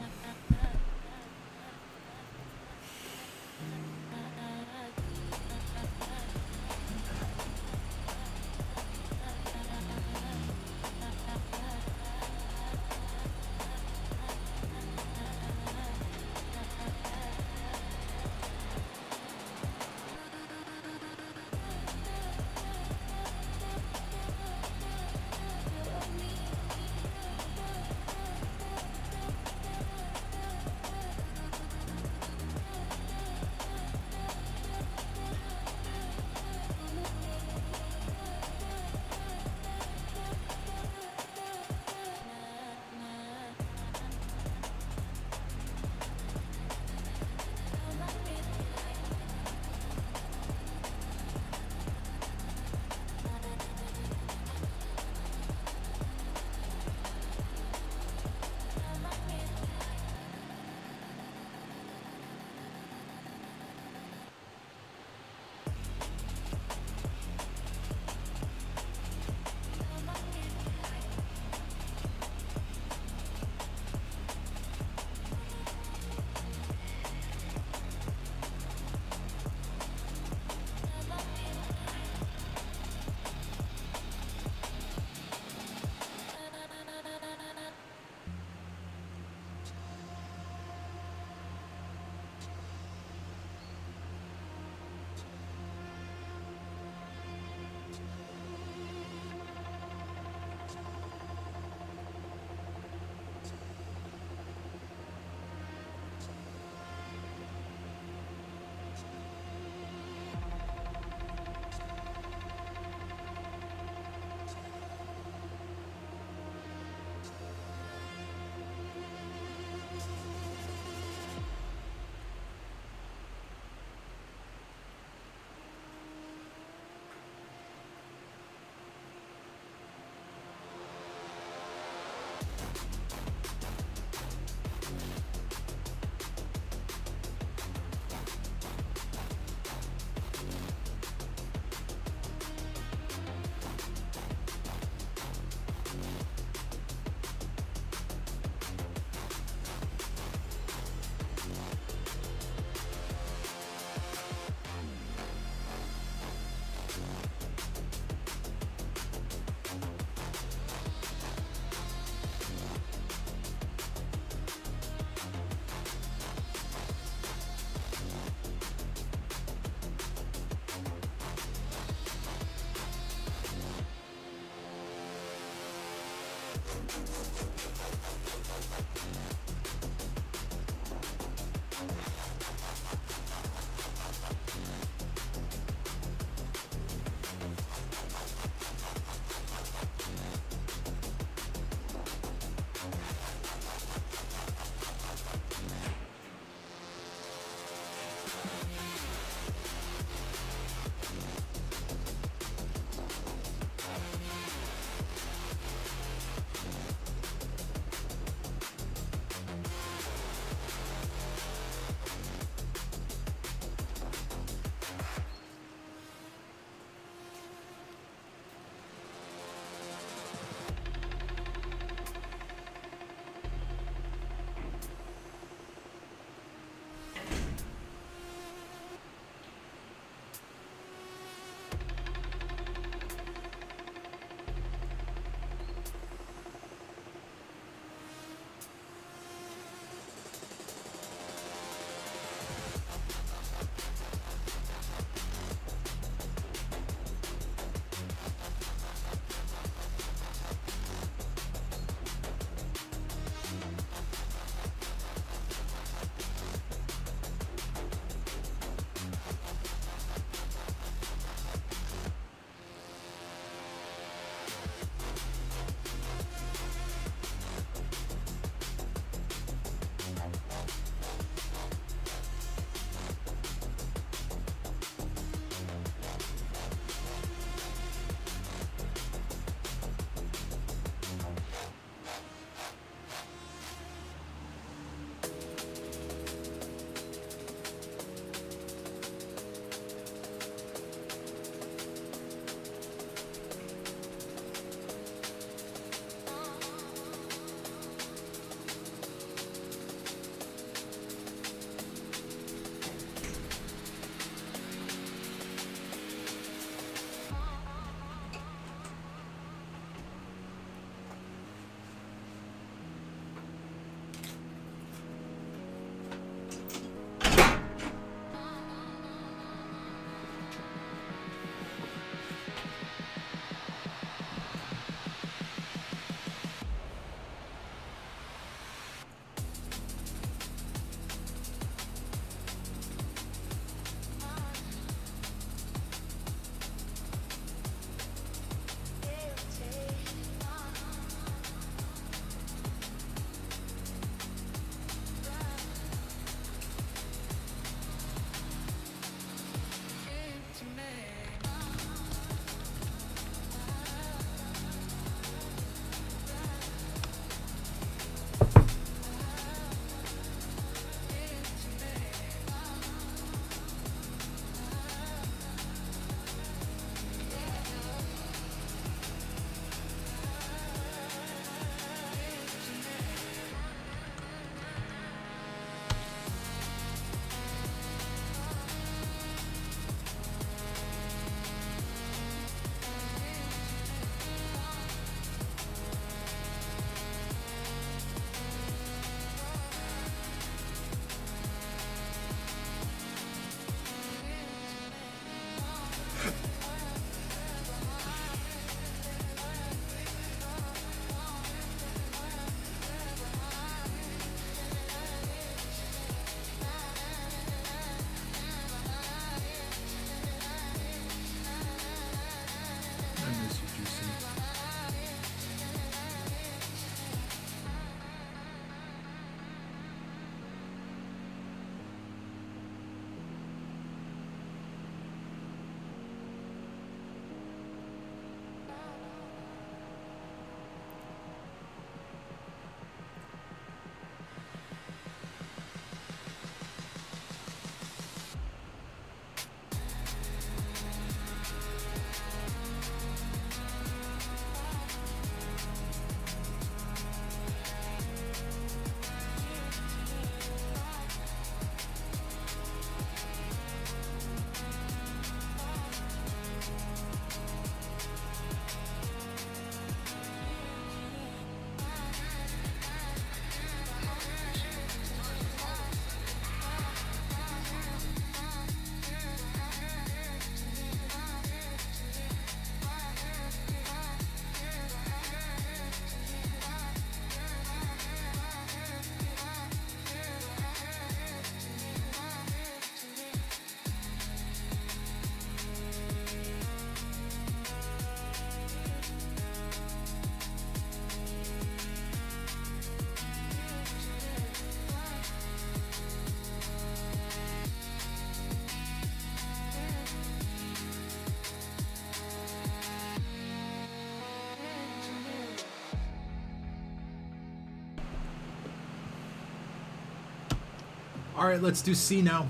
All right, let's do C now.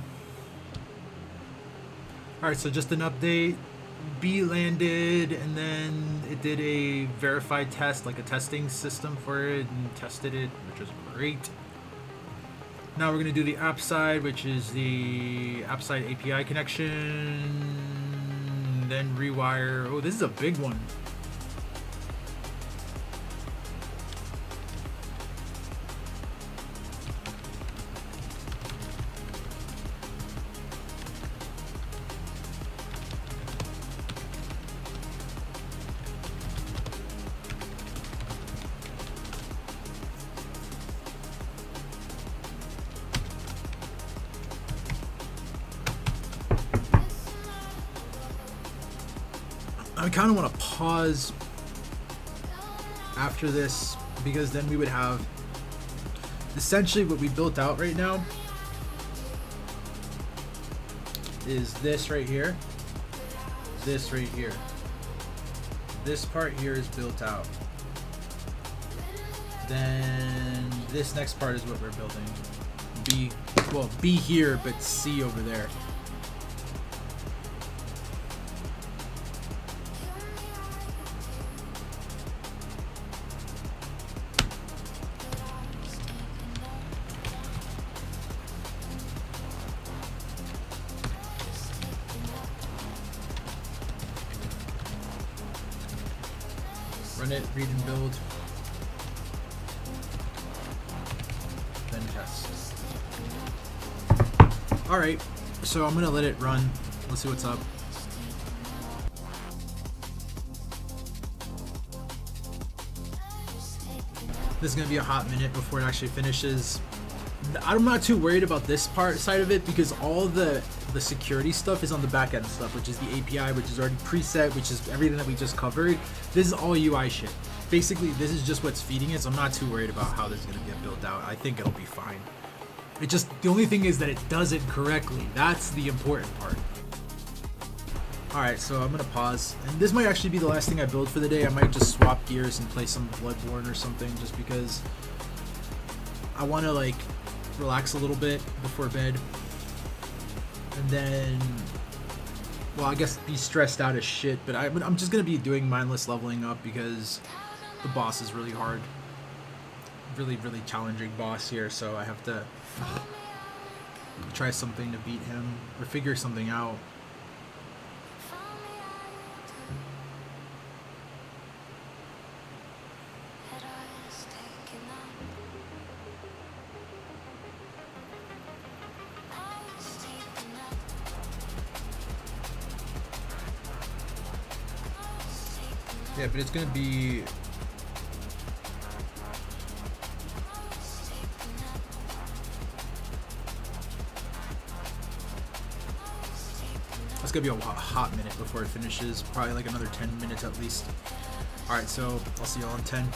All right, so just an update. B landed, and then it did a verified test, like a testing system for it, and tested it, which was great. Now we're gonna do the app side, which is the app side API connection, then rewire. Oh, this is a big one. I kind of want to pause after this because then we would have essentially what we built out right now is this right here, this right here. This part here is built out. Then this next part is what we're building. B, well, B here, but C over there. Run it, read and build. Then test. Alright, so I'm gonna let it run. Let's see what's up. This is gonna be a hot minute before it actually finishes. I'm not too worried about this part side of it because all the security stuff is on the back end stuff, which is the API, which is already preset, which is everything that we just covered. This is all UI shit. Basically, this is just what's feeding it, so I'm not too worried about how this is gonna get built out. I think it'll be fine. It just, the only thing is that it does it correctly. That's the important part. Alright, so I'm gonna pause. And this might actually be the last thing I build for the day. I might just swap gears and play some Bloodborne or something just because I wanna like relax a little bit before bed. And then, well, I guess be stressed out as shit, but I'm just gonna be doing mindless leveling up because the boss is really hard. Really, really challenging boss here, so I have to try something to beat him or figure something out. Yeah, but it's gonna be it's gonna be a hot minute before it finishes, probably like another 10 minutes at least. Alright, so I'll see y'all in 10.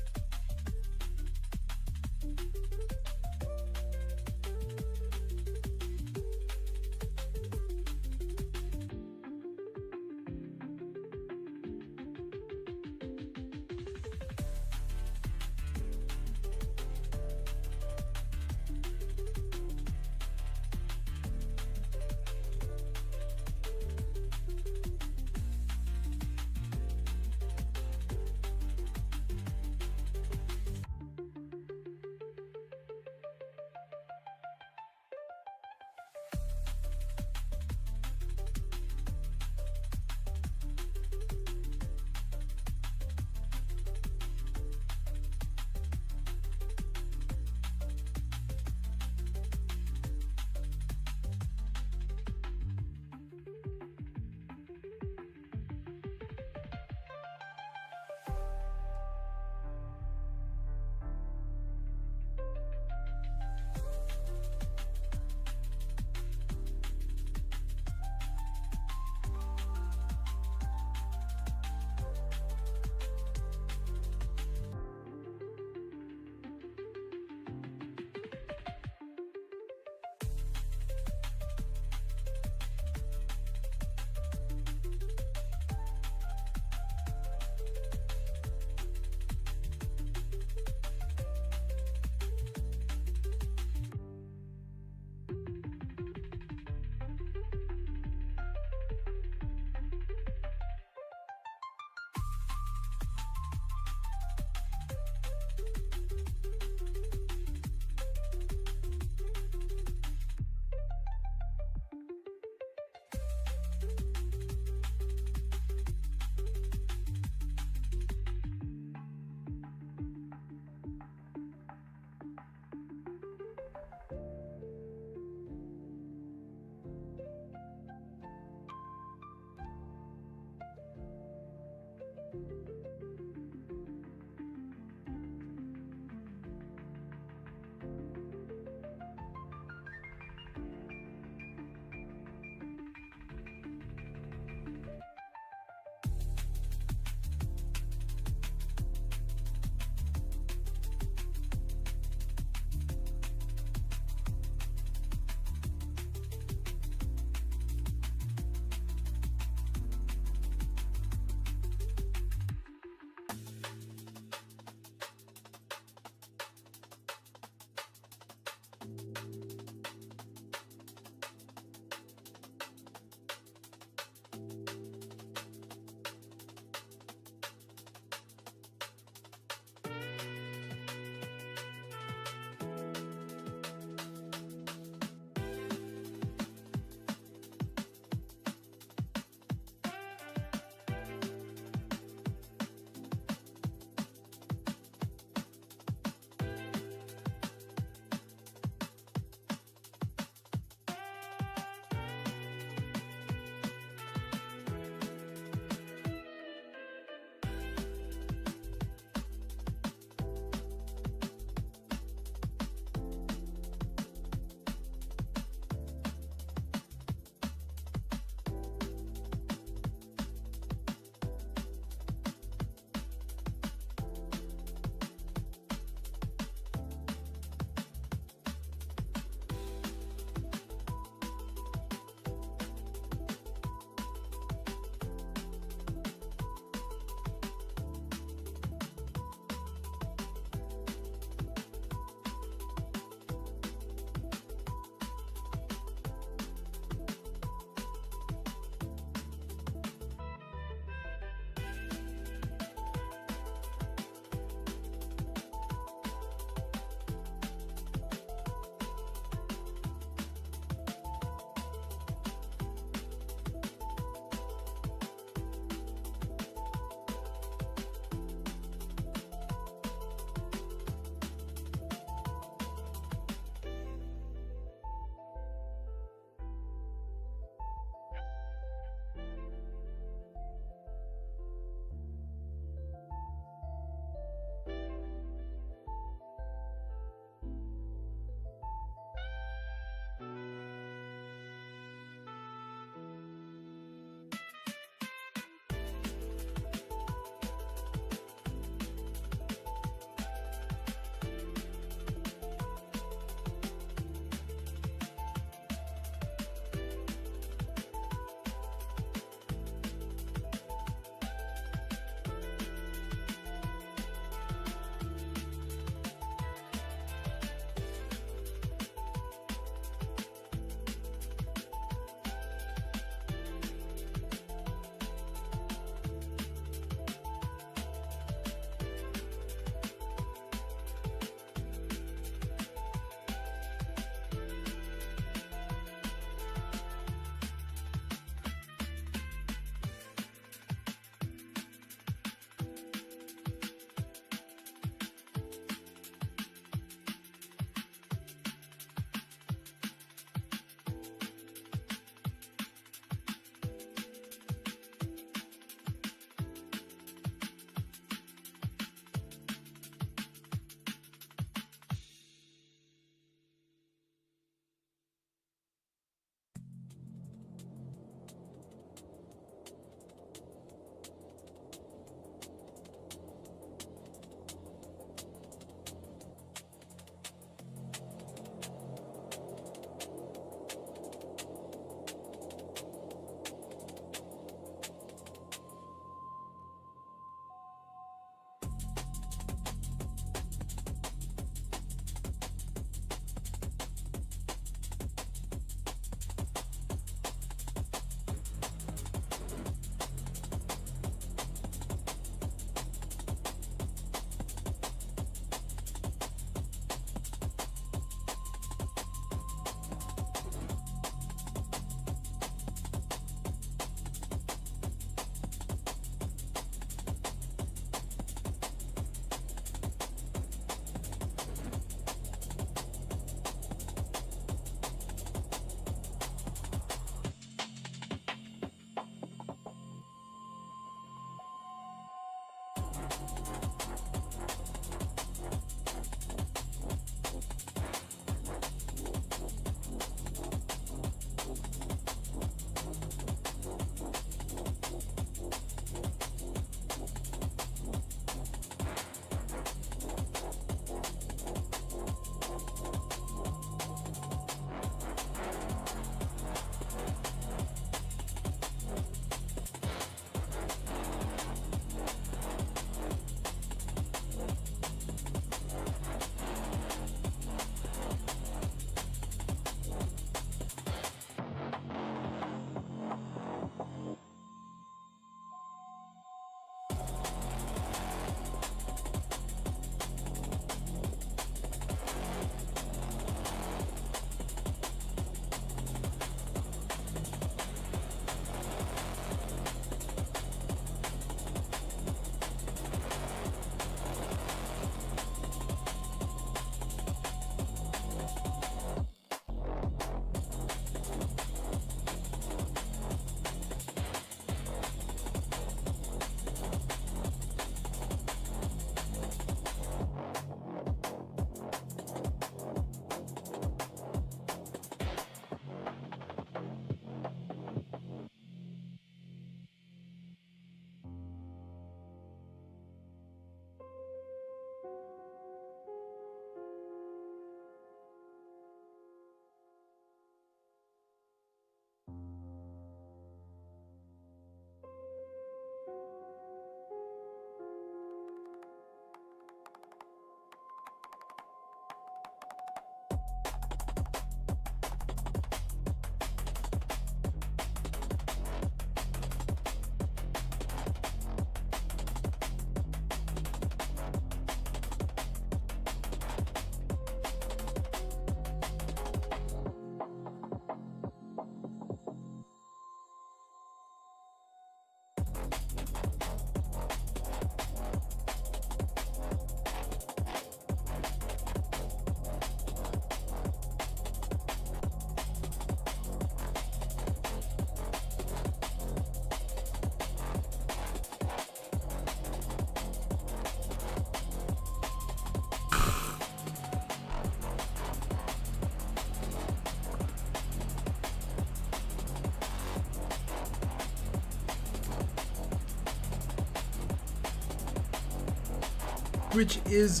which is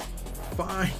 fine.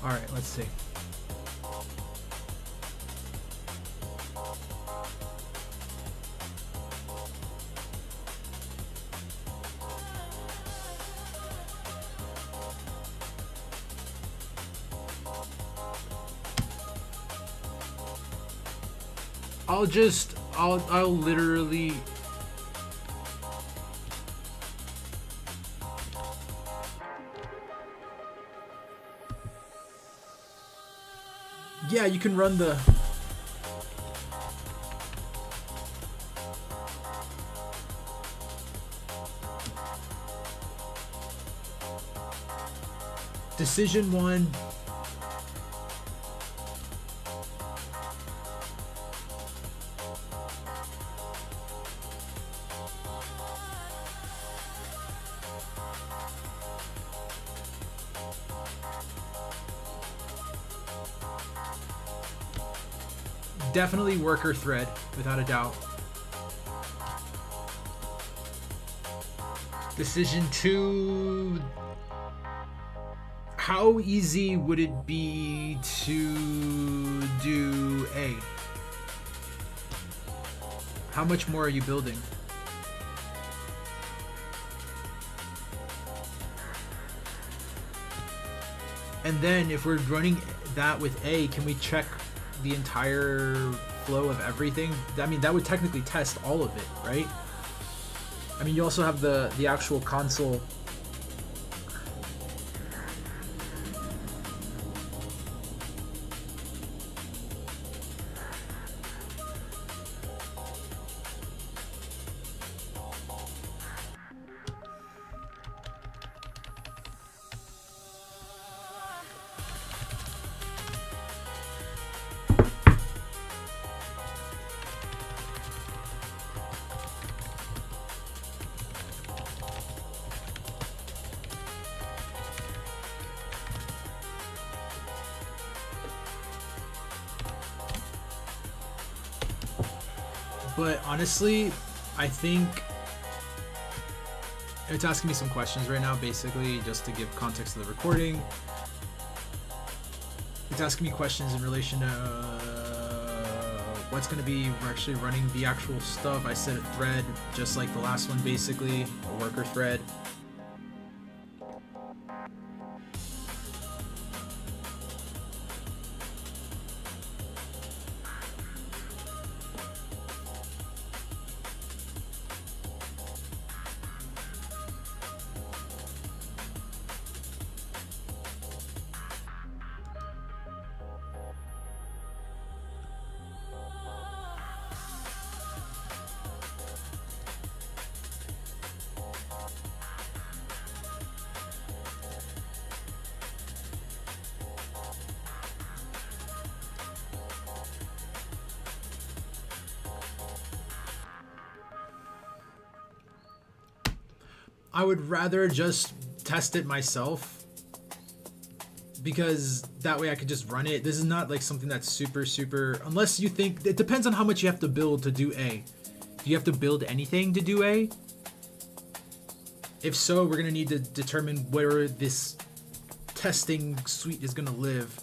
All right, let's see. I'll literally yeah, you can run the decision one. Definitely worker thread, without a doubt. Decision 2. How easy would it be to do A? How much more are you building? And then if we're running that with A, can we check the entire flow of everything? I mean, that would technically test all of it, right? I mean, you also have the actual console. But honestly, I think it's asking me some questions right now, basically, just to give context to the recording. It's asking me questions in relation to what's going to be actually running the actual stuff. I set a thread, just like the last one, basically, a worker thread. I would rather just test it myself, because that way I could just run it. This is not like something that's super, unless you think, it depends on how much you have to build to do A. Do you have to build anything to do A? If so, we're gonna need to determine where this testing suite is gonna live.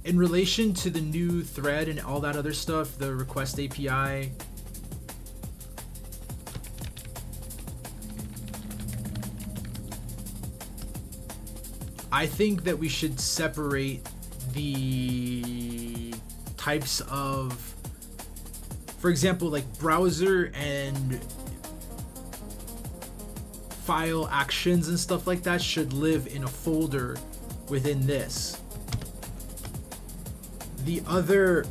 In relation to the new thread and all that other stuff, the request API, I think that we should separate the types of, for example, like browser and file actions and stuff like that should live in a folder within this. The other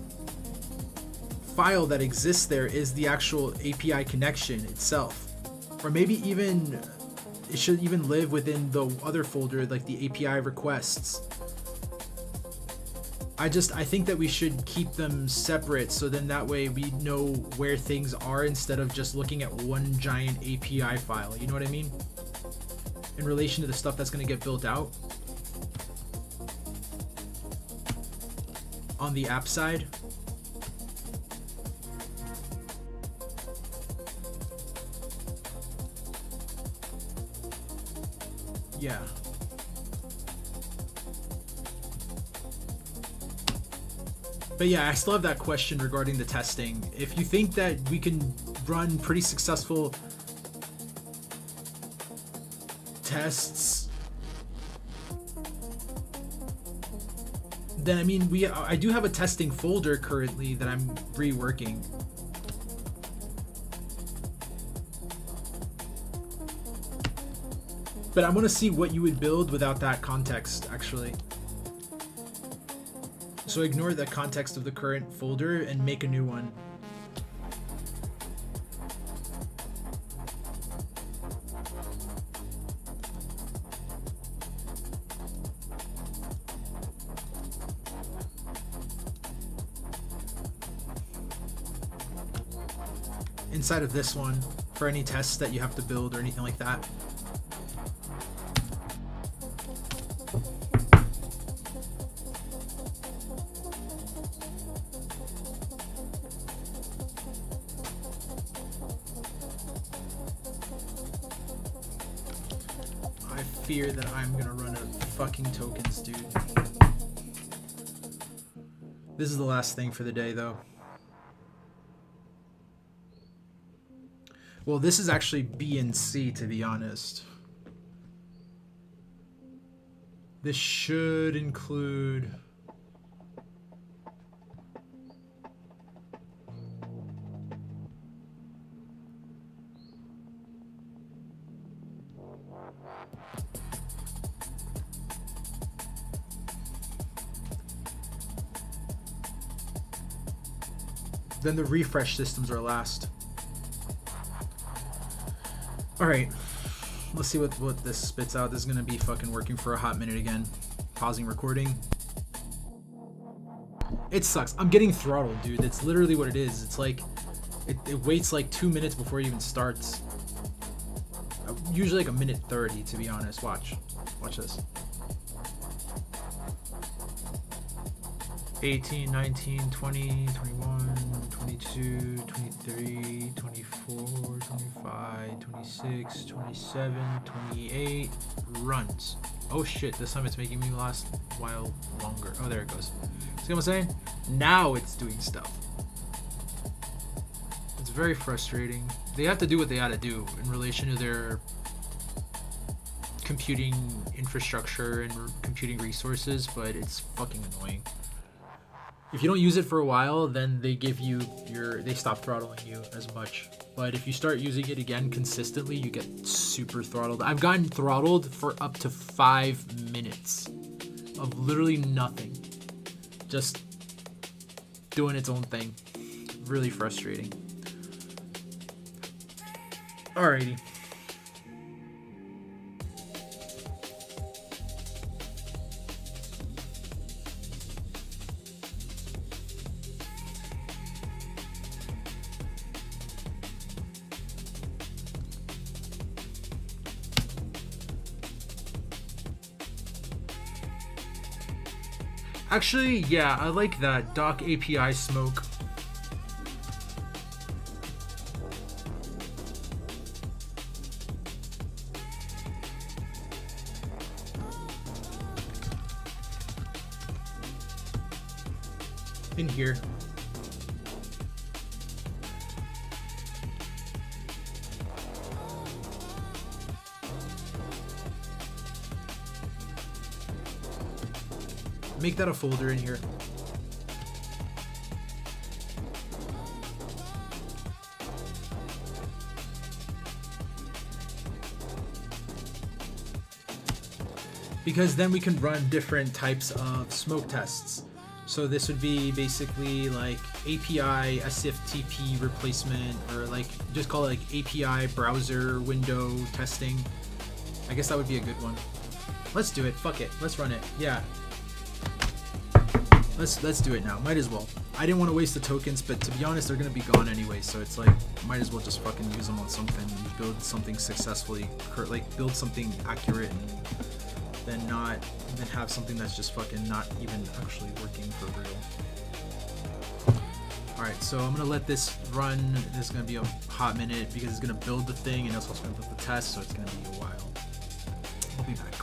file that exists there is the actual API connection itself, or maybe even it should even live within the other folder, like the API requests. I think that we should keep them separate, so then that way we know where things are instead of just looking at one giant API file. You know what I mean? In relation to the stuff that's going to get built out on the app side. Yeah. But yeah, I still have that question regarding the testing. If you think that we can run pretty successful tests, then I mean, I do have a testing folder currently that I'm reworking. But I want to see what you would build without that context, actually. So ignore the context of the current folder and make a new one. Inside of this one, for any tests that you have to build or anything like that. Fear that I'm gonna run out of fucking tokens, dude. This is the last thing for the day, though. Well, this is actually B and C, to be honest. This should include... Then the refresh systems are last. Alright. Let's see what this spits out. This is gonna be fucking working for a hot minute again. Pausing recording. It sucks. I'm getting throttled, dude. That's literally what it is. It's like, it waits like 2 minutes before it even starts. Usually like a minute 30, to be honest. Watch this. 18, 19, 20, 21, 22, 23, 24, 25, 26, 27, 28 runs. Oh shit, this time it's making me last a while longer. Oh, there it goes. See what I'm saying? Now it's doing stuff. It's very frustrating. They have to do what they gotta do in relation to their computing infrastructure and computing resources, but it's fucking annoying. If you don't use it for a while, then they give you they stop throttling you as much. But if you start using it again consistently, you get super throttled. I've gotten throttled for up to 5 minutes of literally nothing. Just doing its own thing. Really frustrating. Alrighty. Actually, yeah, I like that. Doc API smoke. In here. Make that a folder in here. Because then we can run different types of smoke tests. So this would be basically like API SFTP replacement, or like just call it like API browser window testing. I guess that would be a good one. Let's do it. Fuck it. Let's run it. Yeah. Let's do it now. Might as well. I didn't want to waste the tokens, but to be honest, they're gonna be gone anyway. So it's like, might as well just fucking use them on something, build something successfully, like build something accurate, and then have something that's just fucking not even actually working for real. All right, so I'm gonna let this run. This is gonna be a hot minute because it's gonna build the thing, and it's also gonna build the test, so it's gonna be a while. I'll be back.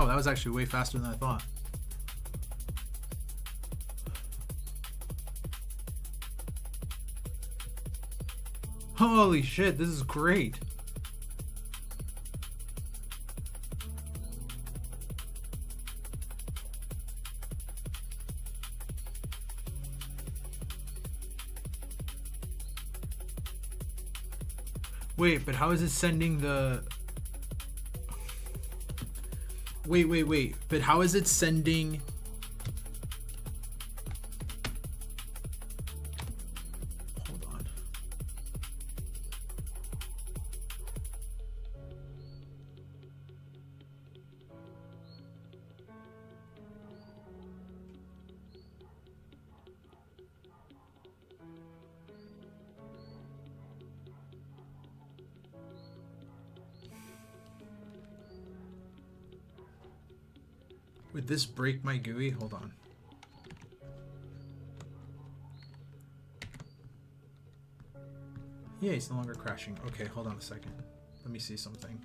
Wow, that was actually way faster than I thought. Holy shit, this is great. Wait, but how is it sending the... Wait. But how is it sending... Hold on. Would this break my GUI? Hold on. Yeah, it's no longer crashing. Okay, hold on a second. Let me see something.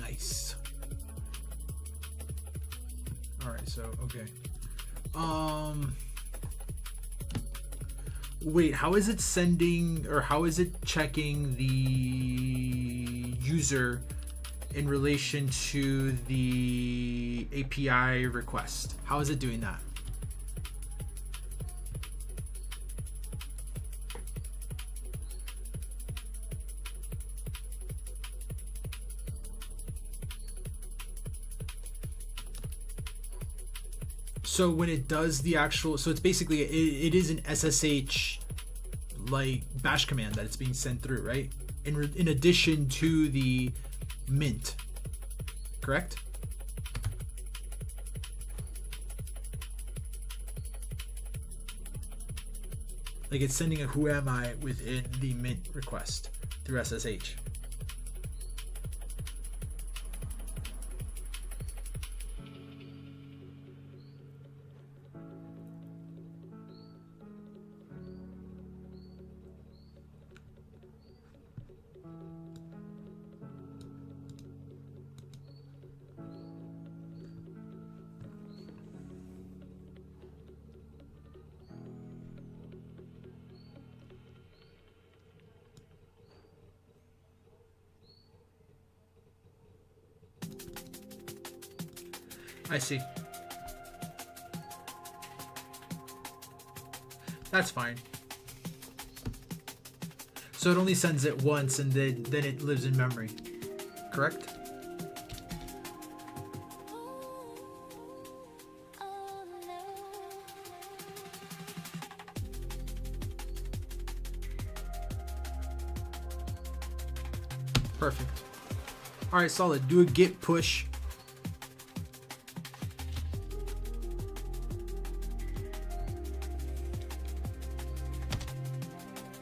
Nice. Alright, so, okay. Wait, how is it sending, or how is it checking the user in relation to the API request? How is it doing that? So when it does the actual, so it's basically, it is an SSH like bash command that it's being sent through, right? In addition to the mint, correct? Like it's sending a who am I within the mint request through SSH. I see. That's fine. So it only sends it once and then it lives in memory, correct? Perfect. All right, solid. Do a git push.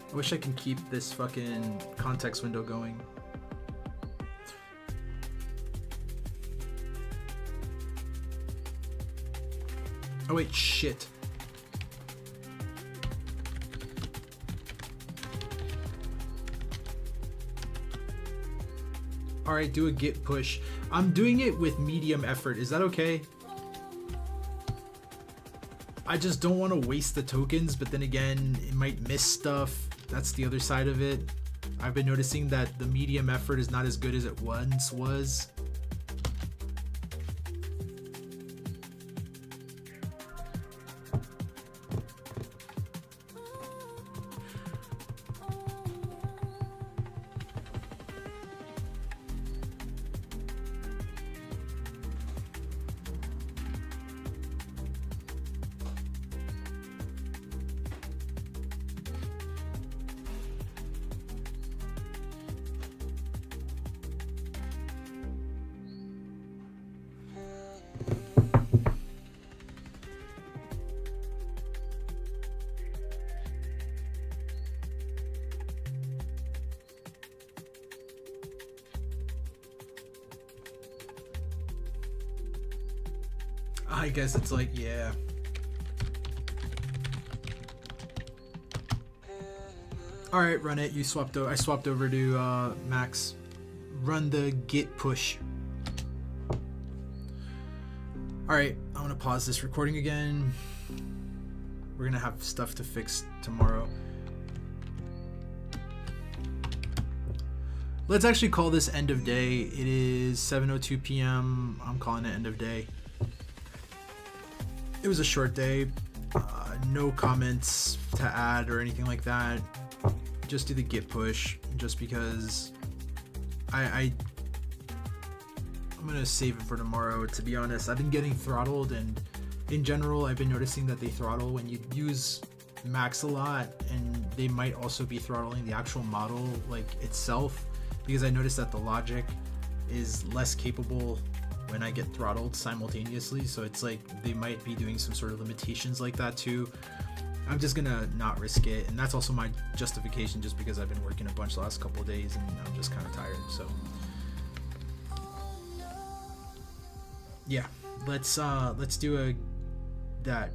I wish I can keep this fucking context window going. Oh wait, shit. Alright, do a git push. I'm doing it with medium effort. Is that okay? I just don't want to waste the tokens, but then again, it might miss stuff. That's the other side of it. I've been noticing that the medium effort is not as good as it once was. I guess it's like, yeah. All right, run it. I swapped over to Max. Run the git push. All right, I'm gonna pause this recording again. We're gonna have stuff to fix tomorrow. Let's actually call this end of day. It is 7:02 p.m. I'm calling it end of day. It was a short day. No comments to add or anything like that. Just do the git push, just because I'm gonna save it for tomorrow. To be honest, I've been getting throttled, and in general, I've been noticing that they throttle when you use Max a lot, and they might also be throttling the actual model like itself, because I noticed that the logic is less capable when I get throttled simultaneously. So it's like they might be doing some sort of limitations like that too. I'm just gonna not risk it, and that's also my justification, just because I've been working a bunch the last couple of days and I'm just kind of tired. So yeah, let's do that.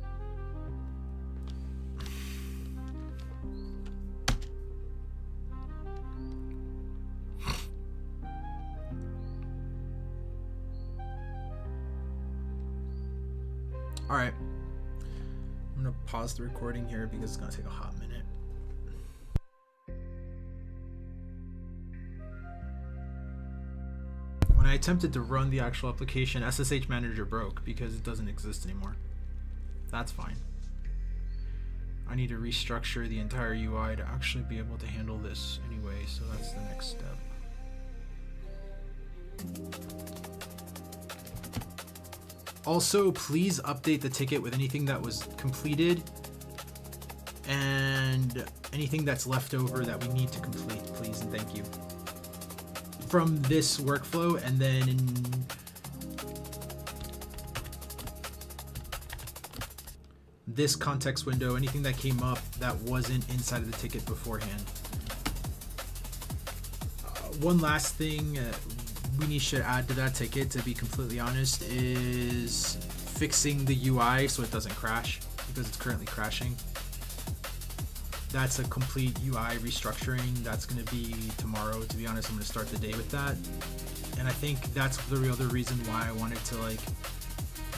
All right, I'm gonna pause the recording here because it's gonna take a hot minute. When I attempted to run the actual application, SSH Manager broke because it doesn't exist anymore. That's fine. I need to restructure the entire UI to actually be able to handle this anyway, so that's the next step. Also, please update the ticket with anything that was completed and anything that's left over that we need to complete, please and thank you. From this workflow, and then in this context window, anything that came up that wasn't inside of the ticket beforehand. One last thing we should add to that ticket, to be completely honest, is fixing the UI so it doesn't crash, because it's currently crashing. That's a complete UI restructuring. That's going to be tomorrow. To be honest, I'm going to start the day with that. And I think that's the real other reason why I wanted to like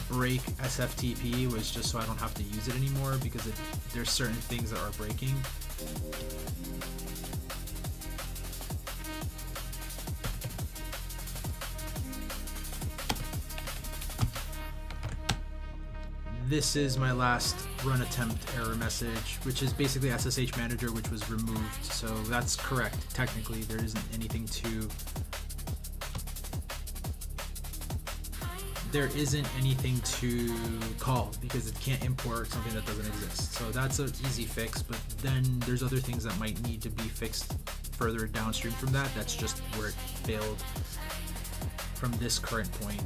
break SFTP, was just so I don't have to use it anymore, because there's certain things that are breaking. This is my last run attempt error message, which is basically SSH Manager, which was removed. So that's correct. Technically, there isn't anything to call, because it can't import something that doesn't exist. So that's an easy fix, but then there's other things that might need to be fixed further downstream from that. That's just where it failed from this current point.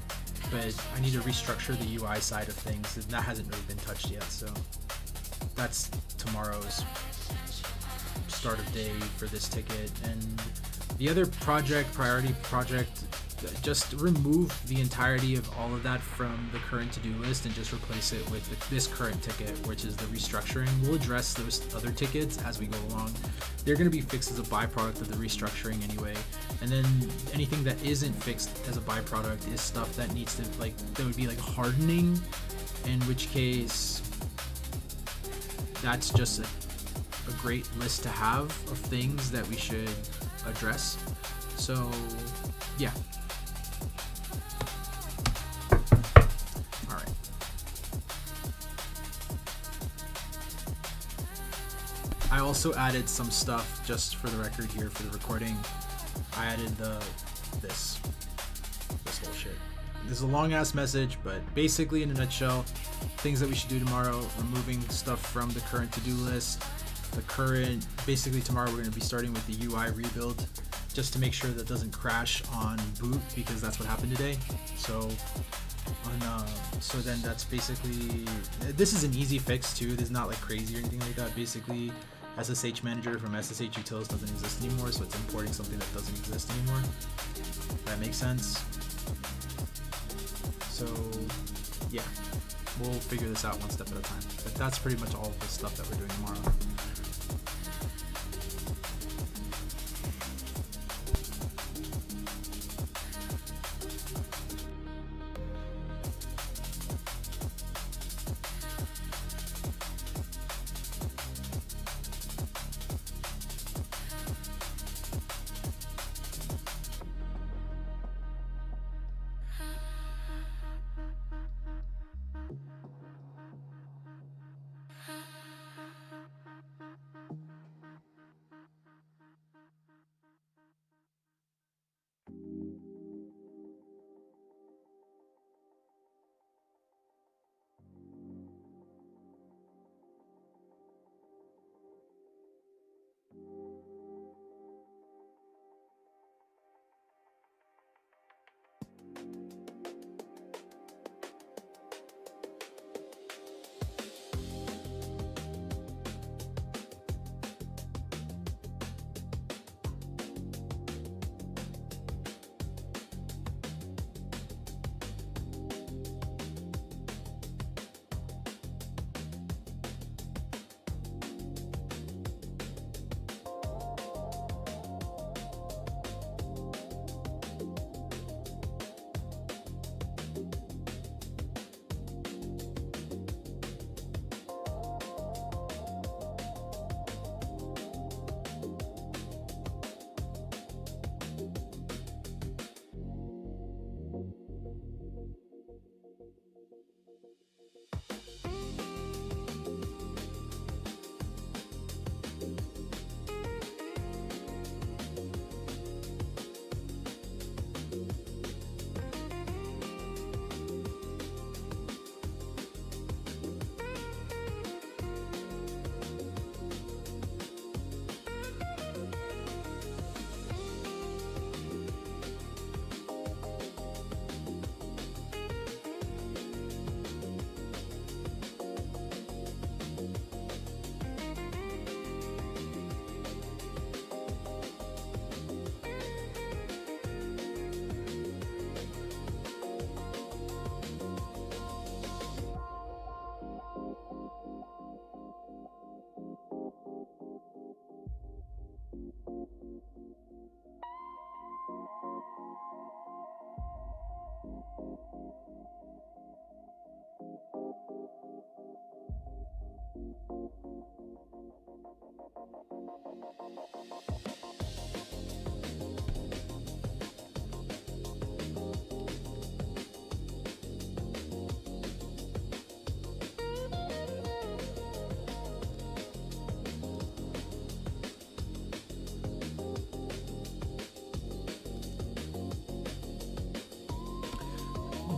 But I need to restructure the UI side of things, and that hasn't really been touched yet. So that's tomorrow's start of day for this ticket. And the other priority project, just remove the entirety of all of that from the current to-do list and just replace it with this current ticket, which is the restructuring. We'll address those other tickets as we go along. They're going to be fixed as a byproduct of the restructuring anyway. And then anything that isn't fixed as a byproduct is stuff that needs to, like, that would be like hardening, in which case that's just a great list to have of things that we should address. So yeah. All right. I also added some stuff, just for the record here for the recording. I added this whole shit. This is a long ass message, but basically in a nutshell, things that we should do tomorrow: removing stuff from the current to-do list. Basically tomorrow we're going to be starting with the UI rebuild, just to make sure that it doesn't crash on boot, because that's what happened today. So then that's basically, this is an easy fix too. This is not like crazy or anything like that. Basically, SSH Manager from SSH Utils doesn't exist anymore, so it's importing something that doesn't exist anymore. That makes sense. So yeah, we'll figure this out one step at a time. But that's pretty much all of the stuff that we're doing tomorrow.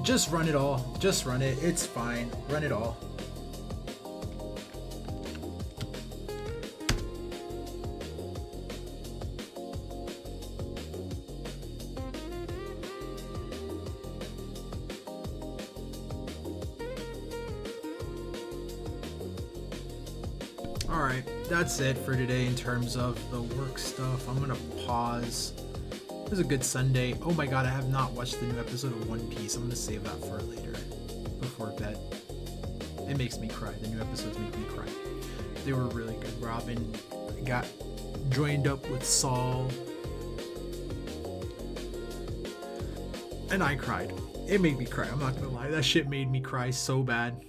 Just run it all. Just run it. It's fine. Run it all. Alright, that's it for today in terms of the work stuff. I'm gonna pause. It was a good Sunday. Oh my god, I have not watched the new episode of One Piece. I'm gonna save that for later, before bed. It makes me cry. The new episodes make me cry. They were really good. Robin got joined up with Saul. And I cried. It made me cry, I'm not gonna lie. That shit made me cry so bad.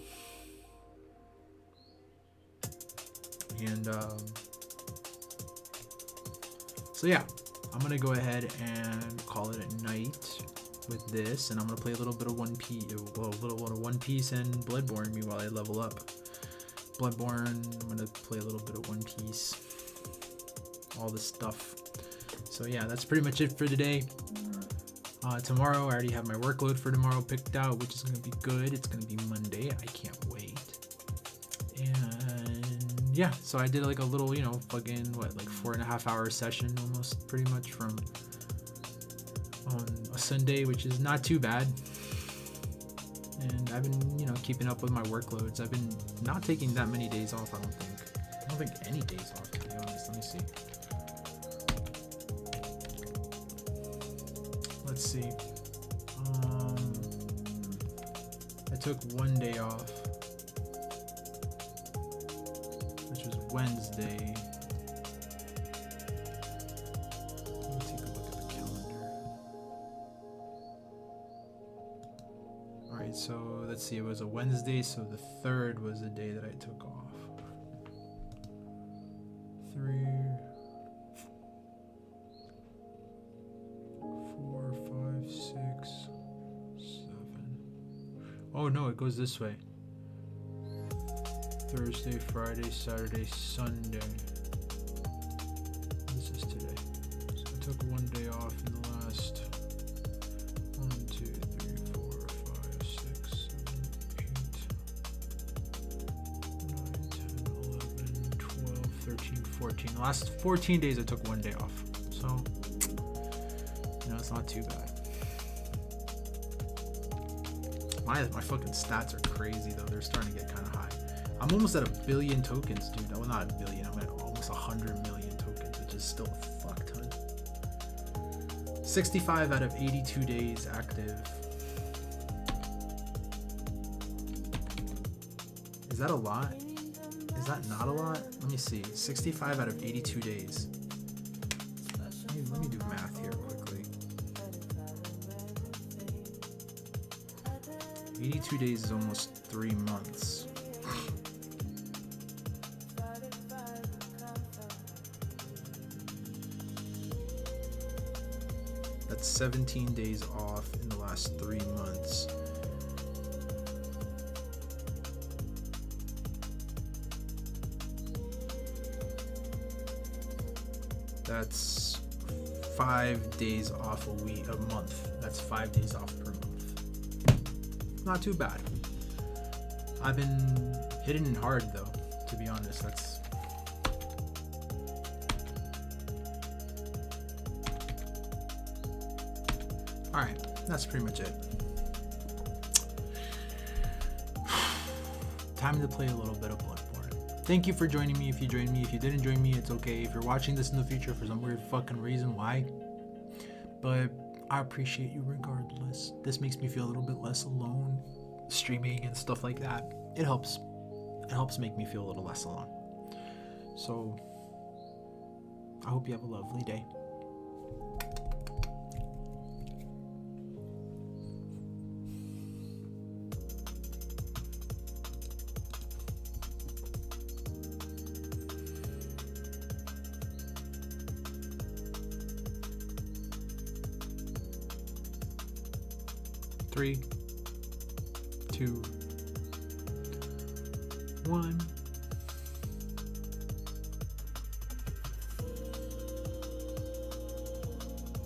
And so yeah, I'm gonna go ahead and call it a night with this, and I'm gonna play a little bit of One Piece, One Piece and Bloodborne. Meanwhile, I level up. Bloodborne. I'm gonna play a little bit of One Piece. All this stuff. So yeah, that's pretty much it for today. Tomorrow, I already have my workload for tomorrow picked out, which is gonna be good. It's gonna be Monday. I can't wait. And yeah, so I did like a little, fucking like 4.5 hour session almost, pretty much, from on a Sunday, which is not too bad. And I've been, keeping up with my workloads. I've been not taking that many days off, I don't think any days off, to be honest. Let me see. Let's see. I took one day off, which was Wednesday. Let me take a look at the calendar. Alright, so let's see, it was a Wednesday, so the 3rd was the day that I took off. 3, 4, 5, 6, 7. Oh no, it goes this way. Thursday, Friday, Saturday, Sunday. This is today. So I took one day off in the last 1, 2, 3, 4, 5, 6, 7, 8, 9, 10, 11, 12, 13, 14. The last 14 days I took one day off. So, it's not too bad. My fucking stats are crazy though. They're starting to get kind of high. I'm almost at 1 billion tokens, dude. Well, not 1 billion. I'm at almost 100 million tokens, which is still a fuck ton. 65 out of 82 days active. Is that a lot? Is that not a lot? Let me see. 65 out of 82 days. Let me do math here quickly. 82 days is almost 3 months. That's 17 days off in the last 3 months. That's 5 days off a month. That's 5 days off per month. Not too bad. I've been hitting it hard though, to be honest. That's alright, that's pretty much it. Time to play a little bit of Bloodborne. Thank you for joining me. If you joined me, if you didn't join me, it's okay. If you're watching this in the future for some weird fucking reason, why? But I appreciate you regardless. This makes me feel a little bit less alone streaming and stuff like that. It helps make me feel a little less alone. So I hope you have a lovely day. Three, two, one.